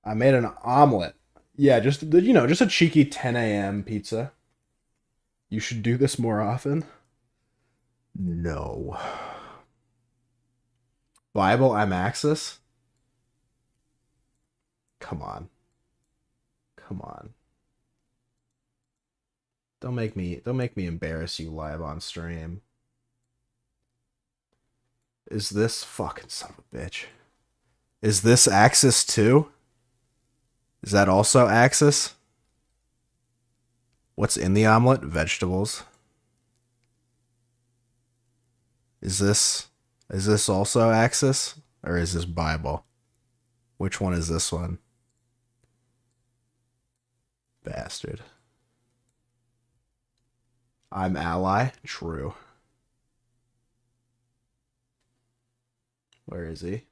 I made an omelet. Yeah, just a cheeky 10 a.m. pizza. You should do this more often. No. Bible, I'm Axis. Come on. Come on. Don't make me embarrass you live on stream. Is this fucking son of a bitch? Is this Axis too? Is that also Axis? What's in the omelet? Vegetables. Is this also Axis? Or is this Bible? Which one is this one? Bastard. I'm ally. True. Where is he?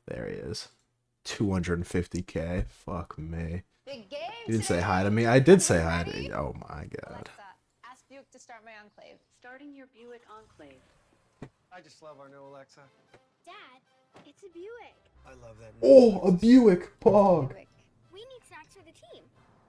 There he is. 250k. Fuck me. Big game. You didn't say today. hi to me. I did say hi to Ready? you. Oh my god. Alexa, ask Buick to start my enclave. Starting your Buick Enclave. I just love our new Alexa. Dad, it's a Buick. I love that. Oh, a Buick. Pog. Buick. We need snacks for the team.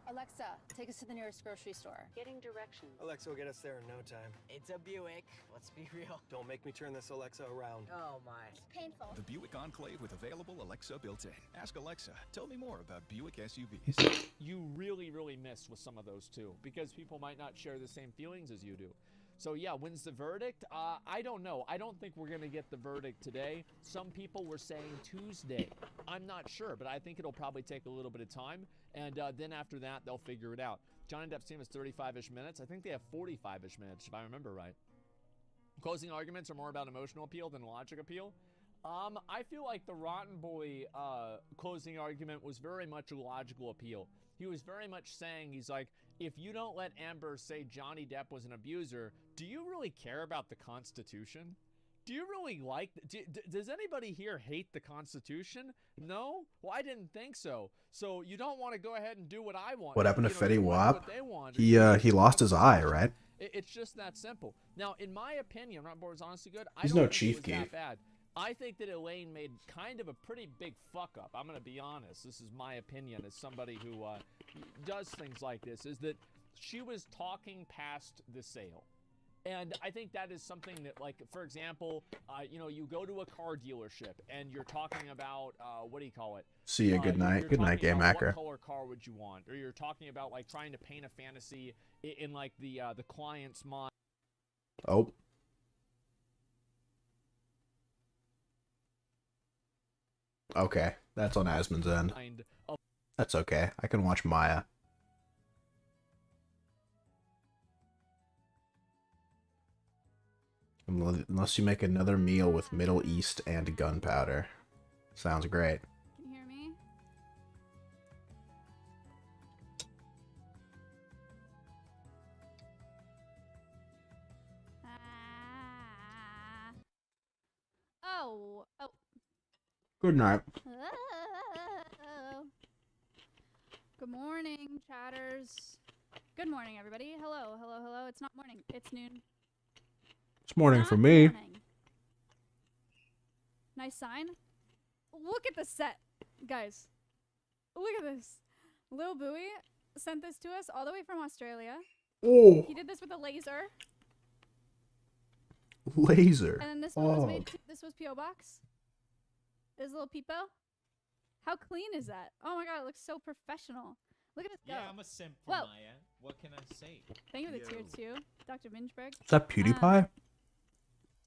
Alexa, take us to the nearest grocery store. Getting directions. Alexa will get us there in no time. It's a Buick. Let's be real. Don't make me turn this Alexa around. Oh my. It's painful. The Buick Enclave with available Alexa built-in. Ask Alexa, tell me more about Buick SUVs. You really miss with some of those too, because people might not share the same feelings as you do. So yeah, when's the verdict? I don't know. I don't think we're gonna get the verdict today. Some people were saying Tuesday. I'm not sure, but I think it'll probably take a little bit of time, and then after that, they'll figure it out. Johnny Depp's team is 35-ish minutes. I think they have 45-ish minutes, if I remember right. Closing arguments are more about emotional appeal than logic appeal. I feel like the Rotten Boy closing argument was very much a logical appeal. He was very much saying, he's like, if you don't let Amber say Johnny Depp was an abuser, do you really care about the Constitution? Do you really like, does anybody here hate the Constitution? No? Well, I didn't think so. So you don't want to go ahead and do what I want. What happened to You know, Fetty you want Wap? what they want. He lost his eye, right? It's just that simple. Now, in my opinion, Rotten Boy is honestly good. I He's don't no think Chief it was Keef. that bad. I think that Elaine made kind of a pretty big fuck up. I'm going to be honest. This is my opinion as somebody who does things like this, is that she was talking past the sale. And I think that is something that, like, for example, you know, you go to a car dealership and you're talking about, what do you call it? See you. Good night. You're Good night, talking Game about Hacker. What color car would you want? Or you're talking about, like, trying to paint a fantasy in like, the client's mind. Oh. Okay. That's on Asmon's end. Of That's okay. I can watch Maya. Unless you make another meal with Middle East and gunpowder. Sounds great. Can you hear me? Oh. Good night. Oh. Good morning, chatters. Good morning, everybody. Hello. It's not morning. It's noon. It's morning Not for me. morning. Nice sign. Look at the set, guys. Look at this. Lil Bowie sent this to us all the way from Australia. Oh, He did this with a laser, laser. and then this one was Oh. made. This was PO box. This little peepo. How clean is that? Oh my god, it looks so professional. Look at this go. Yeah, I'm a simp for Whoa. Maya. What can I say? Thank you for the tier 2, Dr. Minchberg. Is that PewDiePie?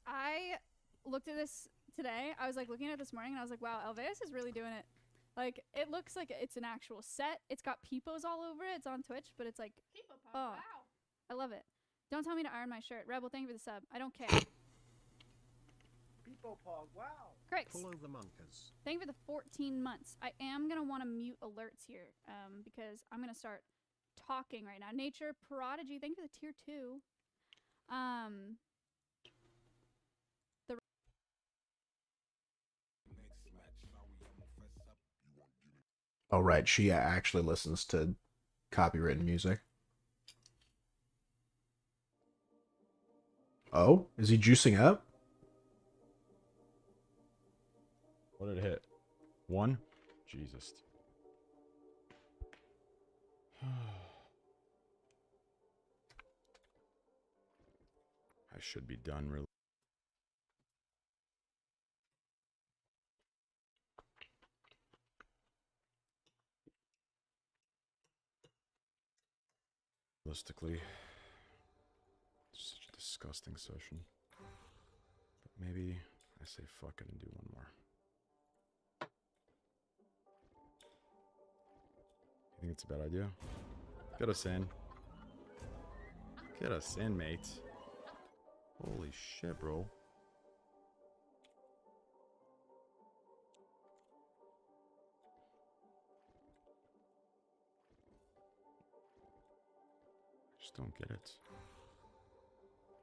I looked at this today. I was like looking at it this morning, and I was like, wow, Alveus is really doing it. Like, it looks like it's an actual set. It's got peepos all over it. It's on Twitch, but it's like, oh, wow. I love it. Don't tell me to iron my shirt. Rebel, thank you for the sub. I don't care. People pog, wow. Crix, Follow the monkeys. thank you for the 14 months. I am going to want to mute alerts here because I'm going to start talking right now. Nature Prodigy, thank you for the tier 2. Oh, right. She actually listens to copywritten music. Oh, is he juicing up? What did it hit? 1? Jesus. I should be done really. Realistically, it's such a disgusting session. But maybe I say fuck it and do one more. You think it's a bad idea? Get us in. Get us in, mate. Holy shit, bro. Just don't get it.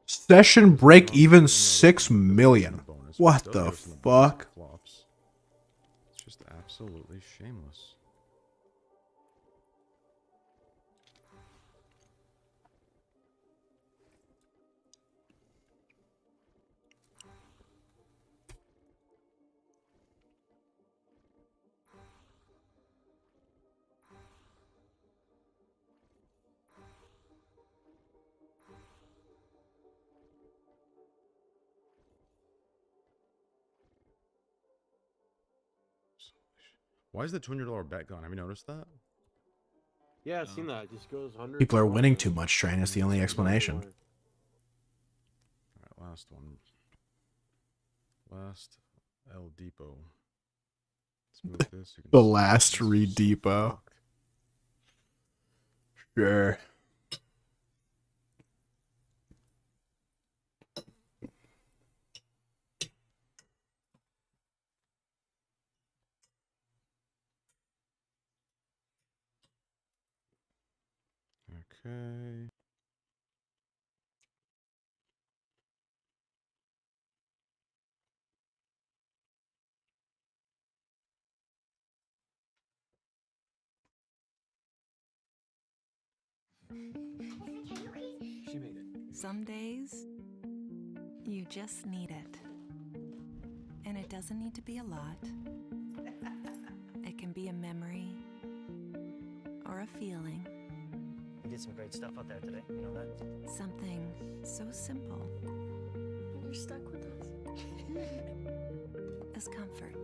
Session break even 6 million. What the fuck? Flops. It's just absolutely shameless. Why is the $200 bet gone? Have you noticed that? Yeah, I've seen that. It just goes 100. People are winning too much, Train. Is the only explanation. Alright, last one. Last El Depot. Let's move this. You can The see last this. Redepot. Sure. Okay. She made it. Some days, you just need it. And it doesn't need to be a lot. It can be a memory or a feeling. We did some great stuff out there today. You know that? Something so simple You're stuck with us. as comfort.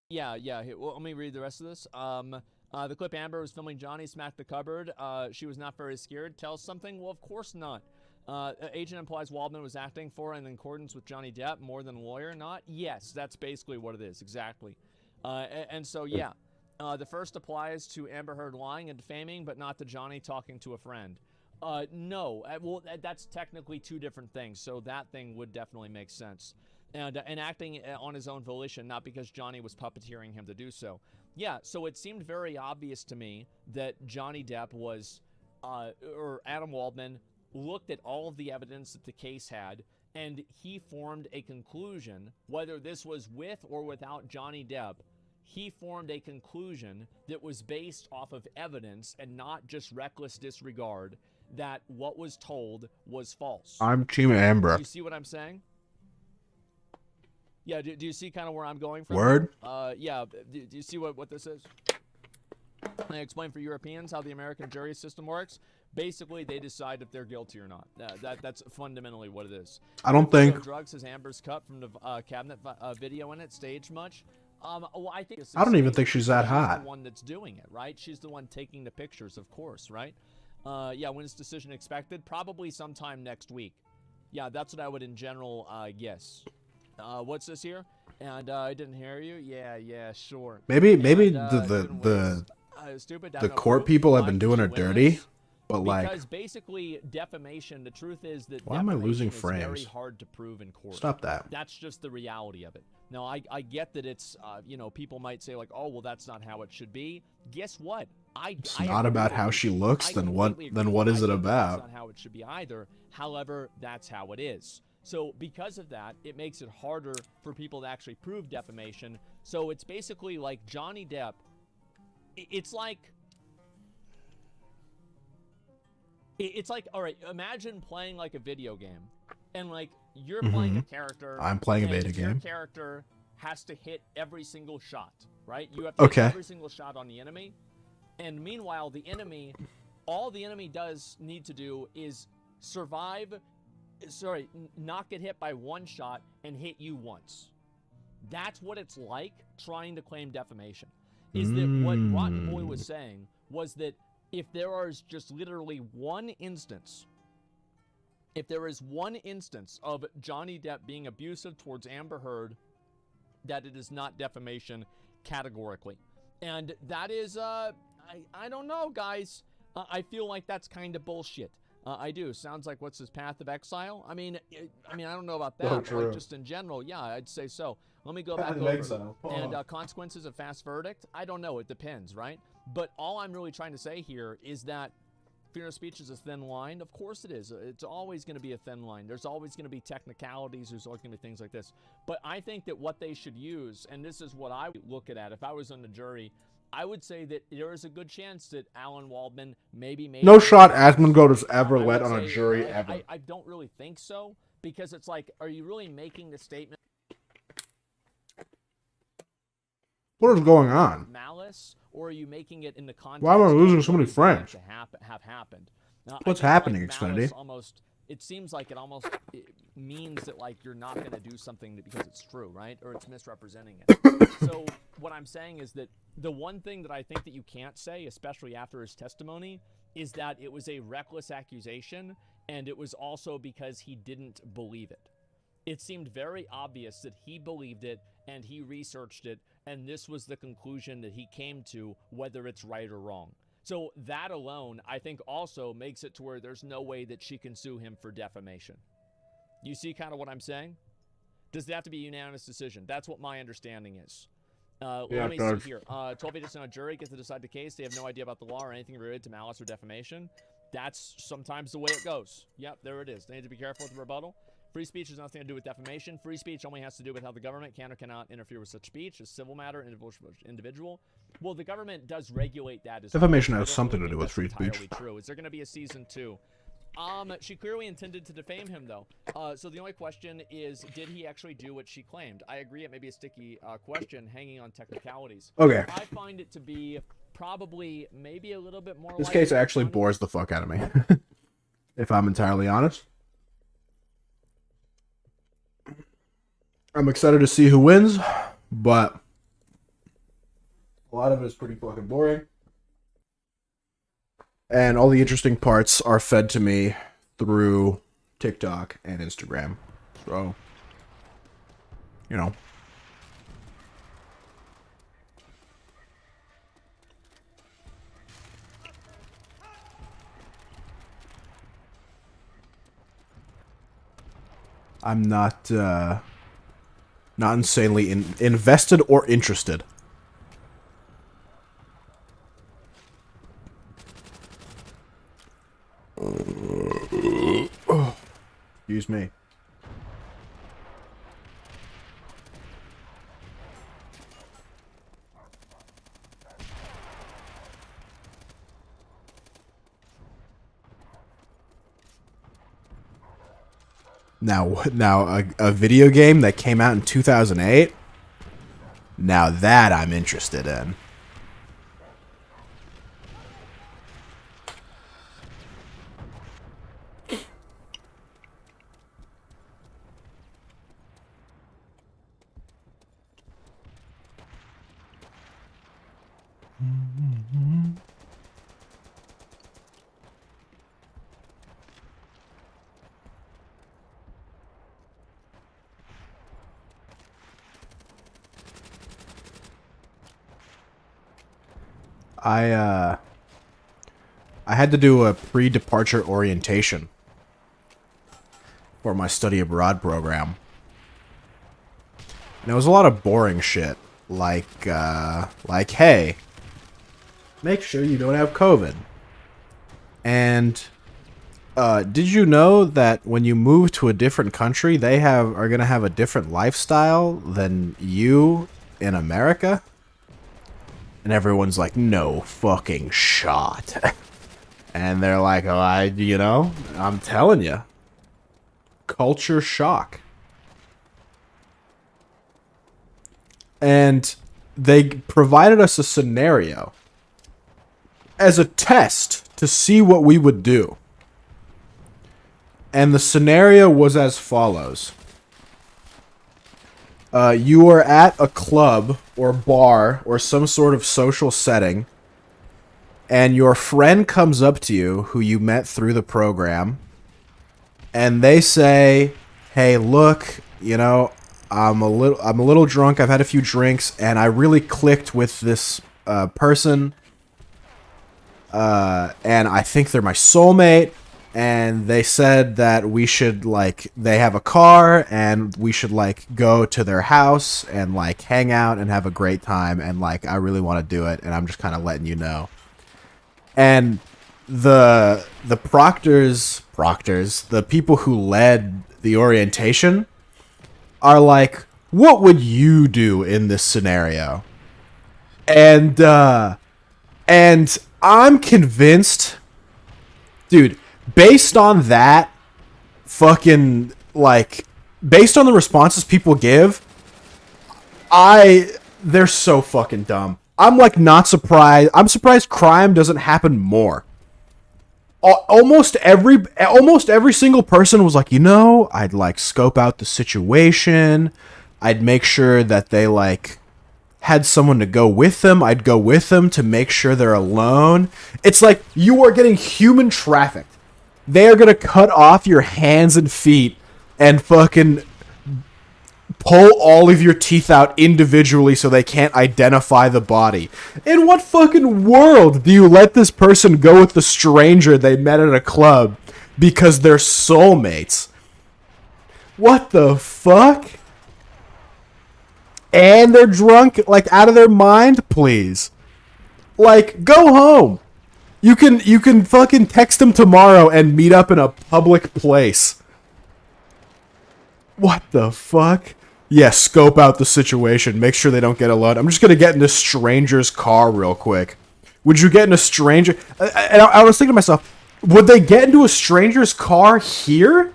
Yeah. Well, let me read the rest of this. The clip Amber was filming Johnny smacked the cupboard. She was not very scared. Tell us something? Well, of course not. Agent implies Waldman was acting for and in accordance with Johnny Depp more than lawyer, not? Yes, that's basically what it is, exactly. And so, yeah, the first applies to Amber Heard lying and defaming, but not to Johnny talking to a friend. No, well, that's technically two different things, so that thing would definitely make sense. And acting on his own volition, not because Johnny was puppeteering him to do so. Yeah, so it seemed very obvious to me that Johnny Depp was, or Adam Waldman, looked at all of the evidence that the case had, and he formed a conclusion, whether this was with or without Johnny Depp, he formed a conclusion that was based off of evidence and not just reckless disregard, that what was told was false. I'm Team Amber. Do you see what I'm saying? Yeah, do you see kind of where I'm going from? Word? Yeah, do you see what this is? I explain for Europeans how the American jury system works. Basically, they decide if they're guilty or not. That's fundamentally what it is. I don't think. Drugs has Amber's cut from the cabinet video in it staged much. Well, I think. I don't even think she's that hot. She's the one that's doing it, right? She's the one taking the pictures, of course, right? Yeah, when's decision expected? Probably sometime next week. Yeah, that's what I would in general guess. What's this here? And I didn't hear you. Yeah, sure. Maybe And, the stupid. the court people have been doing her dirty, but like, because basically defamation. The truth is that why am I losing defamation is very frames? hard to prove in court. Stop that. That's just the reality of it. Now I get that it's people might say like, oh well, that's not how it should be. Guess what? It's not about how she looks. Then what is it about? That's not how it should be either. However, that's how it is. So because of that, it makes it harder for people to actually prove defamation. So it's basically like Johnny Depp. It's like, all right, imagine playing like a video game. And like, you're playing a character. I'm playing a and beta your game. character has to hit every single shot, right? You have to hit every single shot on the enemy. And meanwhile, the enemy, all the enemy does need to do is not get hit by one shot and hit you once. That's what it's like trying to claim defamation. Is that what Rotten Boy was saying was that if there is just literally one instance, if there is one instance of Johnny Depp being abusive towards Amber Heard, that it is not defamation categorically. And that is, I don't know, guys. I feel like that's kind of bullshit. I do. Sounds like what's his path of exile? I mean, I don't know about that. But like just in general, yeah, I'd say so. Let me go back over. Exile. And consequences of fast verdict? I don't know. It depends, right? But all I'm really trying to say here is that freedom of speech is a thin line. Of course it is. It's always going to be a thin line. There's always going to be technicalities. There's always going to be things like this. But I think that what they should use, and this is what I would look at if I was on the jury, I would say that there is a good chance that Alan Waldman maybe No shot Asmongold has ever led on a jury ever. I don't really think so, because it's like, are you really making the statement? What is going on? Malice, or are you making it in the context? Why am I losing so many friends? To have happened. Now, What's I think, happening, like, Xfinity? malice almost, it seems like it means that like you're not going to do something because it's true, right? Or it's misrepresenting it. So what I'm saying is that the one thing that I think that you can't say, especially after his testimony, is that it was a reckless accusation, and it was also because he didn't believe it. It seemed very obvious that he believed it and he researched it, and this was the conclusion that he came to, whether it's right or wrong. So that alone, I think, also makes it to where there's no way that she can sue him for defamation. You see kind of what I'm saying? Does it have to be a unanimous decision? That's what my understanding is. Let me see here. 12 agents on a jury get to decide the case. They have no idea about the law or anything related to malice or defamation. That's sometimes the way it goes. Yep, there it is. They need to be careful with the rebuttal. Free speech has nothing to do with defamation. Free speech only has to do with how the government can or cannot interfere with such speech. A civil matter, individual. Well, the government does regulate that as Defamation well. has something to do with free speech. True. Is there going to be a season 2? She clearly intended to defame him, though. So the only question is, did he actually do what she claimed? I agree it may be a sticky question hanging on technicalities. Okay. I find it to be probably maybe a little bit more This case actually bores the fuck out of me, if I'm entirely honest. I'm excited to see who wins, but a lot of it is pretty fucking boring. And all the interesting parts are fed to me through TikTok and Instagram. So, you know. I'm not insanely invested or interested. Excuse me. Now a video game that came out in 2008. Now that I'm interested in. I had to do a pre-departure orientation for my study abroad program. And it was a lot of boring shit, like hey, make sure you don't have COVID. And did you know that when you move to a different country, they are gonna have a different lifestyle than you in America? And everyone's like, no fucking shot. And they're like, oh, I'm telling you. Culture shock. And they provided us a scenario as a test to see what we would do. And the scenario was as follows. You are at a club or bar or some sort of social setting, and your friend comes up to you, who you met through the program, and they say, "Hey, look, you know, I'm a little drunk. I've had a few drinks, and I really clicked with this person, and I think they're my soulmate. And they said that we should, like, they have a car, and we should, like, go to their house and, like, hang out and have a great time, and, like, I really want to do it, and I'm just kind of letting you know." And the proctors, the people who led the orientation, are like, "What would you do in this scenario?" And I'm convinced, dude, based on that fucking, like, based on the responses people give, they're so fucking dumb. I'm, like, not surprised. I'm surprised crime doesn't happen more. Almost every single person was like, you know, I'd, like, scope out the situation. I'd make sure that they, like, had someone to go with them. I'd go with them to make sure they're alone. It's like you are getting human trafficked. They are gonna cut off your hands and feet and fucking pull all of your teeth out individually so they can't identify the body. In what fucking world do you let this person go with the stranger they met at a club because they're soulmates? What the fuck? And they're drunk, like, out of their mind, please. Like, go home. You can fucking text them tomorrow and meet up in a public place. What the fuck? Yeah, scope out the situation. Make sure they don't get alone. I'm just gonna get in a stranger's car real quick. Would you get in a stranger... And I was thinking to myself, would they get into a stranger's car here?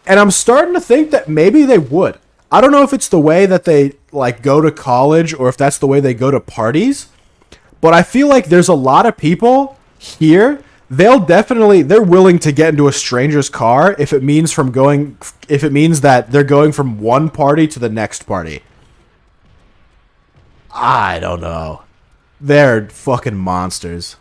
And I'm starting to think that maybe they would. I don't know if it's the way that they, like, go to college or if that's the way they go to parties. But I feel like there's a lot of people here, they're willing to get into a stranger's car if it means that they're going from one party to the next party. I don't know. They're fucking monsters.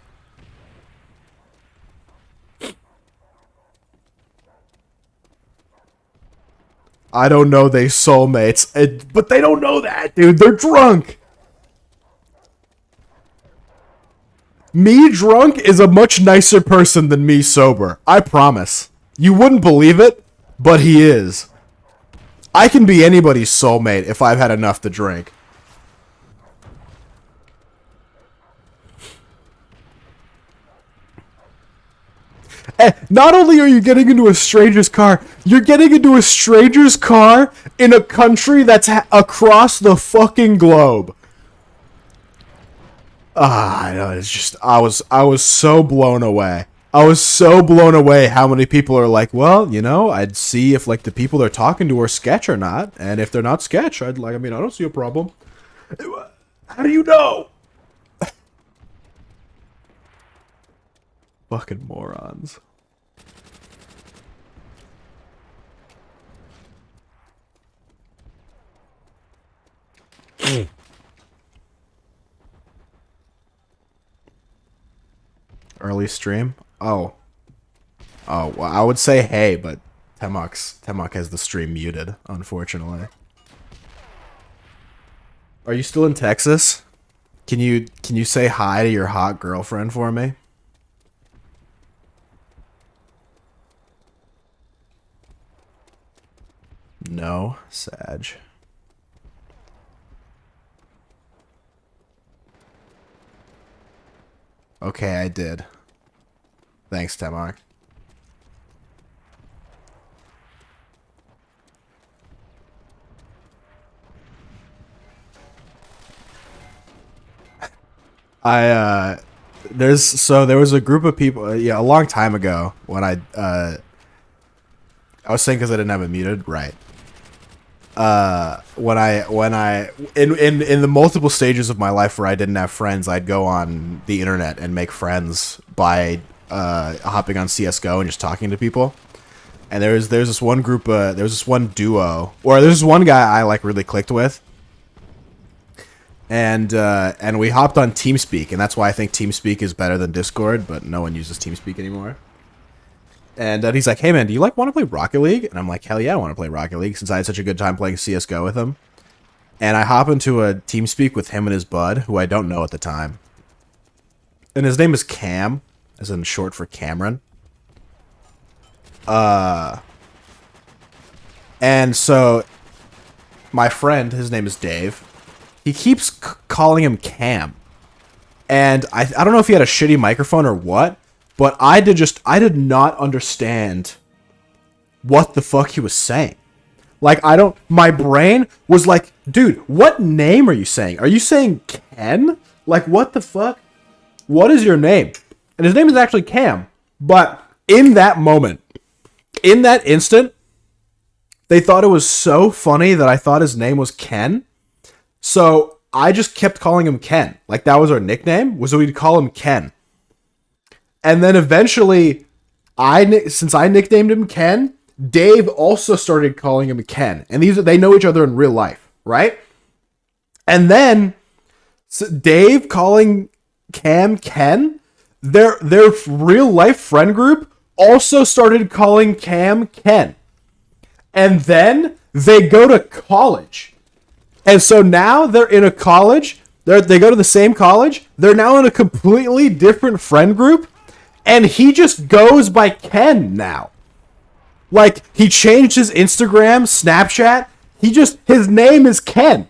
I don't know they soulmates, but they don't know that, dude. They're drunk. Me drunk is a much nicer person than me sober. I promise. You wouldn't believe it, but he is. I can be anybody's soulmate if I've had enough to drink. Not only are you getting into a stranger's car, you're getting into a stranger's car in a country that's across the fucking globe. I know, it's just, I was so blown away. I was so blown away how many people are like, well, you know, I'd see if, like, the people they're talking to are sketch or not, and if they're not sketch, I don't see a problem. How do you know? Fucking morons. Early stream? Oh, well, I would say hey, but Temok has the stream muted, unfortunately. Are you still in Texas? Can you say hi to your hot girlfriend for me? No, Sag. Okay, I did. Thanks, Temok. There was a group of people, a long time ago when I was saying because I didn't have it muted, right? When I in the multiple stages of my life where I didn't have friends, I'd go on the internet and make friends by hopping on CS:GO and just talking to people. And there's this one group, there's this one duo, or there's this one guy I like really clicked with. and we hopped on TeamSpeak, and that's why I think TeamSpeak is better than Discord, but no one uses TeamSpeak anymore. And he's like, "Hey man, do you want to play Rocket League?" And I'm like, "Hell yeah, I want to play Rocket League," since I had such a good time playing CS:GO with him. And I hop into a TeamSpeak with him and his bud, who I don't know at the time. And his name is Cam, as in short for Cameron. And so my friend, his name is Dave, he keeps calling him Cam. And I don't know if he had a shitty microphone or what, but I did not understand what the fuck he was saying. Like, my brain was like, dude, what name are you saying? Are you saying Ken? Like, what the fuck? What is your name? And his name is actually Cam. But in that moment, in that instant, they thought it was so funny that I thought his name was Ken. So I just kept calling him Ken. Like, that was our nickname, was we'd call him Ken. And then eventually, since I nicknamed him Ken, Dave also started calling him Ken. And they know each other in real life, right? And then Dave calling Cam Ken, their real life friend group also started calling Cam Ken. And then they go to college. And so now they're in a college. They go to the same college. They're now in a completely different friend group. And he just goes by Ken now. Like, he changed his Instagram, Snapchat. His name is Ken.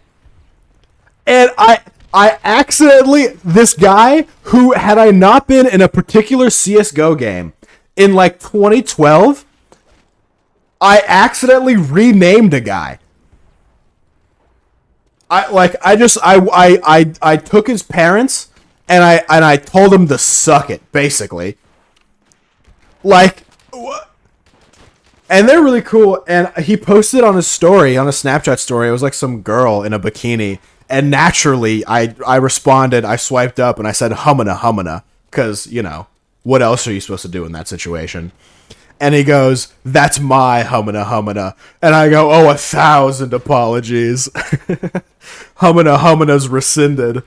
And I accidentally, this guy who, had I not been in a particular CS:GO game in like 2012, I accidentally renamed a guy. I took his parents and I told him to suck it, basically. Like, what? And they're really cool. And he posted on his story, on a Snapchat story, it was like some girl in a bikini. And naturally, I responded, I swiped up, and I said, humana, humana. Because, you know, what else are you supposed to do in that situation? And he goes, that's my humana, humana. And I go, oh, 1,000 apologies. Humana, humana's rescinded.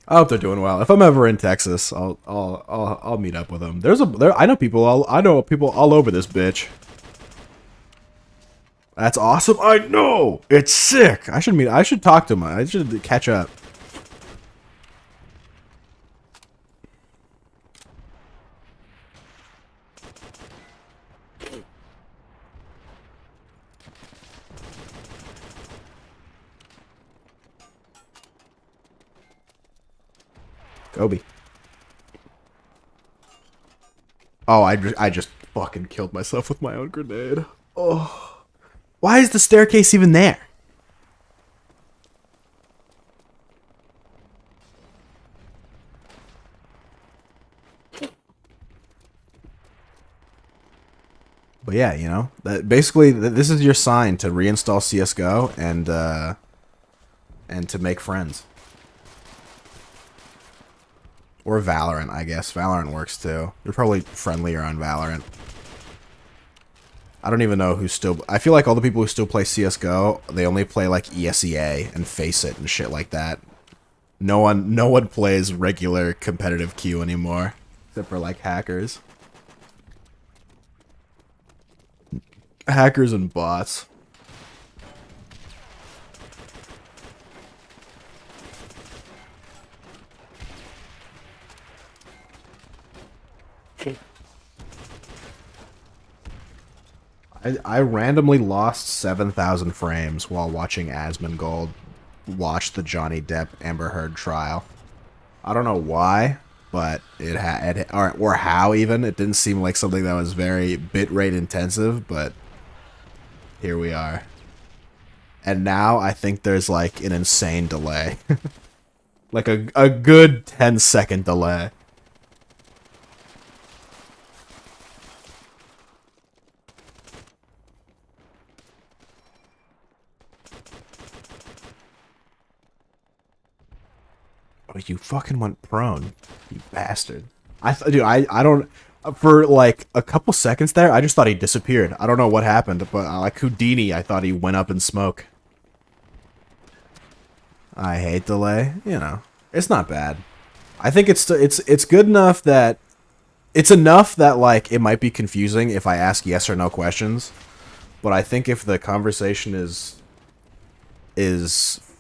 I hope they're doing well. If I'm ever in Texas, I'll meet up with them. I know people all over this bitch. That's awesome. I know. It's sick. I should talk to him. I should catch up. Kobe. Oh, I just fucking killed myself with my own grenade. Oh. Why is the staircase even there? But yeah, you know, basically this is your sign to reinstall CS:GO and to make friends. Or Valorant, I guess. Valorant works too. You're probably friendlier on Valorant. I don't even know who still... I feel like all the people who still play CSGO, they only play like ESEA and Faceit and shit like that. No one plays regular competitive queue anymore. Except for like hackers. Hackers and bots. I randomly lost 7,000 frames while watching Asmongold watch the Johnny Depp Amber Heard trial. I don't know why, but or how even. It didn't seem like something that was very bitrate intensive, but here we are. And now I think there's like an insane delay. Like a good 10-second delay. Oh, you fucking went prone, you bastard. Dude, I don't... For like a couple seconds there, I just thought he disappeared. I don't know what happened, but like Houdini, I thought he went up in smoke. I hate delay. You know, it's not bad. I think it's good enough that it's enough that like it might be confusing if I ask yes or no questions, but I think if the conversation is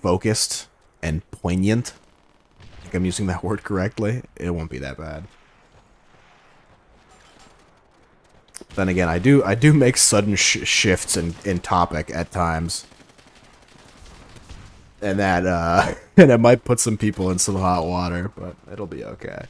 focused and poignant, I think I'm using that word correctly, it won't be that bad. Then again, I do make sudden shifts in topic at times. And that and it might put some people in some hot water, but it'll be okay.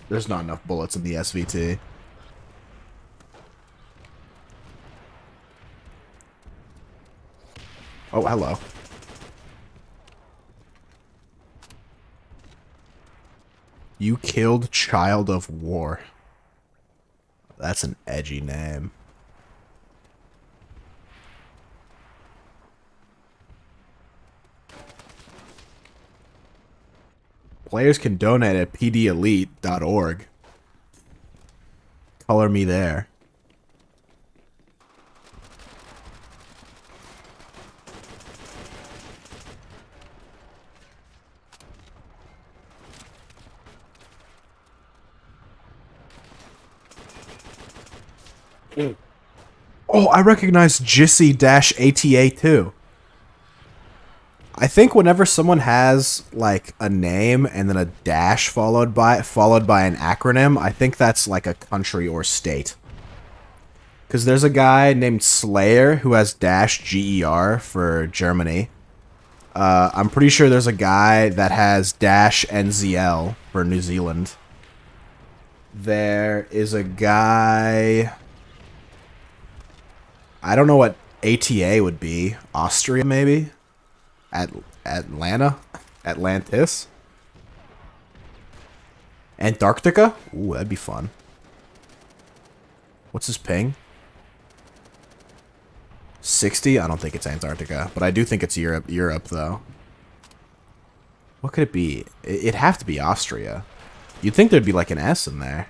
There's not enough bullets in the SVT. Oh, hello. You killed Child of War. That's an edgy name. Players can donate at pdelete.org. Color me there. Oh, I recognize Jissy-ATA too. I think whenever someone has like a name and then a dash followed by an acronym, I think that's like a country or state. Because there's a guy named Slayer who has -GER for Germany. I'm pretty sure there's a guy that has -NZL for New Zealand. There is a guy... I don't know what ATA would be. Austria, maybe? Atlanta? Atlantis? Antarctica? Ooh, that'd be fun. What's his ping? 60? I don't think it's Antarctica, but I do think it's Europe though. What could it be? It'd have to be Austria. You'd think there'd be like an S in there.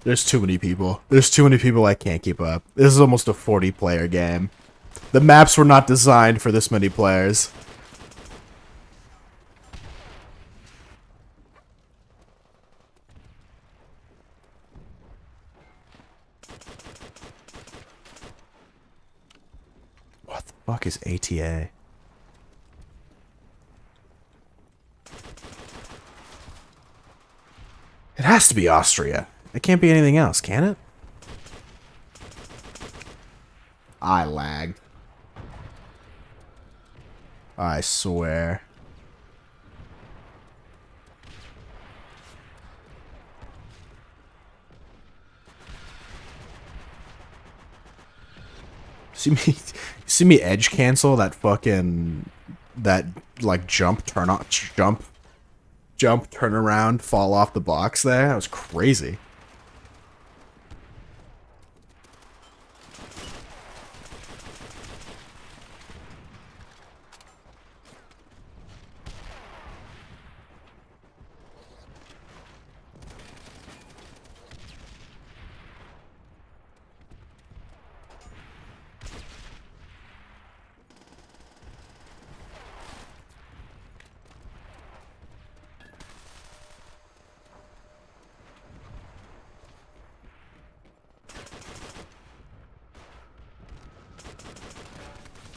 There's too many people. There's too many people I can't keep up. This is almost a 40-player game. The maps were not designed for this many players. What the fuck is ATA? It has to be Austria. It can't be anything else, can it? I lagged. I swear. See me edge cancel that fucking like jump turn around fall off the box there. That was crazy.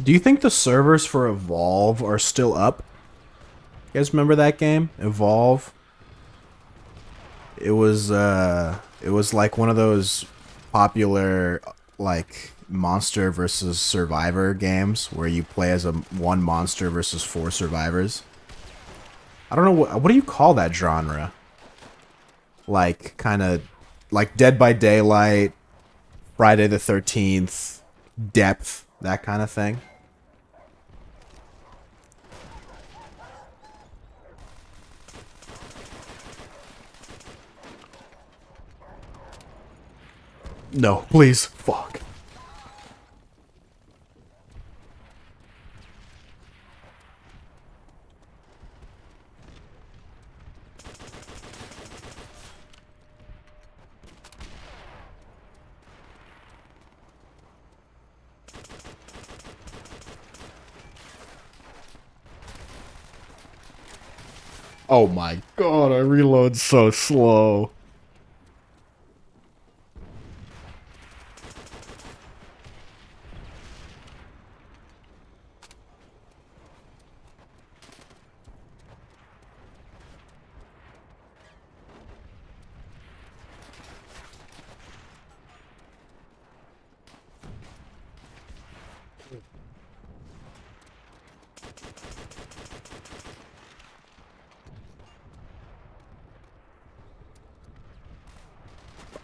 Do you think the servers for Evolve are still up? You guys remember that game? Evolve? It was like one of those popular like monster versus survivor games where you play as one monster versus 4 survivors. I don't know what do you call that genre? Like kind of like Dead by Daylight, Friday the 13th, Depth, that kind of thing. No, please. Fuck. Oh my god, I reload so slow.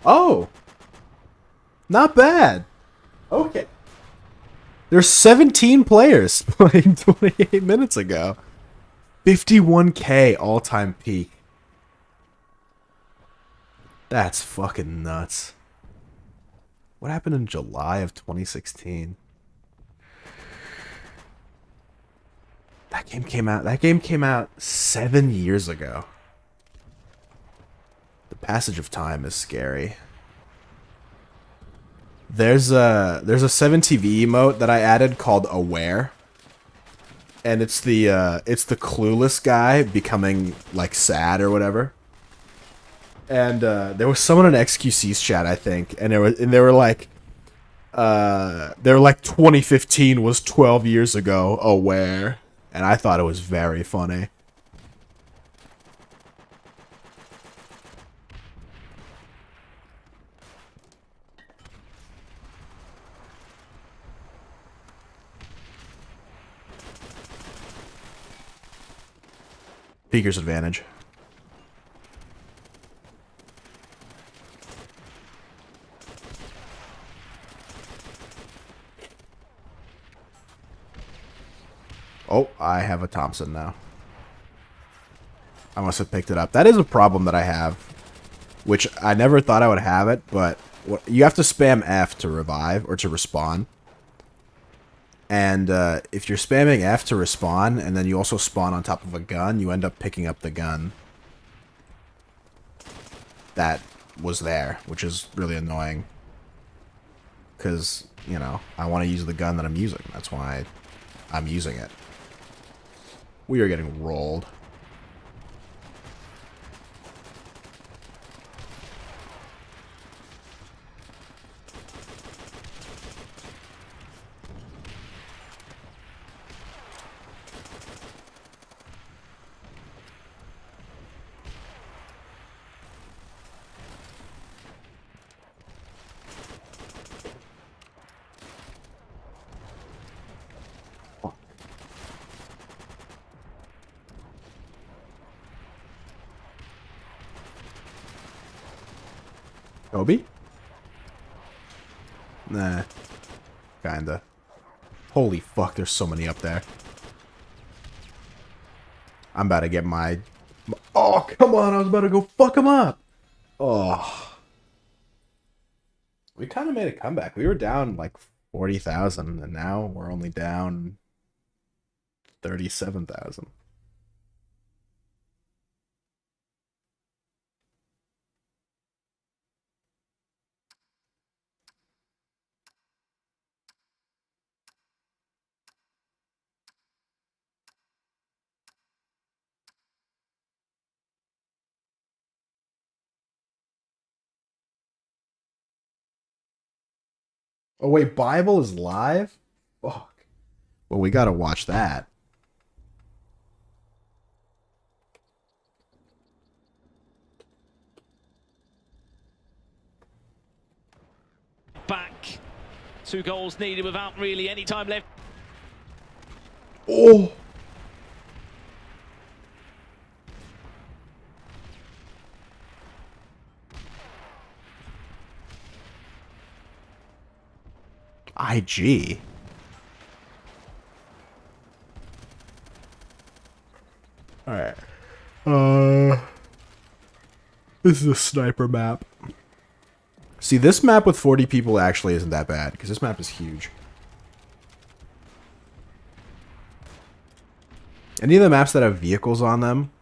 Oh! Not bad. Okay. There's 17 players playing 28 minutes ago. 51k all-time peak. That's fucking nuts. What happened in July of 2016? That game came out 7 years ago. The passage of time is scary. There's a 7TV emote that I added called Aware. And it's the clueless guy becoming like sad or whatever. And there was someone in XQC's chat, I think, and they were like 2015 was 12 years ago, Aware. And I thought it was very funny. Peeker's advantage. Oh, I have a Thompson now. I must have picked it up. That is a problem that I have, which I never thought I would have it, but you have to spam F to revive or to respawn. And if you're spamming F to respawn, and then you also spawn on top of a gun, you end up picking up the gun that was there, which is really annoying. Because, you know, I want to use the gun that I'm using. That's why I'm using it. We are getting rolled. Kobe? Nah. Kinda. Holy fuck, there's so many up there. I'm about to get my... Oh, come on, I was about to go fuck him up! Oh. We kind of made a comeback. We were down like 40,000, and now we're only down 37,000. Oh wait, Bible is live? Fuck. Well, we gotta watch that. Back. 2 goals needed without really any time left. Oh. IG. Alright. This is a sniper map. See, this map with 40 people actually isn't that bad, because this map is huge. Any of the maps that have vehicles on them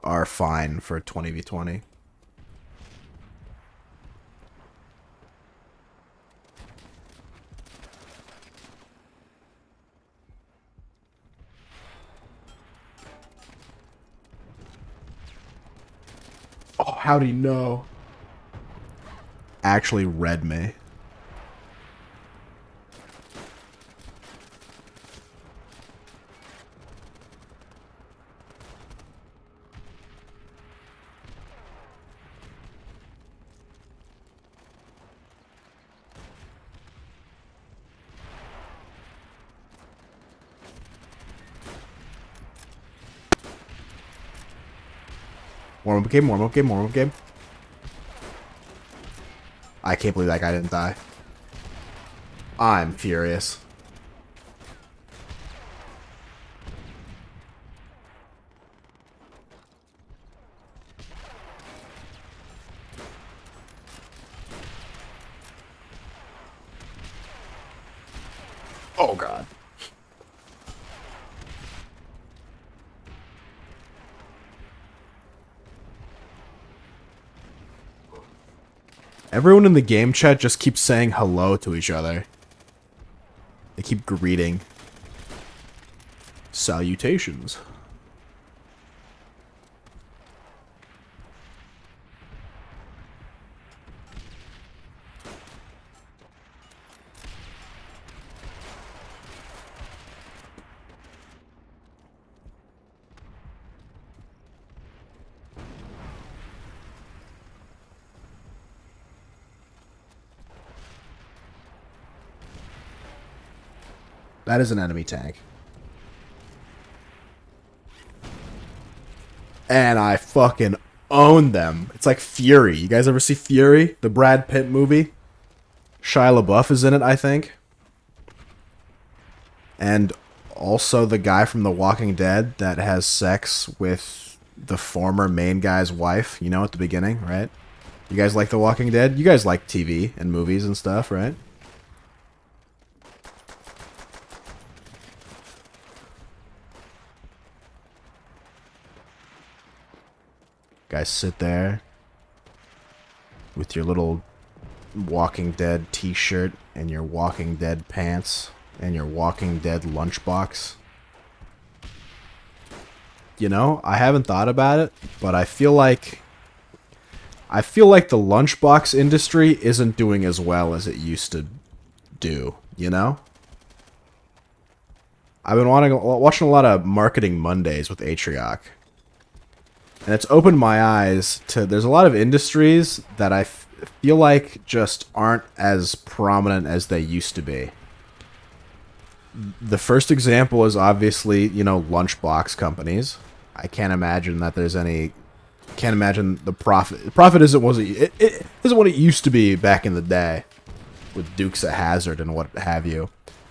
are fine for 20v20. Oh, how'd he know? Actually read me. Warm-up game, warm-up game, warm-up game. I can't believe that guy didn't die. I'm furious. Oh god. Everyone in the game chat just keeps saying hello to each other. They keep greeting. Salutations. That is an enemy tank. And I fucking own them. It's like Fury. You guys ever see Fury? The Brad Pitt movie? Shia LaBeouf is in it, I think. And also the guy from The Walking Dead that has sex with the former main guy's wife, you know, at the beginning, right? You guys like The Walking Dead? You guys like TV and movies and stuff, right? Guys, sit there with your little Walking Dead t-shirt and your Walking Dead pants and your Walking Dead lunchbox. You know, I haven't thought about it, but I feel like the lunchbox industry isn't doing as well as it used to do, you know? I've been watching a lot of Marketing Mondays with Atrioc. And it's opened my eyes to, there's a lot of industries that I feel like just aren't as prominent as they used to be. The first example is obviously, you know, lunchbox companies. I can't imagine that there's any, can't imagine the profit. The profit isn't what it isn't what it used to be back in the day with Dukes of Hazzard and what have you.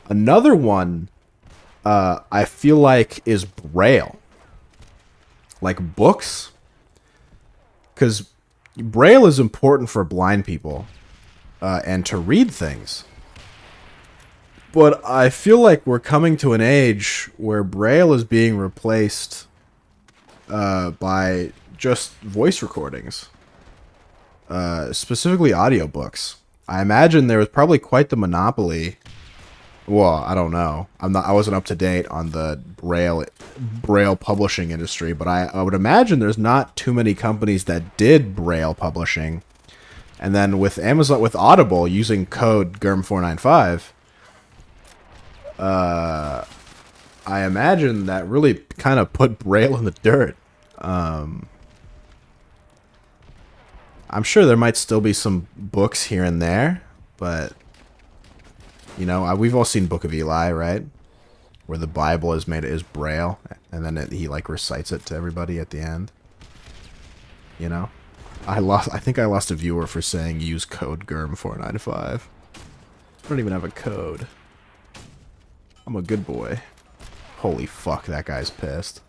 Another one I feel like is Braille. Like books, because Braille is important for blind people and to read things. But I feel like we're coming to an age where Braille is being replaced by just voice recordings, specifically audiobooks. I imagine there was probably quite the monopoly. Well, I don't know. I wasn't up to date on the Braille publishing industry, but I would imagine there's not too many companies that did Braille publishing. And then with Amazon, with Audible using code GERM495, I imagine that really kind of put Braille in the dirt. I'm sure there might still be some books here and there, but you know, we've all seen Book of Eli, right? Where the Bible is made is Braille, and then he like recites it to everybody at the end. You know, I think I lost a viewer for saying use code GERM495. I don't even have a code. I'm a good boy. Holy fuck, that guy's pissed.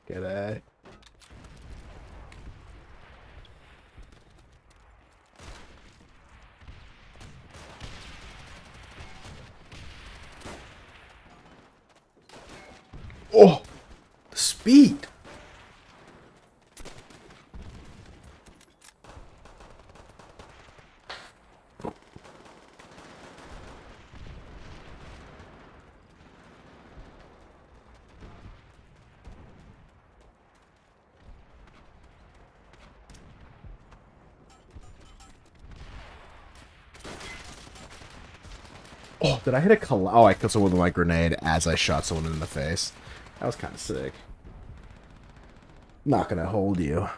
Get it. Oh, the speed. Oh, did I hit a Oh, I killed someone with my grenade as I shot someone in the face. That was kind of sick. Not gonna hold you.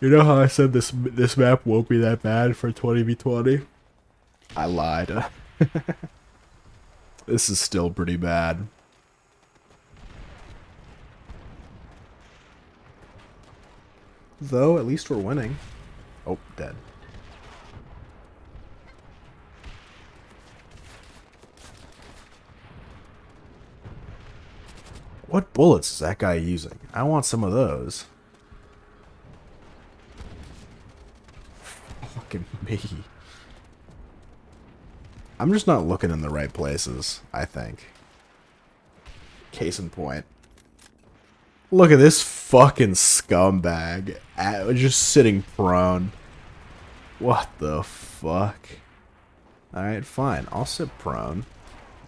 You know how I said this map won't be that bad for 20v20? I lied. This is still pretty bad. Though, at least we're winning. Oh, dead. What bullets is that guy using? I want some of those. Fucking me. I'm just not looking in the right places, I think. Case in point. Look at this fucking scumbag. Just sitting prone. What the fuck? Alright, fine. I'll sit prone.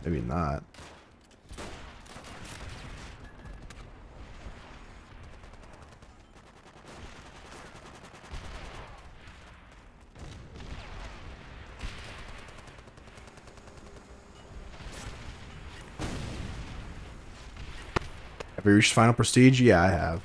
Maybe not. Have we reached final prestige? Yeah, I have.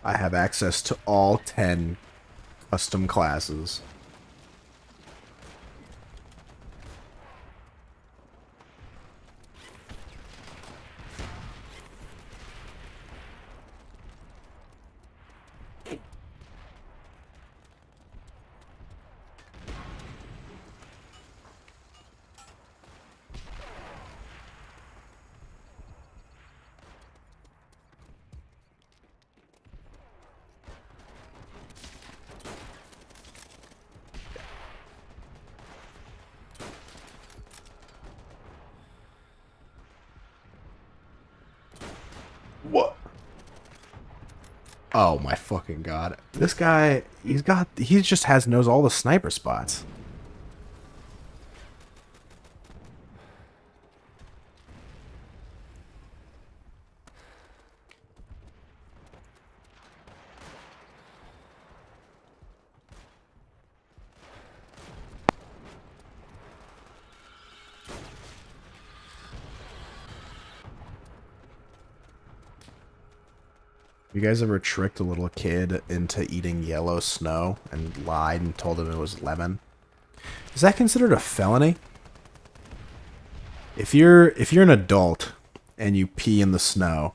I have access to all 10 custom classes. What? Oh my fucking god. This guy, he just knows all the sniper spots. You guys ever tricked a little kid into eating yellow snow and lied and told him it was lemon? Is that considered a felony? If you're an adult and you pee in the snow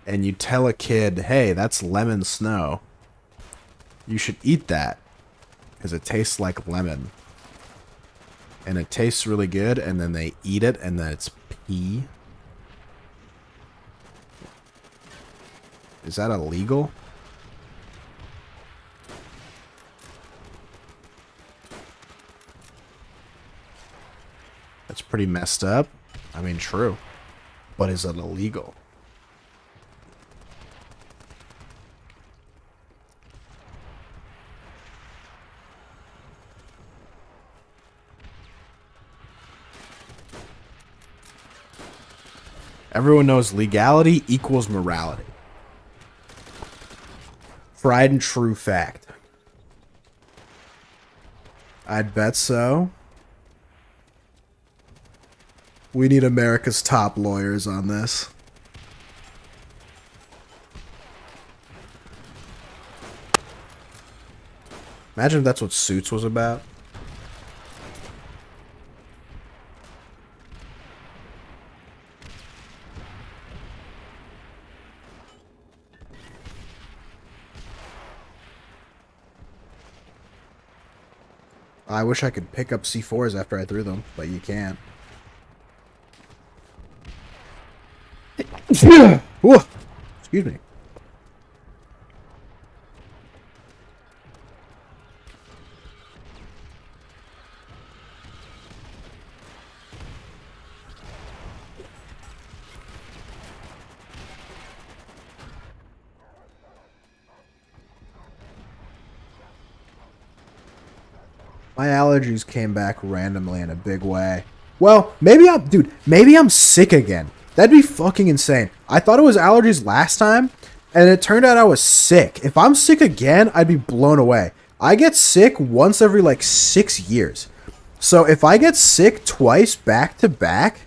and you tell a kid, "Hey, that's lemon snow," you should eat that because it tastes like lemon. And it tastes really good, and then they eat it and then it's pee. Is that illegal? That's pretty messed up. I mean, true. But is it illegal? Everyone knows legality equals morality. Tried and true fact. I'd bet so. We need America's top lawyers on this. Imagine if that's what Suits was about. I wish I could pick up C4s after I threw them, but you can't. Ooh, excuse me. My allergies came back randomly in a big way. Well, maybe I'm sick again. That'd be fucking insane. I thought it was allergies last time, and it turned out I was sick. If I'm sick again, I'd be blown away. I get sick once every like 6 years. So if I get sick twice back to back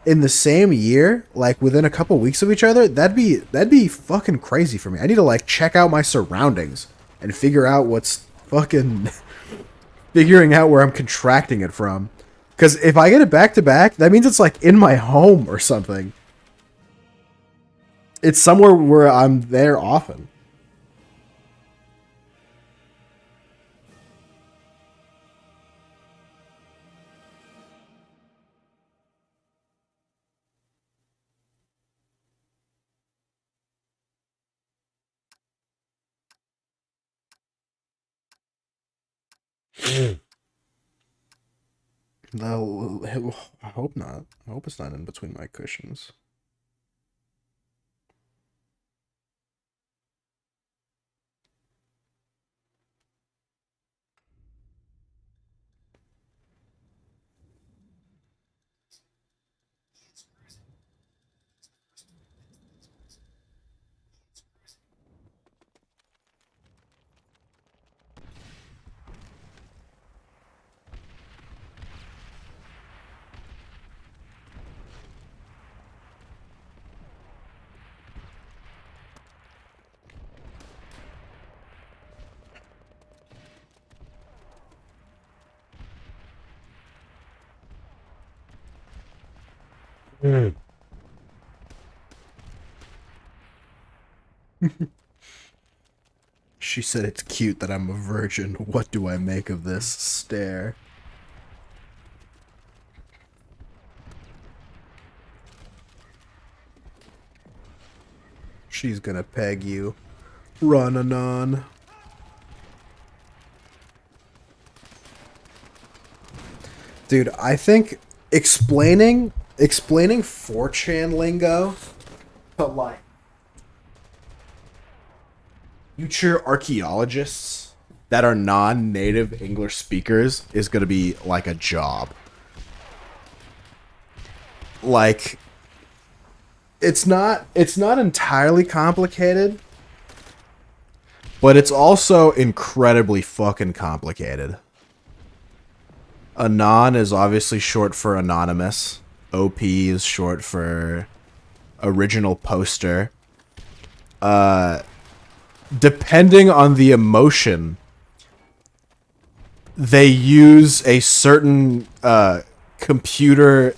in the same year, like within a couple weeks of each other, that'd be fucking crazy for me. I need to like check out my surroundings and figure out what's fucking figuring out where I'm contracting it from. Because if I get it back to back, that means it's like in my home or something. It's somewhere where I'm there often. No, I hope not. I hope it's not in between my cushions. She said it's cute that I'm a virgin. What do I make of this stare? She's gonna peg you. Run, Anon. Dude, I think explaining 4chan lingo to like future archaeologists that are non-native English speakers is going to be like a job. Like, it's not entirely complicated, but it's also incredibly fucking complicated. Anon is obviously short for anonymous. OP is short for original poster. Depending on the emotion, they use a certain computer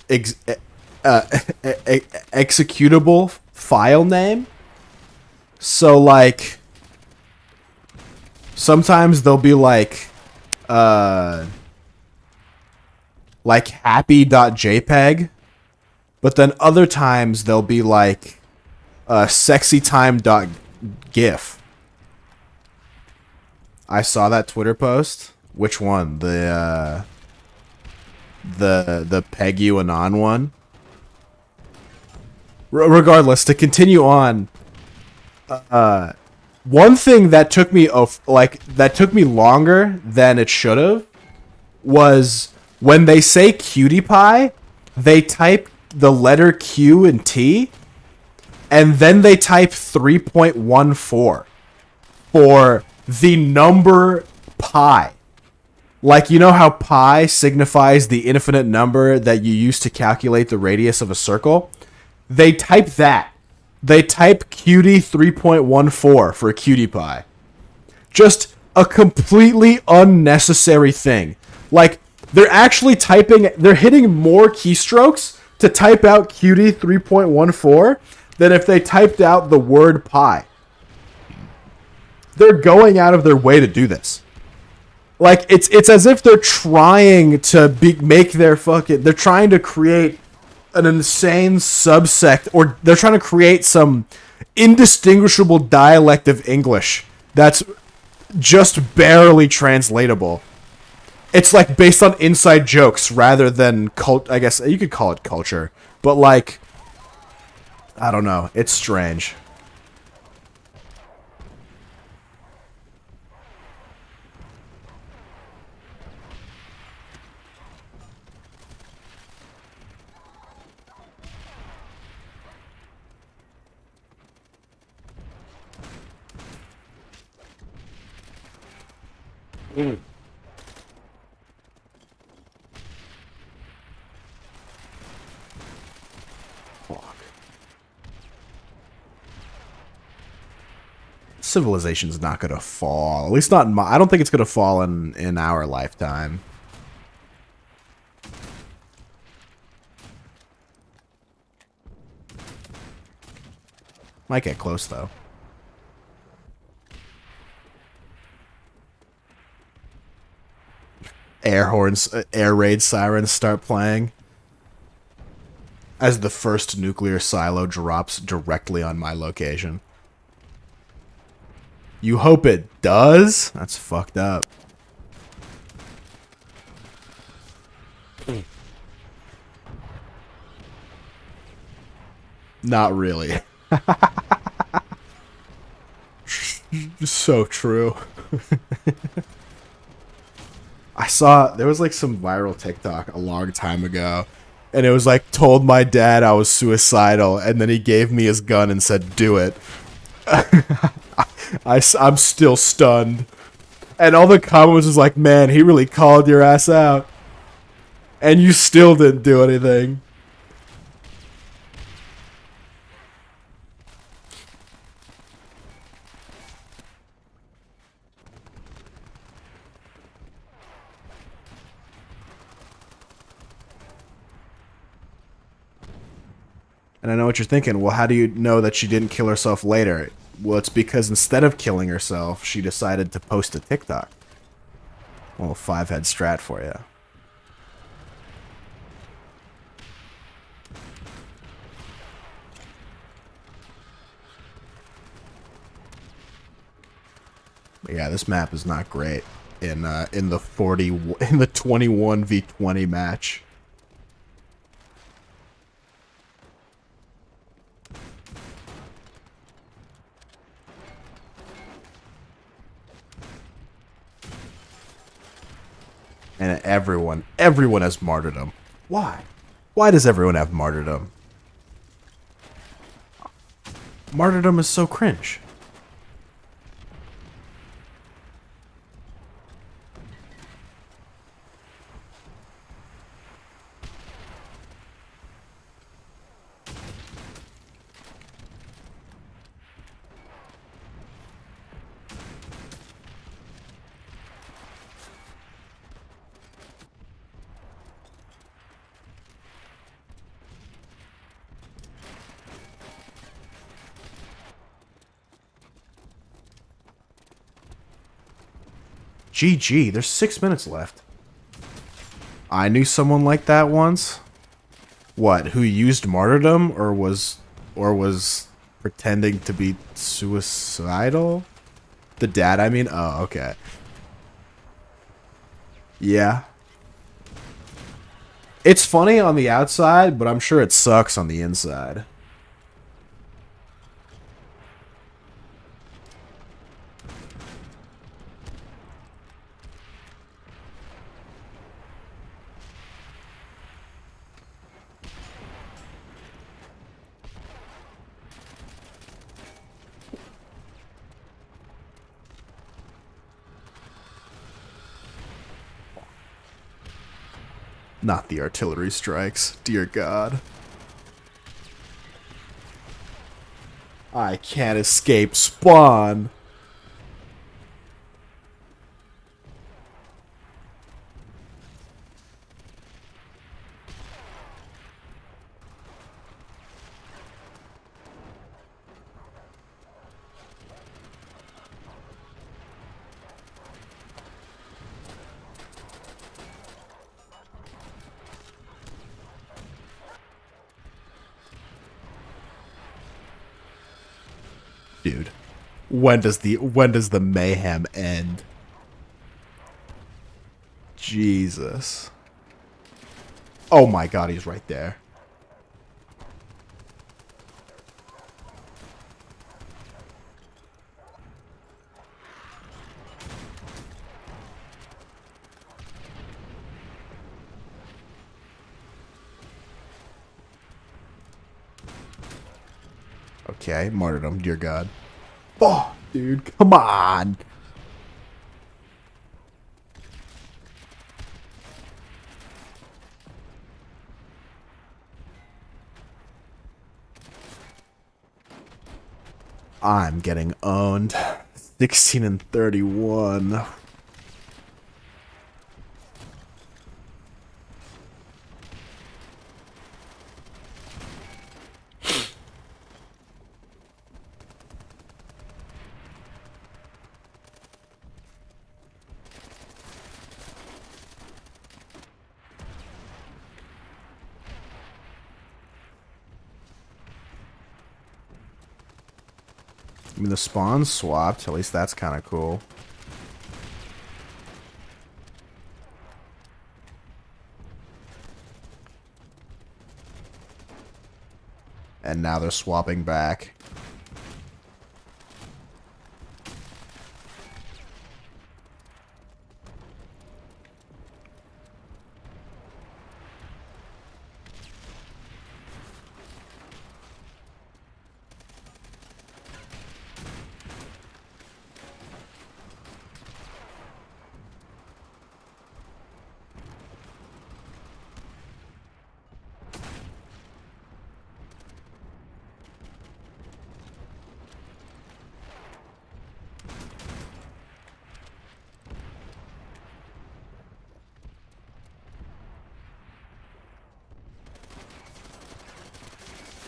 executable file name. So like sometimes they'll be like happy.jpg, but then other times they'll be like sexytime.gif. I saw that Twitter post. Which one? The Peg You Anon one? Regardless, to continue on, one thing that took me longer than it should have was when they say cutie pie, they type the letter Q and T, and then they type 3.14 for the number pi. Like, you know how pi signifies the infinite number that you use to calculate the radius of a circle? They type that. They type cutie 3.14 for cutie pie. Just a completely unnecessary thing. Like, they're actually they're hitting more keystrokes to type out cutie 3.14 than if they typed out the word pi. They're going out of their way to do this. Like, it's as if they're trying to they're trying to create an insane subsect, or they're trying to create some indistinguishable dialect of English that's just barely translatable. It's like based on inside jokes rather than I guess you could call it culture, but like, I don't know. It's strange. Fuck. Civilization's not gonna fall. At least not in I don't think it's gonna fall in our lifetime. Might get close though. Air horns, air raid sirens start playing as the first nuclear silo drops directly on my location. You hope it does? That's fucked up. Not really. So true. I saw there was like some viral TikTok a long time ago, and it was like, told my dad I was suicidal, and then he gave me his gun and said, do it. I'm still stunned. And all the comments was like, man, he really called your ass out. And you still didn't do anything. And I know what you're thinking. Well, how do you know that she didn't kill herself later? Well, it's because instead of killing herself, she decided to post a TikTok. Well, 5-head strat for you. But yeah, this map is not great in the 21v20 match. And everyone has martyrdom. Why? Why does everyone have martyrdom? Martyrdom is so cringe. GG, there's 6 minutes left. I knew someone like that once. What, who used martyrdom or was pretending to be suicidal? The dad, I mean? Oh, okay. Yeah. It's funny on the outside, but I'm sure it sucks on the inside. Not the artillery strikes, dear God. I can't escape spawn. Dude, when does the mayhem end? Jesus. Oh my God, he's right there. Okay, martyrdom, dear God. Oh, dude, come on. I'm getting owned. 16 and 31. I mean, the spawn swapped. At least that's kind of cool. And now they're swapping back.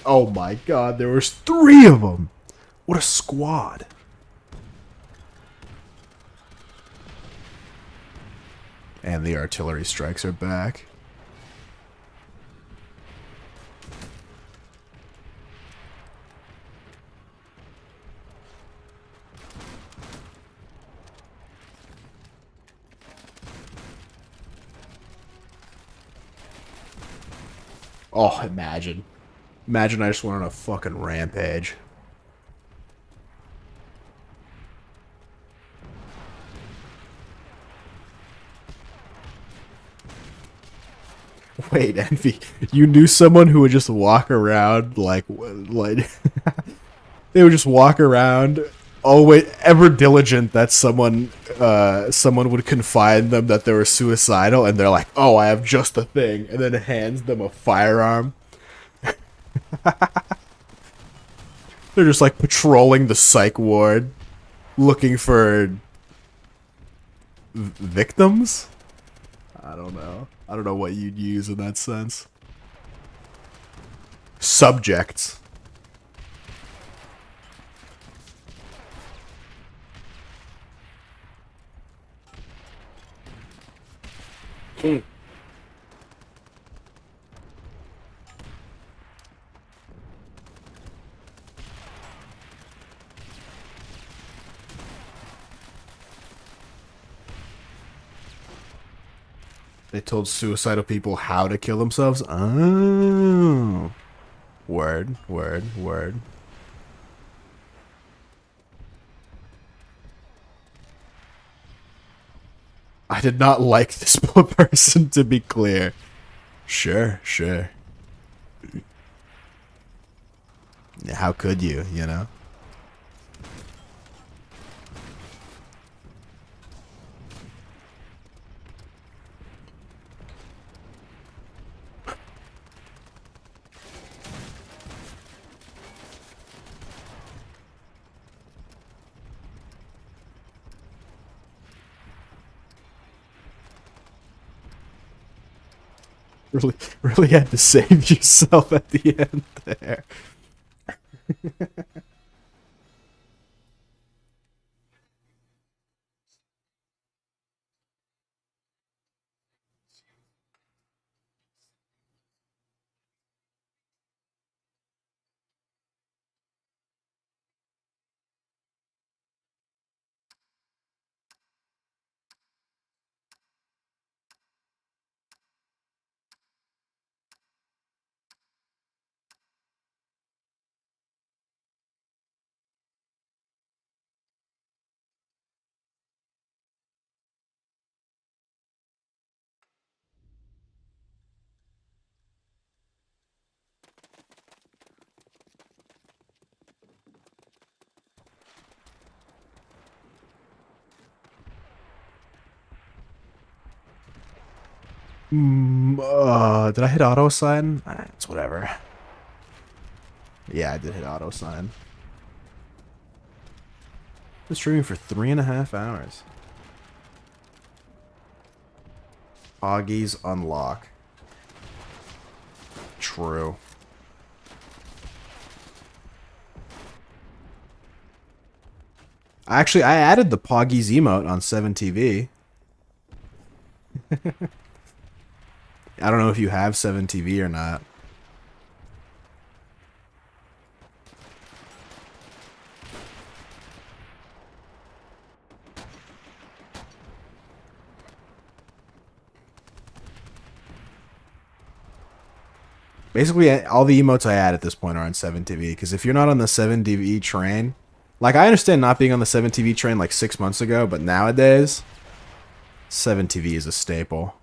Oh my God, there was 3 of them. What a squad. And the artillery strikes are back. Oh, imagine. Imagine I just went on a fucking rampage. Wait, Envy, you knew someone who would just walk around like they would just walk around always ever diligent that someone would confide them that they were suicidal, and they're like, oh, I have just the thing, and then hands them a firearm. They're just like patrolling the psych ward looking for victims. I don't know what you'd use in that sense. Subjects. They told suicidal people how to kill themselves? Oh. Word, word, word. I did not like this person, to be clear. Sure, sure. How could you, you know? Really had to save yourself at the end there. Did I hit auto sign? It's whatever. Yeah, I did hit auto sign. Been streaming for 3.5 hours. Augie's unlock. True. Actually, I added the Poggies emote on 7TV. I don't know if you have 7TV or not. Basically, all the emotes I add at this point are on 7TV, because if you're not on the 7TV train, like, I understand not being on the 7TV train like 6 months ago, but nowadays, 7TV is a staple.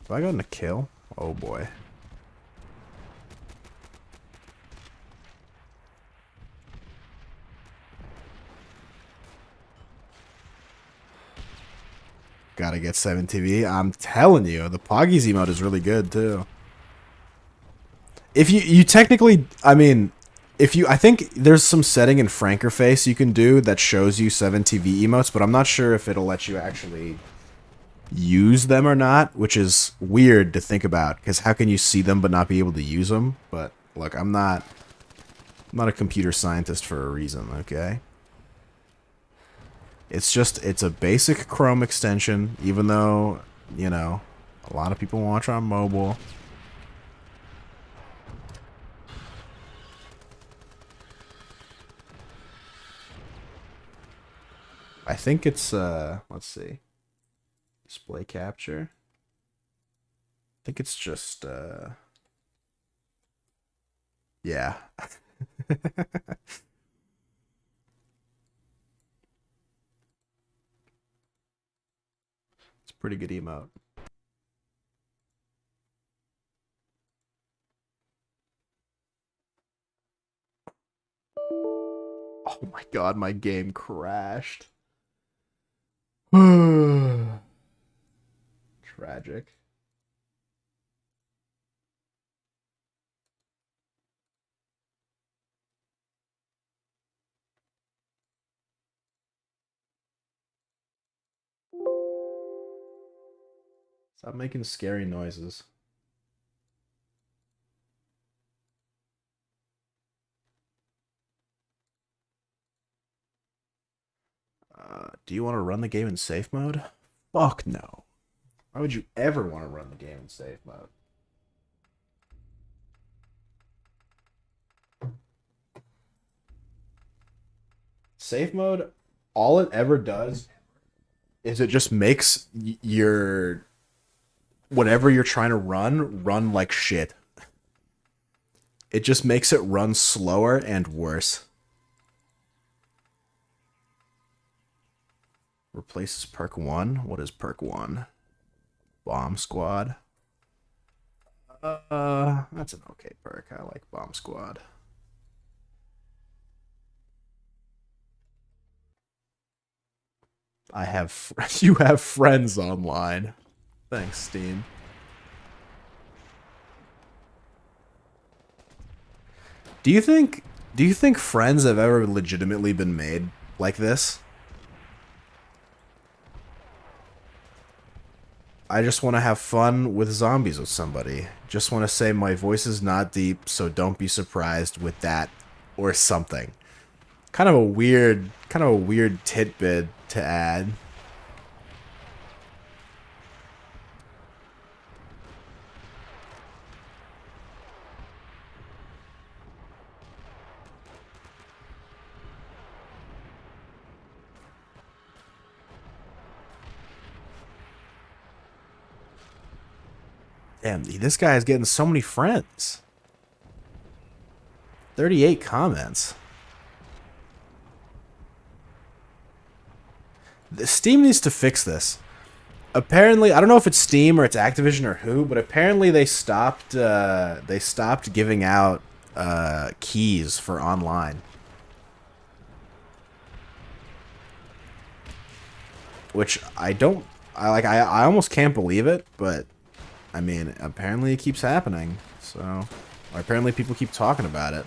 Have I gotten a kill? Oh boy. Gotta get 7TV. I'm telling you, the Poggies emote is really good too. If you technically, I mean, I think there's some setting in Frankerface you can do that shows you 7TV emotes, but I'm not sure if it'll let you actually use them or not, which is weird to think about, because how can you see them but not be able to use them? But look, I'm not a computer scientist for a reason, okay? It's a basic Chrome extension, even though, you know, a lot of people watch on mobile. I think it's, let's see. Display capture. I think it's just, yeah. It's a pretty good emote. Oh my god, my game crashed. Tragic. Stop making scary noises. Do you want to run the game in safe mode? Fuck no. Why would you ever want to run the game in safe mode? Safe mode, all it ever does is it just makes your whatever you're trying to run like shit. It just makes it run slower and worse. Replaces perk 1? What is perk 1? Bomb Squad. That's an okay perk. I like Bomb Squad. You have friends online. Thanks, Steam. Do you think Friends have ever legitimately been made like this? I just want to have fun with zombies with somebody. Just want to say my voice is not deep, so don't be surprised with that or something. Kind of a weird tidbit to add. Damn, this guy is getting so many friends. 38 comments. The Steam needs to fix this. Apparently, I don't know if it's Steam or it's Activision or who, but apparently they stopped giving out keys for online. Which I almost can't believe it, but I mean, apparently it keeps happening. So, or apparently people keep talking about it.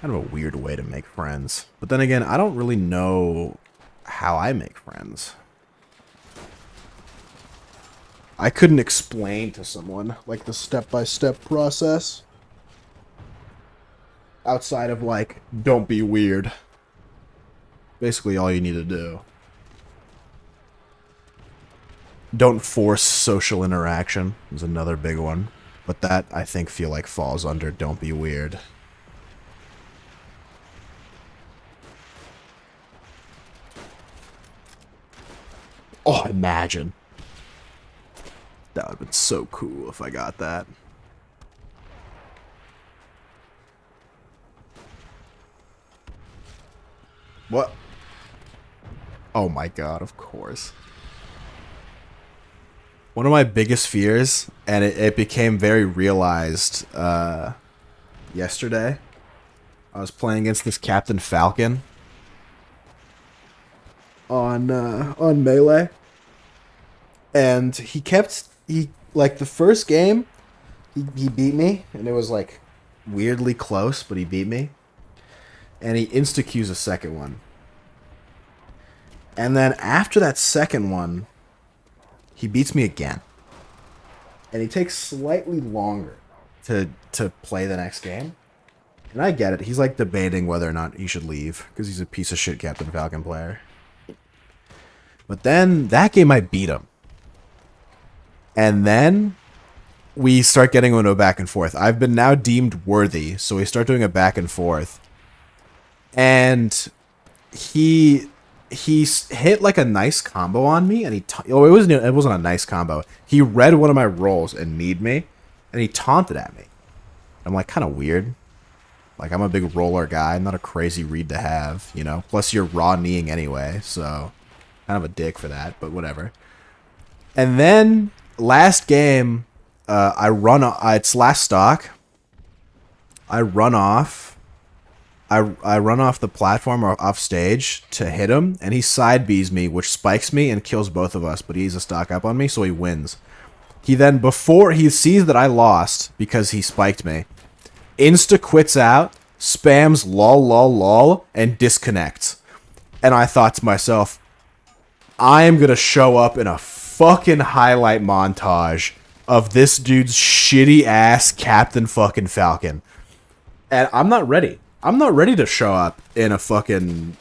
Kind of a weird way to make friends. But then again, I don't really know how I make friends. I couldn't explain to someone, like, the step-by-step process. Outside of, like, don't be weird. Basically all you need to do. Don't force social interaction is another big one. But that, I think, feel like falls under don't be weird. Oh, imagine. That would have been so cool if I got that. What? Oh my god, of course. One of my biggest fears, and it became very realized yesterday. I was playing against this Captain Falcon on Melee, and he like the first game he beat me, and it was like weirdly close, but he beat me, and he insta-Qs a second one, and then after that second one he beats me again, and he takes slightly longer to play the next game. And I get it, he's like debating whether or not he should leave because he's a piece of shit Captain Falcon player. But then, that game I beat him. And then, we start getting into a back and forth. I've been now deemed worthy, so we start doing a back and forth. And he hit like a nice combo on me, and it wasn't a nice combo. He read one of my rolls and kneed me, and he taunted at me. I'm like, kind of weird. Like, I'm a big roller guy, not a crazy read to have, you know. Plus, you're raw kneeing anyway, so kind of a dick for that, but whatever. And then last game, it's last stock. I run off the platform or off stage to hit him, and he side Bs me, which spikes me and kills both of us, but he's a stock up on me, so he wins. He then, before he sees that I lost because he spiked me, insta quits out, spams lol lol lol, and disconnects. And I thought to myself, I am gonna show up in a fucking highlight montage of this dude's shitty ass Captain fucking Falcon. And I'm not ready. I'm not ready to show up in a fucking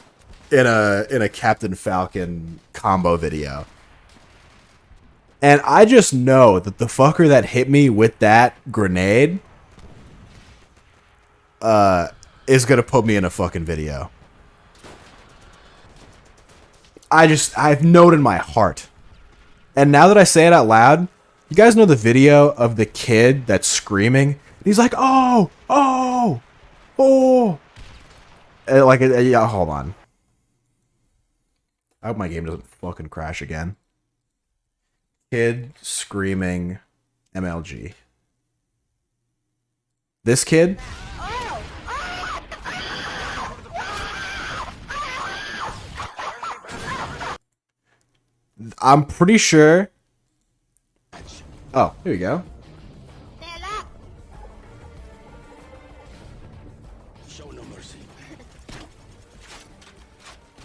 in a Captain Falcon combo video. And I just know that the fucker that hit me with that grenade is gonna put me in a fucking video. I've known in my heart. And now that I say it out loud, you guys know the video of the kid that's screaming? He's like, oh, oh, oh. Yeah, hold on. I hope my game doesn't fucking crash again. Kid screaming MLG. This kid? I'm pretty sure. Oh, here we go.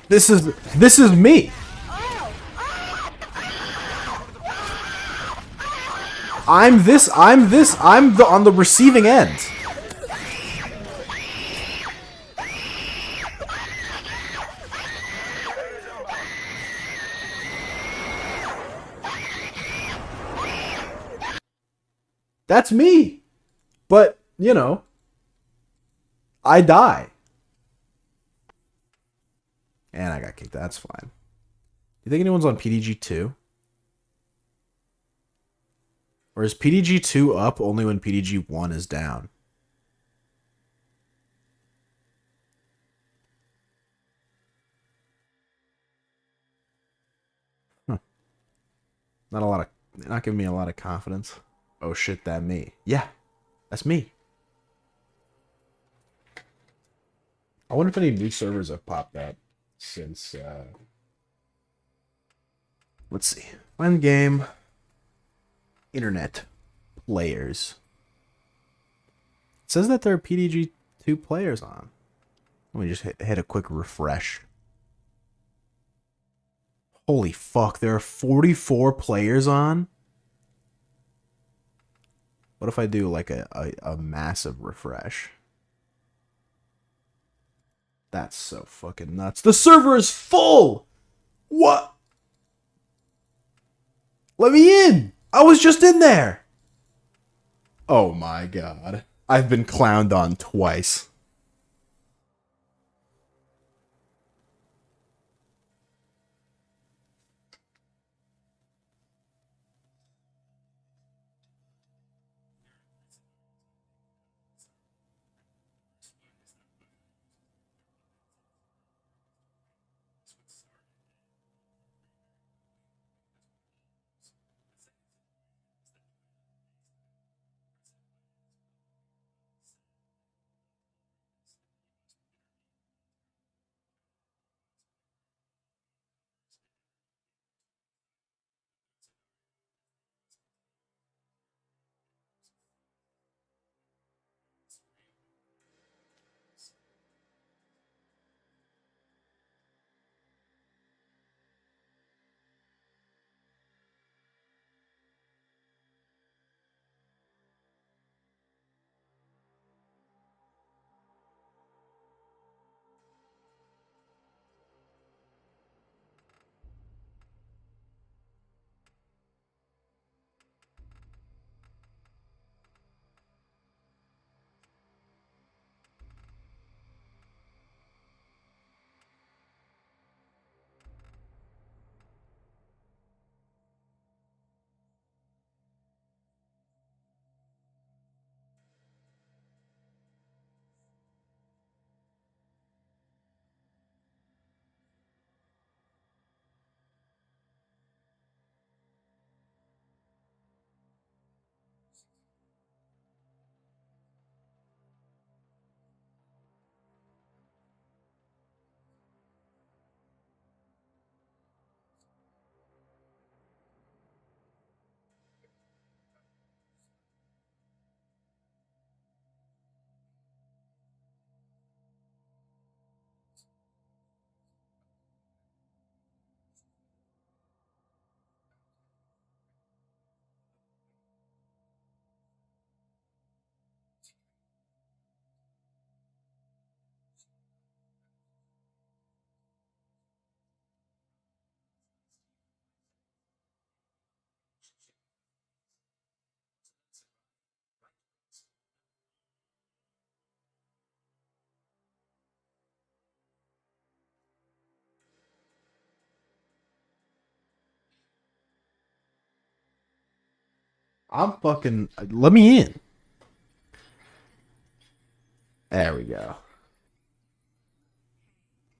This is me. I'm on the receiving end. That's me. But, you know, I die. And I got kicked. That's fine. You think anyone's on PDG 2? Or is PDG 2 up only when PDG 1 is down? Huh. Not giving me a lot of confidence. Oh shit, that me. Yeah, that's me. I wonder if any new servers have popped up since, let's see. When game internet players. It says that there are PDG 2 players on. Let me just hit a quick refresh. Holy fuck, there are 44 players on? What if I do like a massive refresh? That's so fucking nuts. The server is full! What? Let me in! I was just in there! Oh my god. I've been clowned on twice. I'm fucking... Let me in. There we go.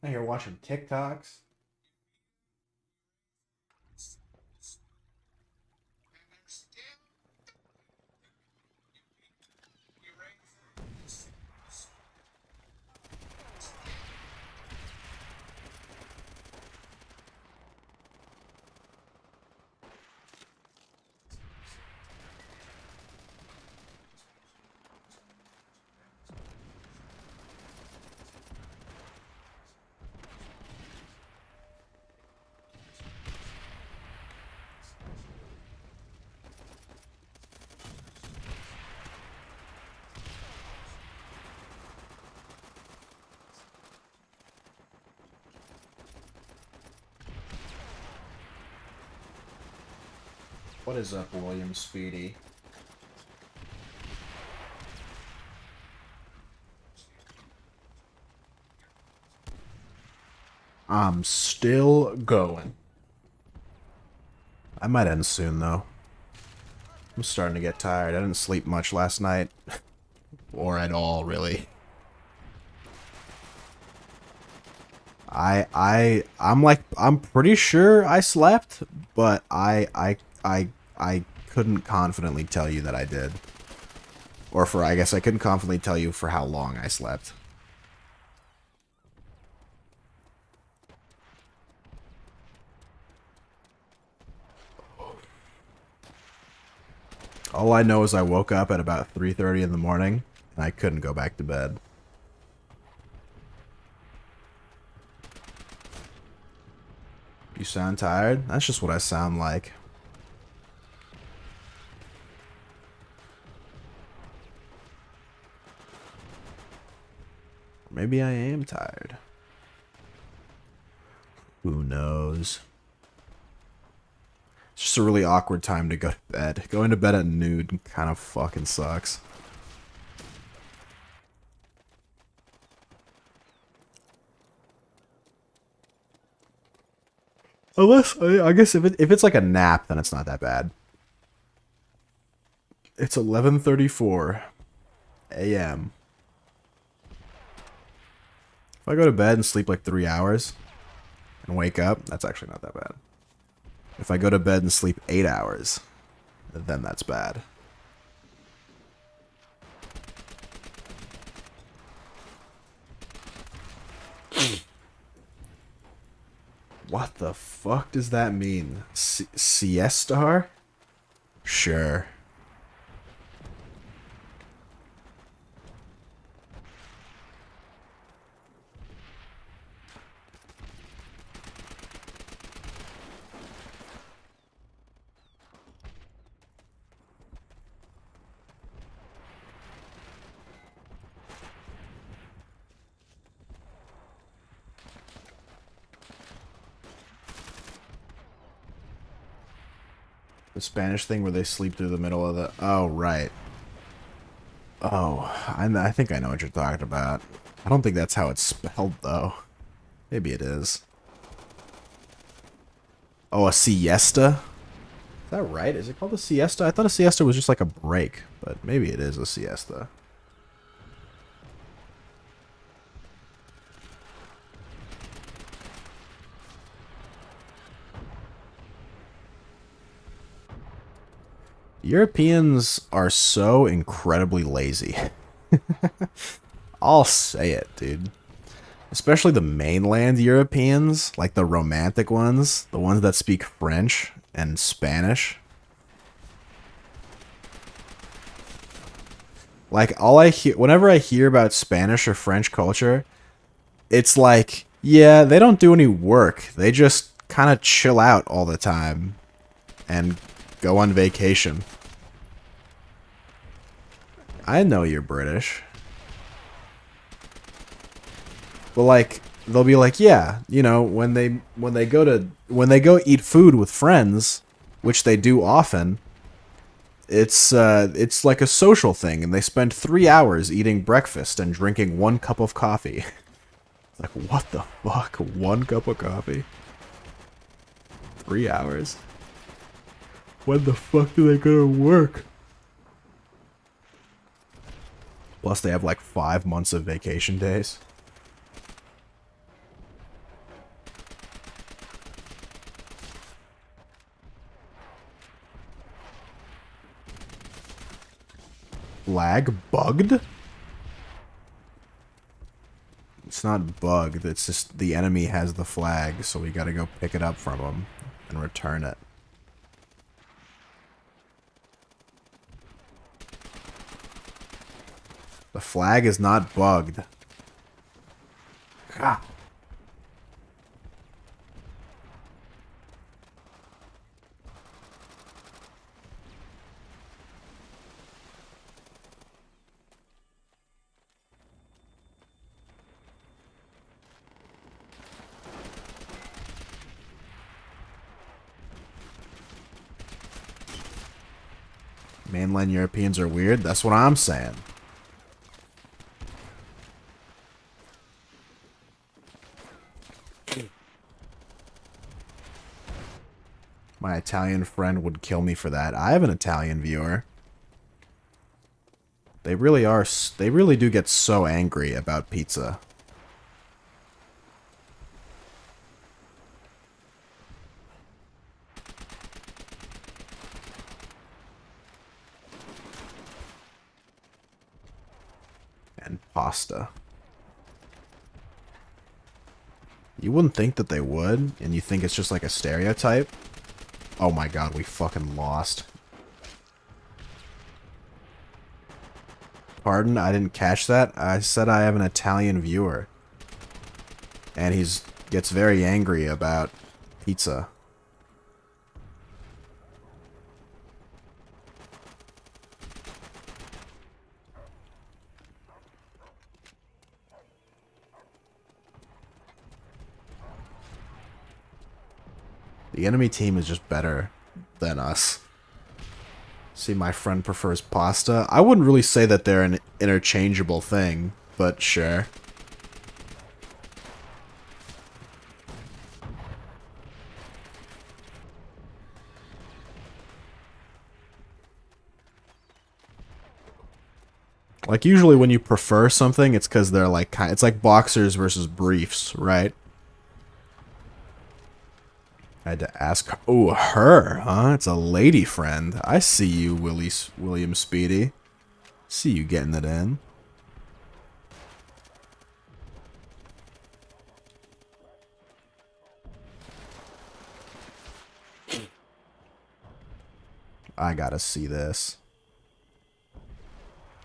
Now you're watching TikToks. What is up, William Speedy? I'm still going. I might end soon, though. I'm starting to get tired. I didn't sleep much last night. Or at all, really. I'm pretty sure I slept, but I couldn't confidently tell you that I did. Or I guess I couldn't confidently tell you for how long I slept. All I know is I woke up at about 3:30 in the morning, and I couldn't go back to bed. You sound tired? That's just what I sound like. Maybe I am tired. Who knows? It's just a really awkward time to go to bed. Going to bed at noon kind of fucking sucks. Unless, I guess if it's like a nap, then it's not that bad. It's 11:34 a.m. If I go to bed and sleep like 3 hours and wake up, that's actually not that bad. If I go to bed and sleep 8 hours, then that's bad. What the fuck does that mean? Siestar? Sure. The Spanish thing where they sleep through the middle of the... Oh, right. Oh, I think I know what you're talking about. I don't think that's how it's spelled, though. Maybe it is. Oh, a siesta? Is that right? Is it called a siesta? I thought a siesta was just like a break, but maybe it is a siesta. Europeans are so incredibly lazy. I'll say it, dude. Especially the mainland Europeans, like the romantic ones, the ones that speak French and Spanish. Like, whenever I hear about Spanish or French culture, it's like, yeah, they don't do any work. They just kind of chill out all the time and go on vacation. I know you're British. But like, they'll be like, yeah, you know, when they go eat food with friends, which they do often, it's like a social thing, and they spend 3 hours eating breakfast and drinking 1 cup of coffee. Like, what the fuck? 1 cup of coffee? 3 hours? When the fuck do they go to work? Plus, they have like 5 months of vacation days. Flag bugged? It's not bugged, it's just the enemy has the flag, so we gotta go pick it up from them and return it. The flag is not bugged. Ah. Mainland Europeans are weird? That's what I'm saying. My Italian friend would kill me for that. I have an Italian viewer. They really are. They really do get so angry about pizza. And pasta. You wouldn't think that they would, and you think it's just like a stereotype. Oh my god, we fucking lost. Pardon, I didn't catch that. I said I have an Italian viewer. And he's gets very angry about pizza. The enemy team is just better than us. See, my friend prefers pasta. I wouldn't really say that they're an interchangeable thing, but sure. Like, usually when you prefer something, it's because they're like, it's like boxers versus briefs, right? I had to ask. Oh, her, huh? It's a lady friend. I see you, William Speedy. See you getting it in. I gotta see this.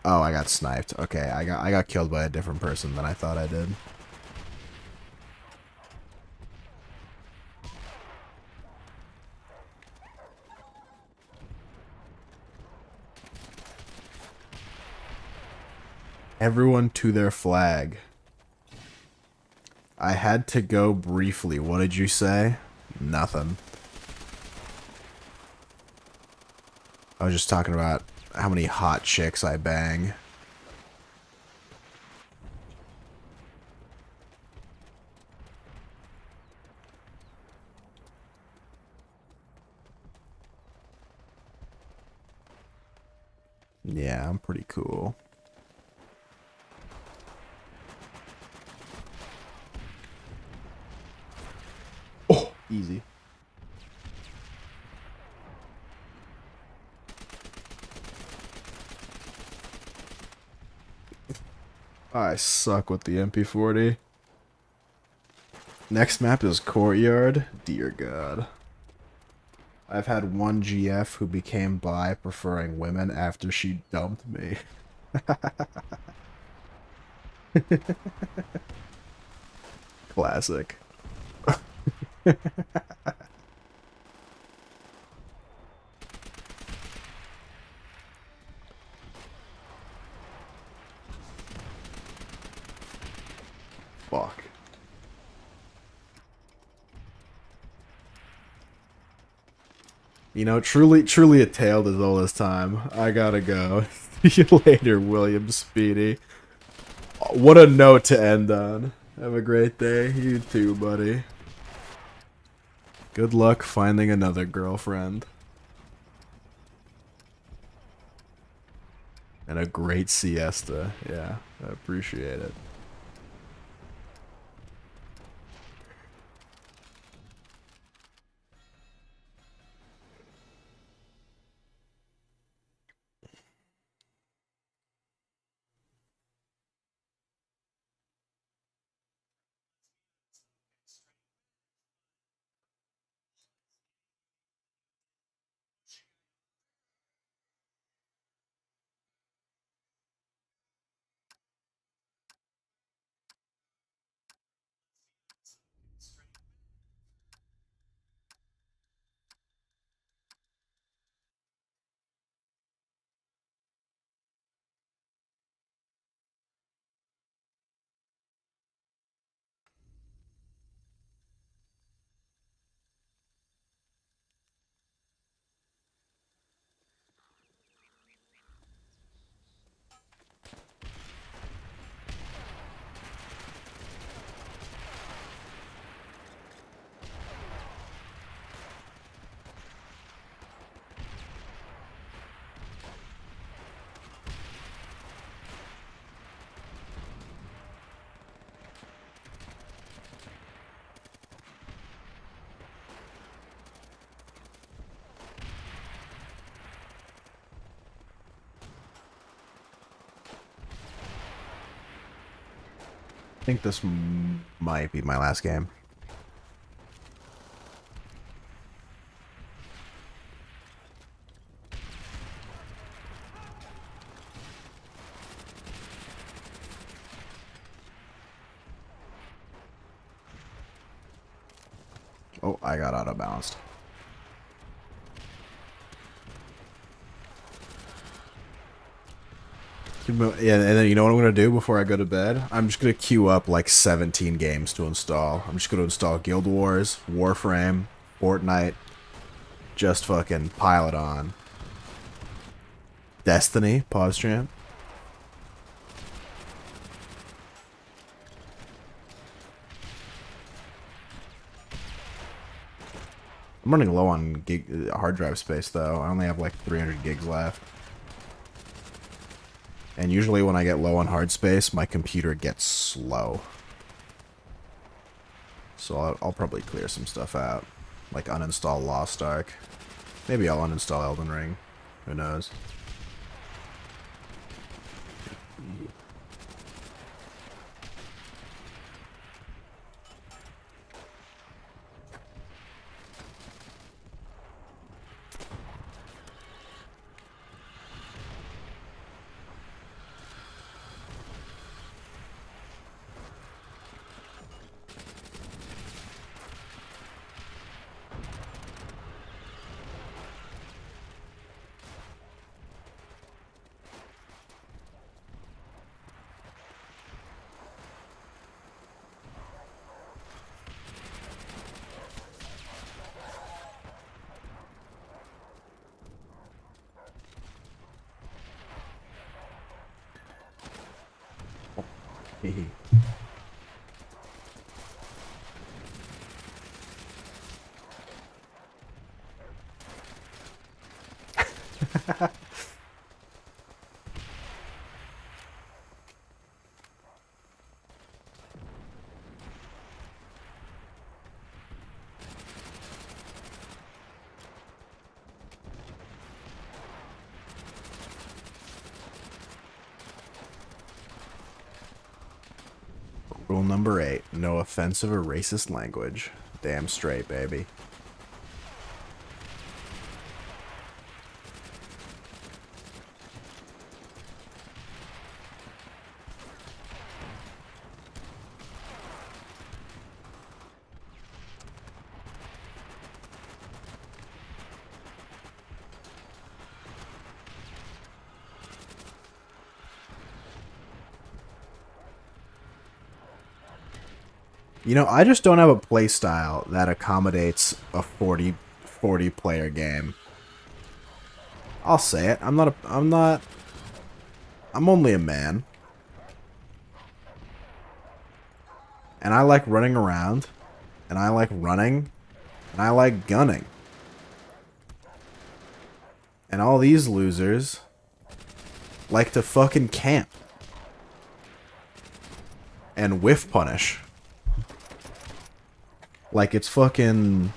Oh, I got sniped. Okay, I got killed by a different person than I thought I did. Everyone to their flag. I had to go briefly. What did you say? Nothing. I was just talking about how many hot chicks I bang. Yeah, I'm pretty cool. Oh, easy. I suck with the MP40. Next map is Courtyard. Dear God. I've had one GF who became bi, preferring women after she dumped me. Classic. Fuck. You know, truly a tale as old as time. I gotta go. See you later, William Speedy. What a note to end on. Have a great day. You too, buddy. Good luck finding another girlfriend. And a great siesta. Yeah, I appreciate it. I think this might be my last game. Oh, I got auto balanced. Yeah, and then you know what I'm going to do before I go to bed? I'm just going to queue up like 17 games to install. I'm just going to install Guild Wars, Warframe, Fortnite. Just fucking pile it on. Destiny, pause stream. I'm running low on hard drive space though. I only have like 300 gigs left. And usually when I get low on hard space, my computer gets slow. So I'll probably clear some stuff out. Like uninstall Lost Ark. Maybe I'll uninstall Elden Ring. Who knows? Hehe. Rule number 8, no offensive or racist language. Damn straight, baby. You know, I just don't have a playstyle that accommodates a 40 player game. I'll say it. I'm only a man. And I like running around. And I like running. And I like gunning. And all these losers like to fucking camp and whiff punish like it's fucking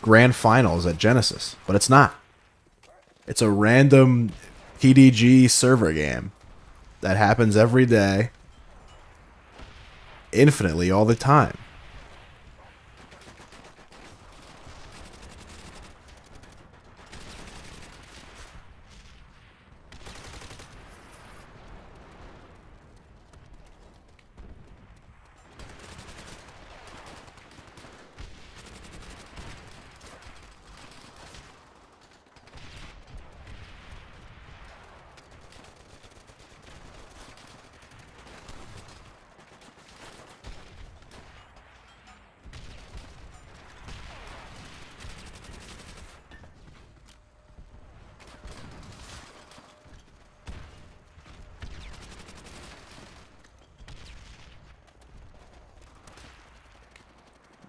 grand finals at Genesis, but it's not. It's a random PDG server game that happens every day, infinitely, all the time.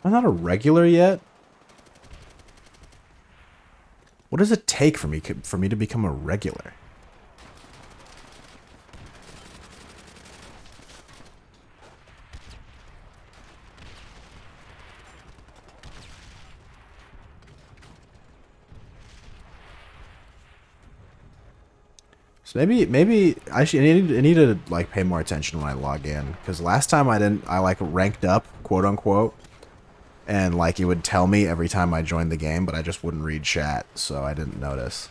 I'm not a regular yet. What does it take for me to become a regular? So maybe I need to like pay more attention when I log in, because last time I like ranked up, quote unquote. And, like, it would tell me every time I joined the game, but I just wouldn't read chat, so I didn't notice.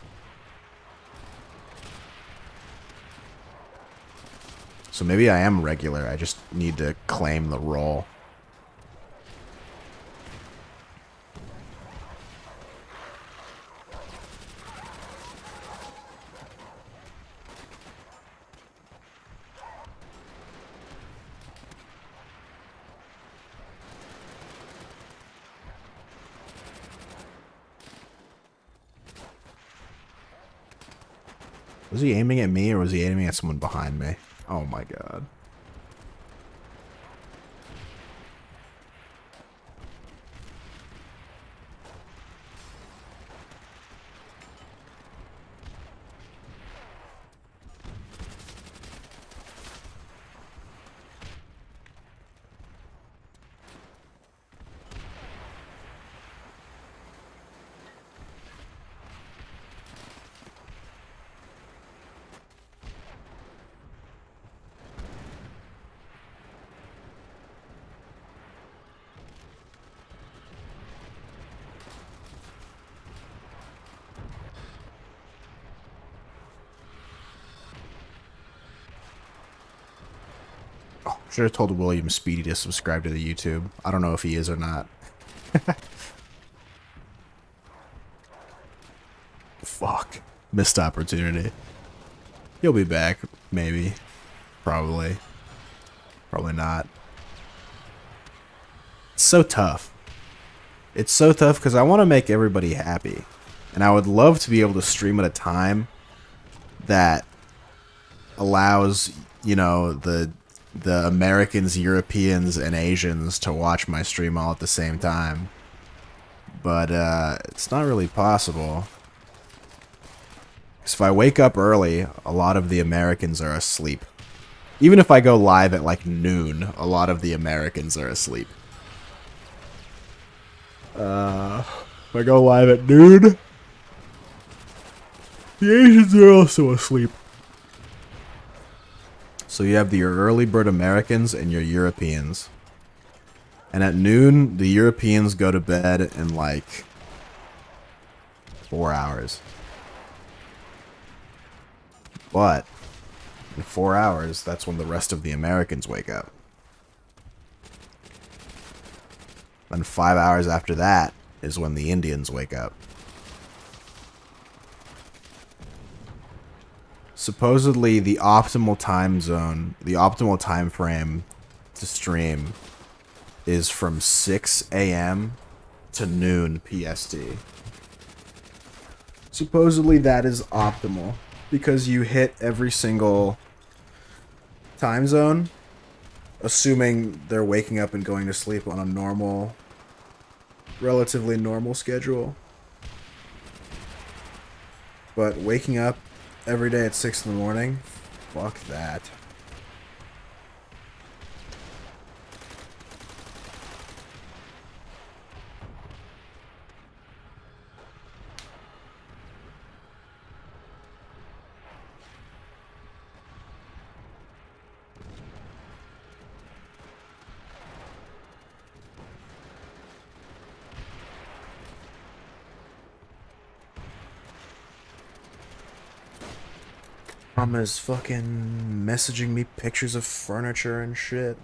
So maybe I am regular, I just need to claim the role. Was he aiming at me or was he aiming at someone behind me? Oh my god. Should have told William Speedy to subscribe to the YouTube. I don't know if he is or not. Fuck. Missed opportunity. He'll be back, maybe. Probably. Probably not. It's so tough. It's so tough because I want to make everybody happy. And I would love to be able to stream at a time that allows, you know, the Americans, Europeans, and Asians to watch my stream all at the same time. But it's not really possible. Because if I wake up early, a lot of the Americans are asleep. Even if I go live at like noon, a lot of the Americans are asleep. If I go live at noon, the Asians are also asleep. So you have your early bird Americans and your Europeans. And at noon, the Europeans go to bed in like 4 hours. But in 4 hours, that's when the rest of the Americans wake up. And 5 hours after that is when the Indians wake up. Supposedly, the optimal time zone, the optimal time frame to stream is from 6 a.m. to noon PST. Supposedly, that is optimal because you hit every single time zone, assuming they're waking up and going to sleep on a normal, relatively normal schedule. But waking up every day at 6 in the morning Fuck that. Mama's fucking messaging me pictures of furniture and shit.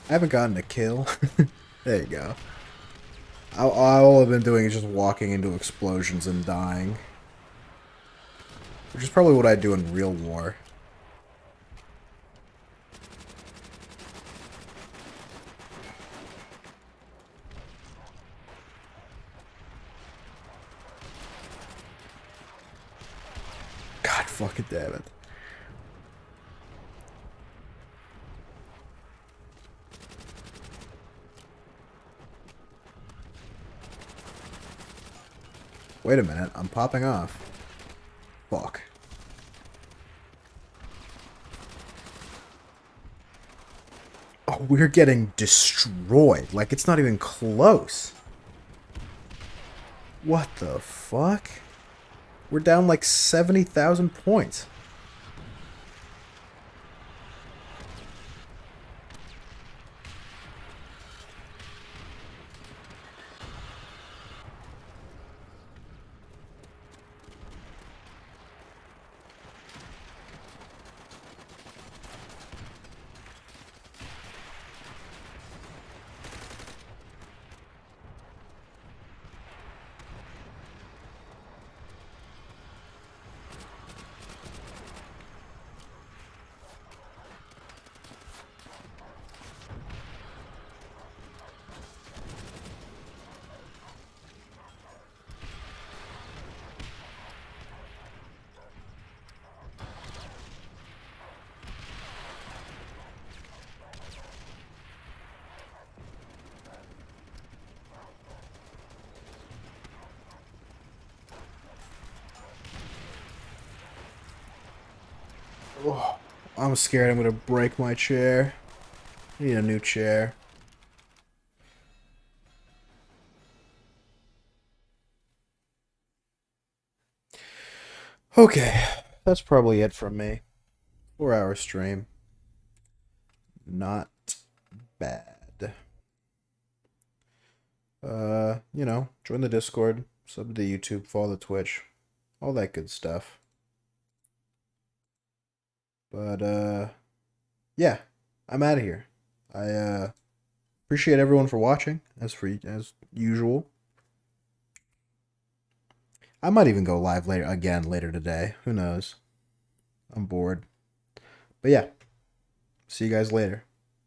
I haven't gotten a kill. There you go. All I've been doing is just walking into explosions and dying. Which is probably what I do in real war. God fucking damn it. Wait a minute, I'm popping off. Fuck. Oh, we're getting destroyed. Like, it's not even close. What the fuck? We're down like 70,000 points. Oh, I'm scared I'm gonna break my chair. I need a new chair. Okay, that's probably it from me. 4-hour stream. Not bad. You know, join the Discord, sub to YouTube, follow the Twitch, all that good stuff. But, yeah, I'm out of here. I, appreciate everyone for watching, as usual. I might even go live later today. Who knows? I'm bored. But yeah, see you guys later.